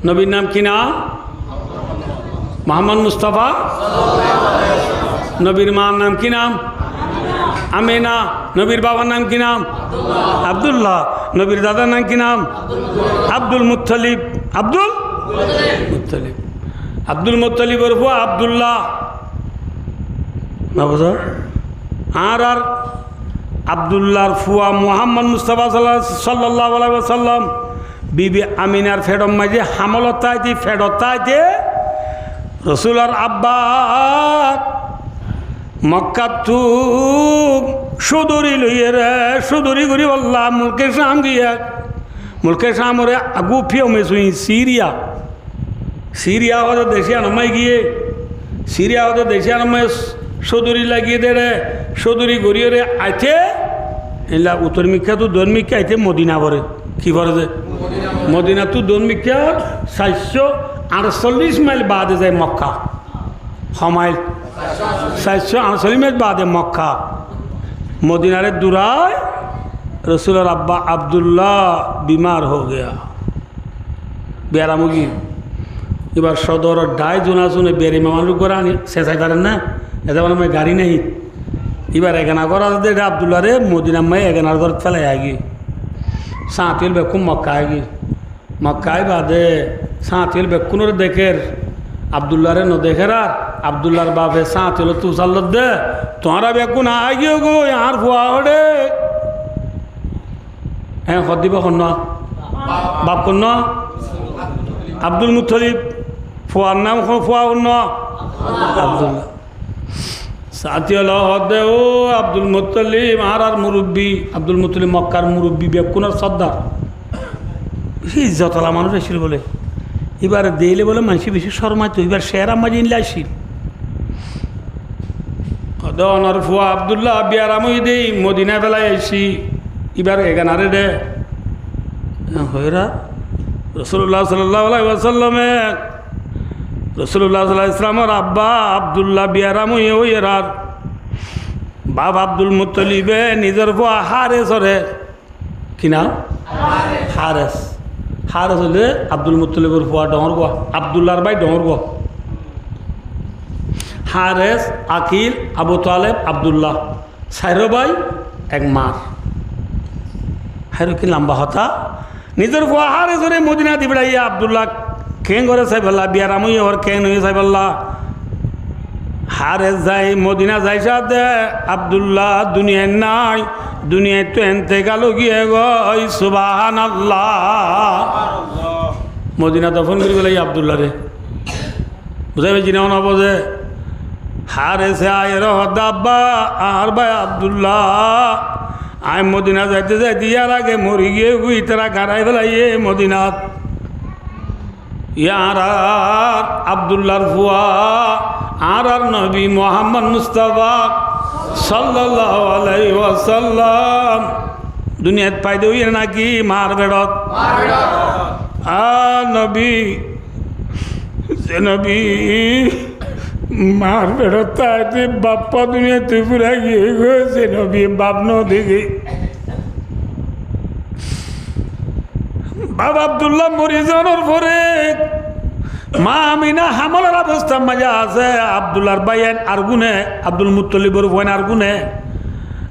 নবীর নাম কি না মোহাম্মদ মুস্তাফা নবীর মার নাম কি নাম আমেনা নবীর বাবার নাম কি নাম আব্দুল্লাহ নবীর দাদার নাম কি নাম আব্দুল মুত্তালিব আব্দুল মুত্তালিবের ফুয়া আব্দুল্লাহ না বুঝো আর আব্দুল্লাহর ফুয়া মোহাম্মদ মুস্তাফা সাল্লাল্লাহু আলাইহি ওয়াসাল্লাম বিবি আমিনার ফেডম মাঝে হামলতাইতে ফেডতাইতে রসুলার আব্বা মক্কাতু সুদূরি লইয়ে রে সুদূরি করি বললাম মুলকে শাম গিয়া মুলকে শামরে আগু ফিও মেসুই সিরিয়া হতে দেশিয়া নামাই গিয়ে সিরিয়া হতে দেশিয়া নামাই সুদূরি লাগিয়ে দে রে সুদূরি গড়িয়ে রে আইতে এলা উত্তর মিক্ষা তো দন মিক্ষা আইতে মদিনা পরে কি করে যে মদিনা তো দন মিক্ষা 448 মাইল বাদে যায় মক্কা হমাইল 448 মাইল বাদে মক্কা মদিনারে দুরায় রসুলের আব্বা আব্দুল্লাহ বিমার হো গিয়া বেয়ারামুগি এবার সদর ডাই জোনা শুনে বেড়ে মামানুর করে আনি শেষাই পারেন না এটা মানে গাড়ি নেই এবার এগানা করা এটা আব্দুল্লাহ রে মদিনা মাই এগানার ঘর ফেলাই আগি সাঁতিল বেকুম মক্কা আগি মক্কায় বাদে সাঁতিল বেকুনোর দেখের আব্দুল্লাহ রে ন দেখের আর আব্দুল্লাহর বাপে সাঁতিল তু চাল্ল দে তোমারা বেকুন আগিও গো আর ফুয়া হডে হ্যাঁ হদিব কন্ন বাপ কন্ন আব্দুল মুত্তালিব ফুয়ার নাম ফুয়া অন্য আব্দুল্লাহ সাথিয়াল হদে ও আব্দুল মুত্তালিব আর মুরব্বী আব্দুল মুত্তালিব মক্কার মুরব্বী বেকুনার সর্দার ইজ্জতলা মানুষ এসেছিল বলে এবার দিলে বলে মানুষ বেশি শর্মাইতো এবার শেরা মাঝে নিলে আসিল অদনার ফুয়া আব্দুল্লাহ বিয়ারামই দেই মদিনা বেলায় আইসি এবার এগানারে দে হইরা রসুল্লাহ সাল্লাল্লাহু আলাইহি ওয়াসাল্লামে রসুল্লাহ সাল্লাল্লাহু ইসলামের আব্বা আব্দুল্লাহ বিয়ারামই ওইরার বাপ আব্দুল মুত্তালিবে নিজের ফুয়া হারেসরে কি নাম হারেস হলে আব্দুল মুত্তালিবের ফুয়া ডহর গোয়া আব্দুল্লাহর ভাই ডহর গোয়া হারেস আকিল আবু তালেব আব্দুল্লাহ সাইরো ভাই এক মার হাইরো কি লম্বা হতা নিজের ফুয়া হারেসরে মদিনা দিবড়াইয়া আব্দুল্লাহ কেন করে সাইবল্লাহ বিয়ারামই ওর কেন হয়ে সাইবল্লাহ হারেস যাই মদিনা যাই সাথে আব্দুল্লাহ দুনিয়ায় নাই দুনিয়ায় তো এনতে গেল গিয়ে গই সুবহানাল্লাহ মদিনা দফন করি বলে আব্দুল্লাহ রে বুঝাই পেয়েছি না বোঝে হারেসে আয়ের হদাব্বা আর ভাই আব্দুল্লাহ আয় মদিনা যাইতে যাইতে ইয়ার আগে মরি গিয়ে গুই তারা গাড়াই ফেলাইয়ে মদিনাত ইয়ার আব্দুল্লাহর ফুয়া আর নবী মোহাম্মদ মুস্তাফা সাল্লাল্লাহু আলাইহি ওয়াসাল্লাম দুনিয়াত পাইদে হইয়ে নাকি মার বেড়ত নবী যে নবী মার বেড়ত তাইতে বাপ্পা দুনিয়াতে পুরা গিয়ে গেছে নবী বাপ নদীকে বাবা আব্দুল্লাহ মরি যাওয়ার পরে মা আমিনা হামলার অবস্থা মাঝে আছে আব্দুল্লাহর বাইয়ান আর গুনে আব্দুল মুত্তালিবের বোন আর গুনে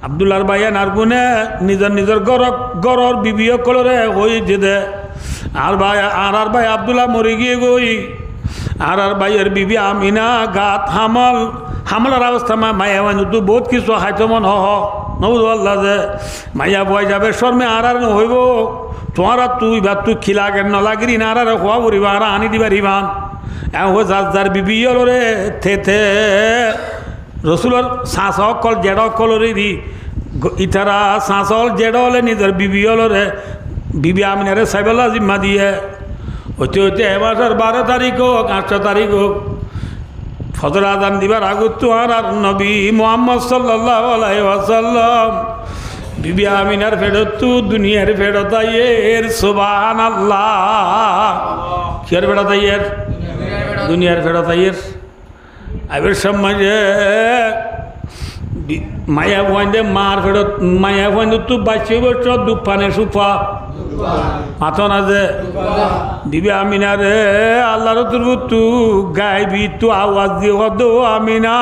আব্দুল্লাহর বাইয়ান আর গুনে নিজের গরর বিবিও কলরে হই যেতে আর ভাই আব্দুল্লাহ মরি গিয়ে গই আর ভাইয়ের বিবি আমিনা গাত হামলার অবস্থা মায়া তো বহুত কিছু হাইতো মন নবুল্লাহ যে মাইয়া বয় যাবে শর্মে আর হইব তোমার তুই খিলাগে নলাগিরি না আর হওয়া বরিবা আর আনি দিবা রিবান যার বিবি রে থে রসুলর শ্বাস কল জেড কলরে দি ইতারা শ্বাস জেড হলে নিজের বিবি রে বিবি আমিনারে সাইবুল্লাহ জিম্মা দিয়ে হইতে হইতে এ মাসের 12 তারিখ হোক 8 তারিখ হোক ফজর আজান দিবার আগত আর নবী মুহাম্মদ সাল্লাল্লাহু আলাইহি ওয়াসাল্লাম বিবি আমিনার ফেরত দুনিয়ার ফেরত আইয়ের সুবহানাল্লাহ কি আর ফেরত আইয়ের দুনিয়ার ফেরত আইয়ের আইবের সমাজে মায়া ভয়ে মার ফেরত মায়া ভয়ে তো বাঁচিয়ে বছর দুপানে সুফা মাথা না যে বিবি আমিনারে আল্লাহর তু গাইবি তু আওয়াজ দিয়ে হদ আমিনা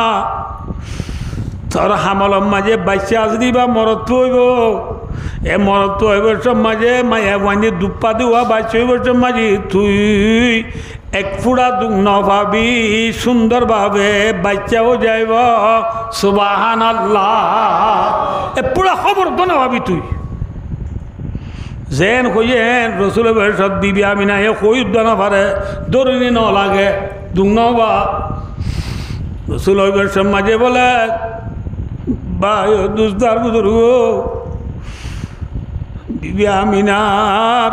তোর হামলম মাঝে বাইশে আজ দিবা মরত হইব এ মরত হইবার মাঝে মায়া বান্ধে দুপা দেওয়া বাইশ হইবার মাঝে তুই এক ফুড়া দুঃখ নভাবি সুন্দরভাবে বাচ্চাও যাইব সুবহানাল্লাহ এ পুরা খবর তো না ভাবি তুই যেন কইয়েন রসুলের বয়সত বিবি আমিনা এ কই না পারে দরুনি ন লাগে দুঃখ নবা রসুল বয়সের মাঝে বলে ভাই দুস্তার বুজুর্গ বিবি আমিনার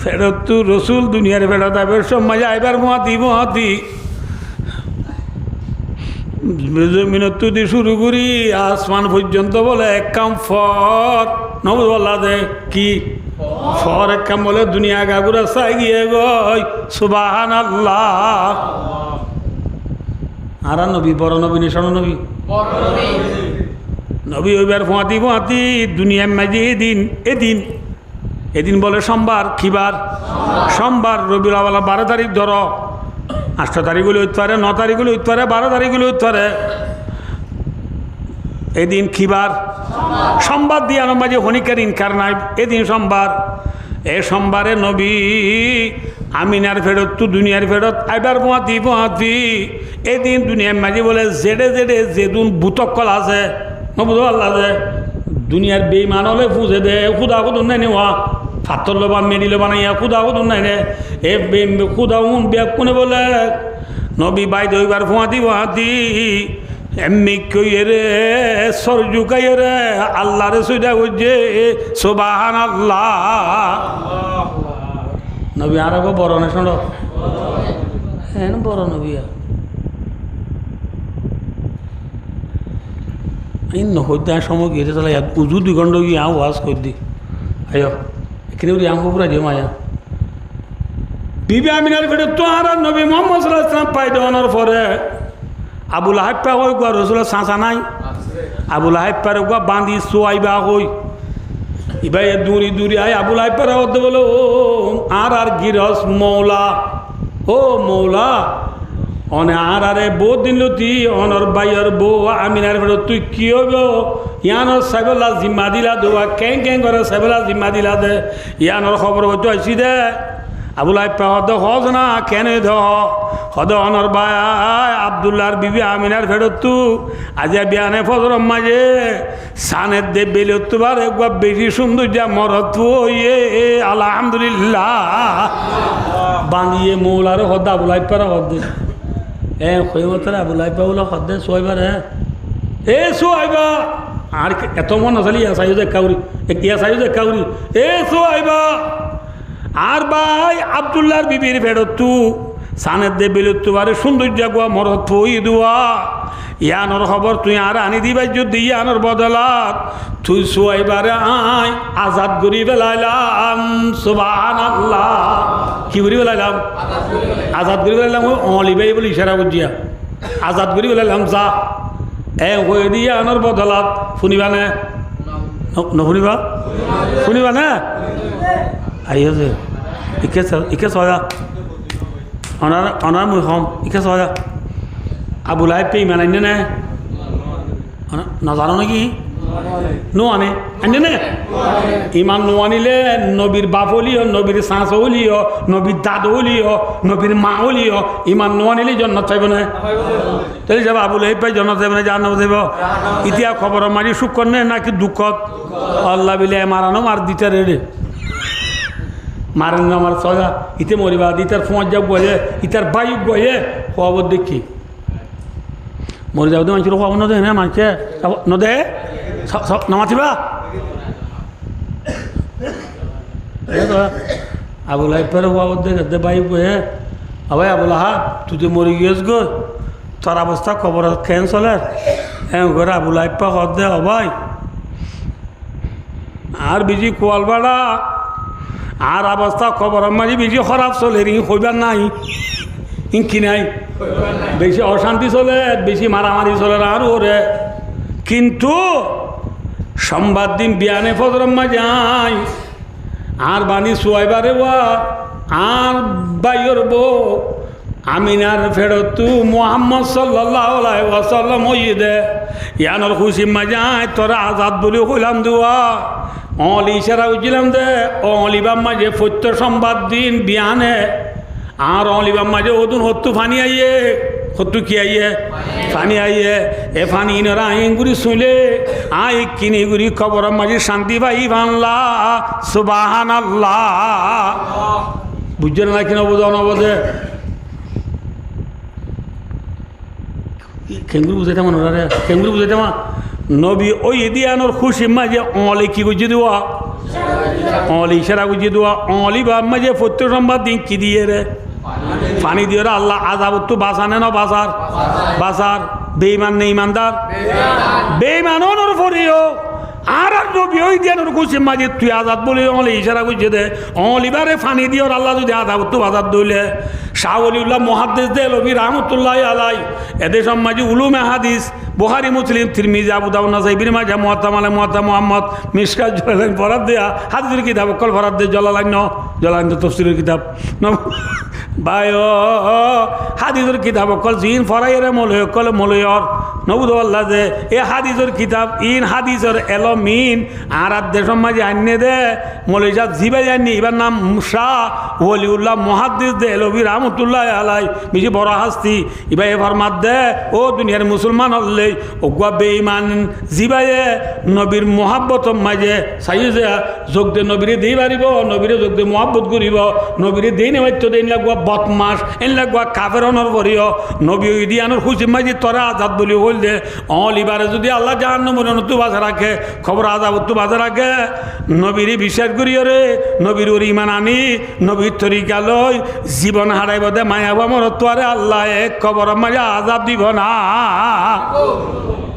ফেরত তু রসুল দুনিয়ার ফেরত আইবার সময় আইবার মহাতি মিনত্তু দিয়ে শুরু করি আসমান পর্যন্ত বলে এক কাম ফর নবলা দে কি ফর এক কাম বলে দুনিয়া গাগুরা চাই গিয়ে গই সুবহানাল্লাহ আর নবী বড় নবী নিশান নবী নবী ওইবার ফোঁয়াতি দুনিয়ার মাঝে এদিন বলে সোমবার কিবার সোমবার রবিউল আউয়াল 12 তারিখ ধরো 8 তারিখ হলে হইতে পারে 9 তারিখ হলে হইতে পারে 12 তারিখ হলে হইতে পারে এদিন কিবার সোমবার দিয়ে আমার মাঝে হনিকার ইনকার নাই এদিন সোমবার এ সোমবারে নবী আমিনার ফেরত তু দুনিয়ার ফেরত আইবার পোঁয়াতি এদিন দুনিয়ার মাঝে বলে জেডে যেদিন বুতকল আছে নবুধ আল্লাহ যে দুনিয়ার বেইমান হলে ফুজে দে খুদা খুদুন নাই নেওয়া ফাতর লোবা মেডিলে বানাইয়া খুদা খুদুন নাই নে এ খুদা উন ব্যাগ কোনে বলে নবী বাইদ হইবার পোঁয়াতি এমনি কইয়ে রে সরজুকাইয়ে রে আল্লাহ রে সুইদা বুঝে সুবহানাল্লাহ নবী আর বড় না শোনো হ্যাঁ বড় নবী এই নহদ্যা সময় গিয়ে তাহলে উজু 2 ঘন্টা গিয়ে ওয়াজ করে দি আয় এখানে ওই আঙ্গ পুরা যে মায়া বিবি আমিনার ফেরত তো আর নবী মুহাম্মদ সাল্লাল্লাহু আলাইহি ওয়াসাল্লাম পাই দেওয়ানোর পরে আবুল আহাব পা হই গো রসুলের সাঁচা নাই আবুল আহাব পারে গো বাঁধি সোয়াইবা হই ইবাই দূরি আয় আবুল আহাব পারে হতে বলো ও আর গিরস মৌলা ও মৌলা অনে আরে বউ দিন লতি অনর বাইয়ের বউ আমিনার ফেরত তুই কি হইব ইয়ানোর সাইবুল্লাহ জিম্মা দিলা দেওয়া কেং করে সাইবুল্লাহ জিম্মা দিলা দে ইয়ানোর খবর হইতো আসি দে আবুল আহাব হদ হজ না কেন হদ অনর বাই আবদুল্লাহর বিবি আমিনার ফেরত তু আজ বিয়ানে ফজর মাঝে সানের দে বেলুতবার একবার বেশি সুন্দর যা মরত ইয়ে আলহামদুলিল্লাহ বাঁধিয়ে মৌলার হদ আবুল আহাব পারা হদ কইমতারে আবুল আহাব বলে হদ দে সোয়াইবার এ সোয়াইবা আর এত মন আসালি সাইজ কাউরি কাউরি এ সোয়াইবা আর ভাই আবদুল্লাহর বিবির ফেরত তু সানের দে বেলুতবারে সৌন্দর্য গোয়া মরত হই দুয়া ইয়ানোর খবর তুই আর আনি দিবাই যদি ইয়ানোর বদলাত তুই সোয়াইবারে আয় আজাদ করি বেলাইলাম সুবহানাল্লাহ কি করি বেলাইলাম আজাদ করি বেলাইলাম অলিবাই বলে ইশারা বুঝিয়া আজাদ করি বেলাইলাম যা হয়ে দিয়ে আনোর বদলাত শুনিবা নে শুনিবা না আইছে ইকে সয়া অনার মুই হম ইকে সয়া আবুল আহাব পে ইমান আনে না নাজানো নাকি নো আনে নে ইমান নো আনিলে নবীর বাপ হলিও নবীর শাঁস হলিও নবীর দাদ হলিও নবীর মা হলিও ইমান নো আনিলে জন্নত চাইব না তাহলে যাব আবুল আহাব পাই জন্নত চাইব না জান্নাত চাইব ইতিয়া খবর মারি সুখ নে নাকি দুঃখত আল্লাহ বিলে মারানো মার দিতে রে মারেন আমার সজা ইতে মরিবা ইতার ফোঁজ যাক গয়ে ইতার বাইক গয়ে খবর দেখি মরে যাও মানুষের খবর নদে না মানুষে নদে নামাতিবা আবুল হাইপার দে ভাই হে ভাই আবুল হা তুই তো মরে গিয়েছ গো তোর অবস্থা খবর খেন চলে হ্যাঁ করে আবুল হাইপা কর দে ভাই আর বেশি কোয়াল বাড়া আর অবস্থা খবর মাঝে বেশি খারাপ চলে রি হইবার নাই কি নাই বেশি অশান্তি চলে বেশি মারামারি চলে না আর ওরে কিন্তু সোমবার দিন বিয়ানে ফজরম্মা যায় আর বাণী সোয়াইবারে ওয়া আর বাইর বউ আমিনার ফেরতু মোহাম্মদ সাল্লাল্লাহু আলাইহি ওয়াসাল্লাম হইদে ইয়ানোর খুশি মাজায় তোরা আজাদ বলি হইলাম দুয়া অলি ইশারা উজিলাম দে অলিবাম মাঝে ফত্য সোমবার দিন বিয়ানে আর অলিবাম মাঝে ওদুন হত্তু ফানি আইয়ে হত্তু কি আইয়ে ফানি আইয়ে এ ফানি ইনরা আইনগুড়ি শুনলে আই কিনি গুড়ি খবর মাঝে শান্তি পাই বাংলা সুবহানাল্লাহ বুঝছেন না কিনা বোঝা নবোধে খেঙ্গুরি বুঝাইতে মনে রে খেঙ্গুরি বুঝাইতে মা নবী ওই দিয়ানোর খুশি মাঝে অলি কি গুজি দেওয়া অলি ইশারা গুজি দেওয়া অলি বা মাঝে প্রত্যেক সম্বাদ দিন কি দিয়ে রে পানি দিয়ে রে আল্লাহ আজাব তো বাঁচানে না বাঁচার বাঁচার বেঈমান নেই ইমানদার বেঈমানোর ফরিও আর নবী ওই দিয়ানোর খুশি মাঝে তুই আজাদ বলি অলি ইশারা গুজি দে অলিবারে ফানি দিয়ে আল্লাহ যদি আজাব তো বাজার দইলে শাহ ওলিউল্লাহ মুহাদ্দিস দে লবি রহমতুল্লাহ আলাই এদের সমাজে উলুমে হাদিস বুখারী মুসলিম তিরমিজি আবু দাউদ নাসাই ইবনে মাজাহ মুওয়াত্তা মালিক মুওয়াত্তা মুহাম্মদ মিশকাত জালালাইন ফরাদ দেয়া হাদিসের কিতাব কল ফরাদ দে জালালাইন তাফসীরের কিতাব বায়ো হাদিসের কিতাব কল জিন ফরাইরে মলয় কল মলয়র নবুদ আল্লাহ দে এ হাদিসের কিতাব ইন হাদিসের এলমিন আর দেশ সমাজে আইনে দে মলয়জা জিবাই আইনি এবার নাম শাহ ওলিউল্লাহ মুহাদ্দিস দে লবি রহমতুল্লাহ আলাই বেশি বড় হাস্তি ইবা এ ফরমাত দে ও দুনিয়ার মুসলমান হলে ওগুয়া বেঈমান জিবাইয়ে নবীর মোহাব্বত মাঝে সাইজে যোগ দে নবীরে দেই পারিব নবীরে যোগ দে মোহাব্বত করিব নবীরে দেই নেবাইতো দেই লাগবা বদমাস এন লাগবা কাফেরনর করিও নবী ওই দিয়ানোর খুশি মাঝে তোরা আজাদ বলি হইল দে অলিবারে যদি আল্লাহ জাহান্নামের নতু বাজা রাখে খবর আজাব তো বাজা রাখে নবীরে বিশ্বাস করিও রে নবীর ওর ইমান আনি নবীর তরিকা লই জীবন হারাইব দে মায়া বামর তোরে আল্লাহ এক খবর মাঝে আজাব দিব না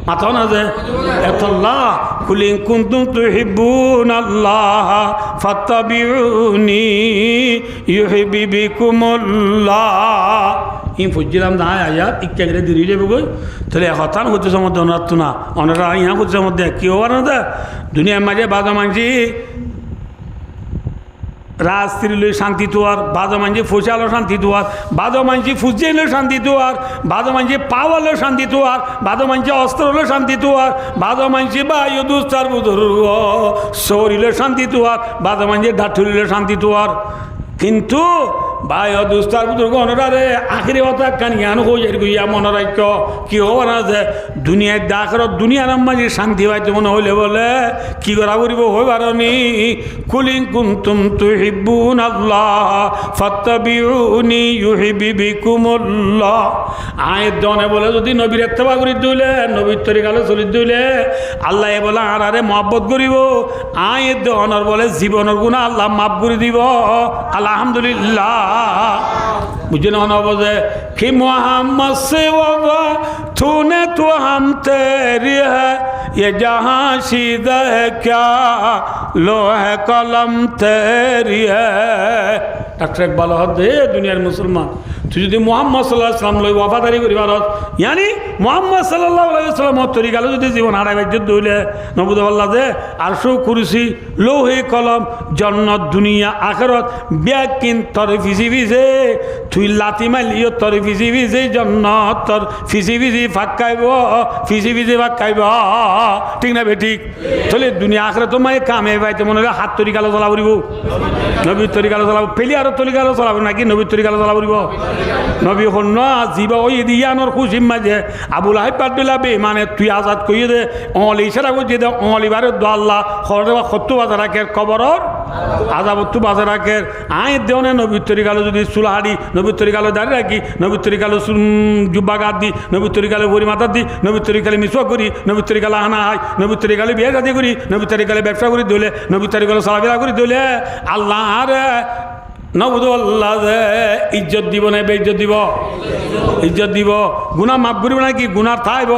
মাথা না যে এতল্লাহ কুলিন কুনতুম তুহিব্বুনাল্লাহ ফাত্তাবিউনি ইউহিব্বুকুমুল্লাহ ইন ফুজিলাম না আয়াত ইক্কা করে দিরি যাবে গই তাহলে হতান হচ্ছে সমুদ্র অনার্থ না অনারা ইহা হচ্ছে মধ্যে কি হবার না দুনিয়ার মাঝে বাজা মানছি রাজস্ত্রী লই শান্তি তোয়ার বাজো মানছি ফুসালো শান্তি তোয়ার বাজো মানছি ফুজিয়ে শান্তি তোয়ার বাজো মানছি পাওয়ালো শান্তি তোয়ার বাজো মানছি অস্ত্র হলো শান্তি তোয়ার বাজো মানছি বায়ু দুস্তার বুধুর শরীরে শান্তি তোয়ার বাজো মানছি ডাঠুরিলে শান্তি তোয়ার কিন্তু বায়ু দুস্তার বুধুর গণরারে আখিরি কথা কান জ্ঞান হয়ে গিয়া মনোরাজ্য কি হব না যে দুনিয়ার ডাকরত দুনিয়ার মাঝে শান্তি পাইতে মনে হইলে বলে কি করা করিব হইবার নি কুলিন কুনতুম তুহিব্বুনাল্লাহ ফাত্তাবিউনি ইউহিব্বুকুমুল্লাহ আয়াত দনে বলে যদি নবীর ইত্তেবা করি দিলে নবীর তরিকালে চলি দিলে আল্লাহ এ বলে আরে মহব্বত করিব আয়াত দনের বলে জীবনের গুনাহ আল্লাহ মাফ করে দিব আলহামদুলিল্লাহ मुझे ना बोले कि मोहम्मद से वफा तूने तो हम तेरी है ये जहाँ सीधा है क्या लोहे कलम तेरी है डॉक्टर इकबाल दे दुनियार मुसलमान তুই যদি মোহাম্মদ সাল্লাল্লাহু আলাইহি ওয়াসাল্লাম লই ওয়াফাদারি করি ভারত ইয়ানি মোহাম্মদ সাল্লাল্লাহু আলাইহি ওয়াসাল্লাম তরিকালে যদি জীবন হারাই বাইতে দইলে নবুদ আল্লাহ দে আরশু কুরসি লৌহে কলম জান্নাত দুনিয়া আখিরাত ব্যাকিন তর ফিজি ফিজে তুই লাতি মালিও তর ফিজি ফিজে জান্নাত তর ফিজি ফিজি ফাকাইব ফিজি ফিজি ফাকাইব ঠিক না বে ঠিক তাহলে দুনিয়া আখিরাত তো মাই কামে বাইতে মনে হলো হাত তরিকালে চলা করিব নবীর তরিকালে চলাব পেলি আর তরিকালে চলাব নাকি নবীর তরিকালে চলা করিব নবী হন জীবা ওই দিয়ানোর খুশি মাঝে আবুল হাইব আব্দুল্লাহ বে মানে তুই আজাদ কইয়ে দে অলি ইশারা কইয়ে দে অলিবারে দো আল্লাহ খরবা 70,000 রাখের কবরর আজাবত্তু বাজে রাখের আয় দেওনে নবীর তরিকালো যদি চুলাহাড়ি নবীর তরিকালো দাঁড়িয়ে রাখি নবীর তরিকালো জুব্বা গাদ দি নবীর তরিকালো বড়ি মাথার দি নবীর তরিকালে মিসওয়াক করি নবীর তরিকালো আনা হাই নবীর তরিকালে বিয়ে শাদী করি নবীর তরিকালে ব্যবসা করি দিলে নবীর তরিকালো চলাফেরা করি দিলে আল্লাহর নবুদুল্লাহ ইজ্জত দিব না বেইজ্জত দিব ইজ্জত দিব গুনাহ মাফ করিব নাকি গুনার থাইব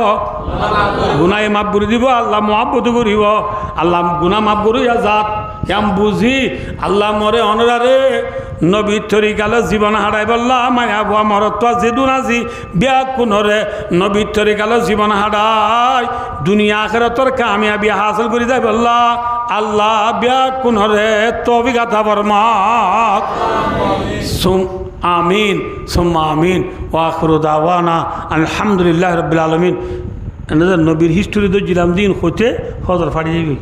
গুনাহ মাফ করে দিব আল্লাহ মহাব্বত করিব আল্লাহ গুনাহ মাফ করিয়া যাত এম বুঝি আল্লাহ মরে অনরারে নবীর তরিকালে জীবন হারাই বললা মায়া বুয়া মরত্ব যেদুন আজি বিয়া কোনরে নবীর তরিকালে জীবন হারাই দুনিয়া আখিরাতর কামিয়াবি হাসিল করি যায় বললা আল্লাহ বিয়া কোনরে তৌফিক আতা ফরমাক আমিন সুম্মা আমিন ওয়া আখিরু দাওয়ানা আলহামদুলিল্লাহি রাব্বিল আলামিন নবীর হিস্টোরি তো জিলাম দিন হতে ফজর ফাড়ি যাবে।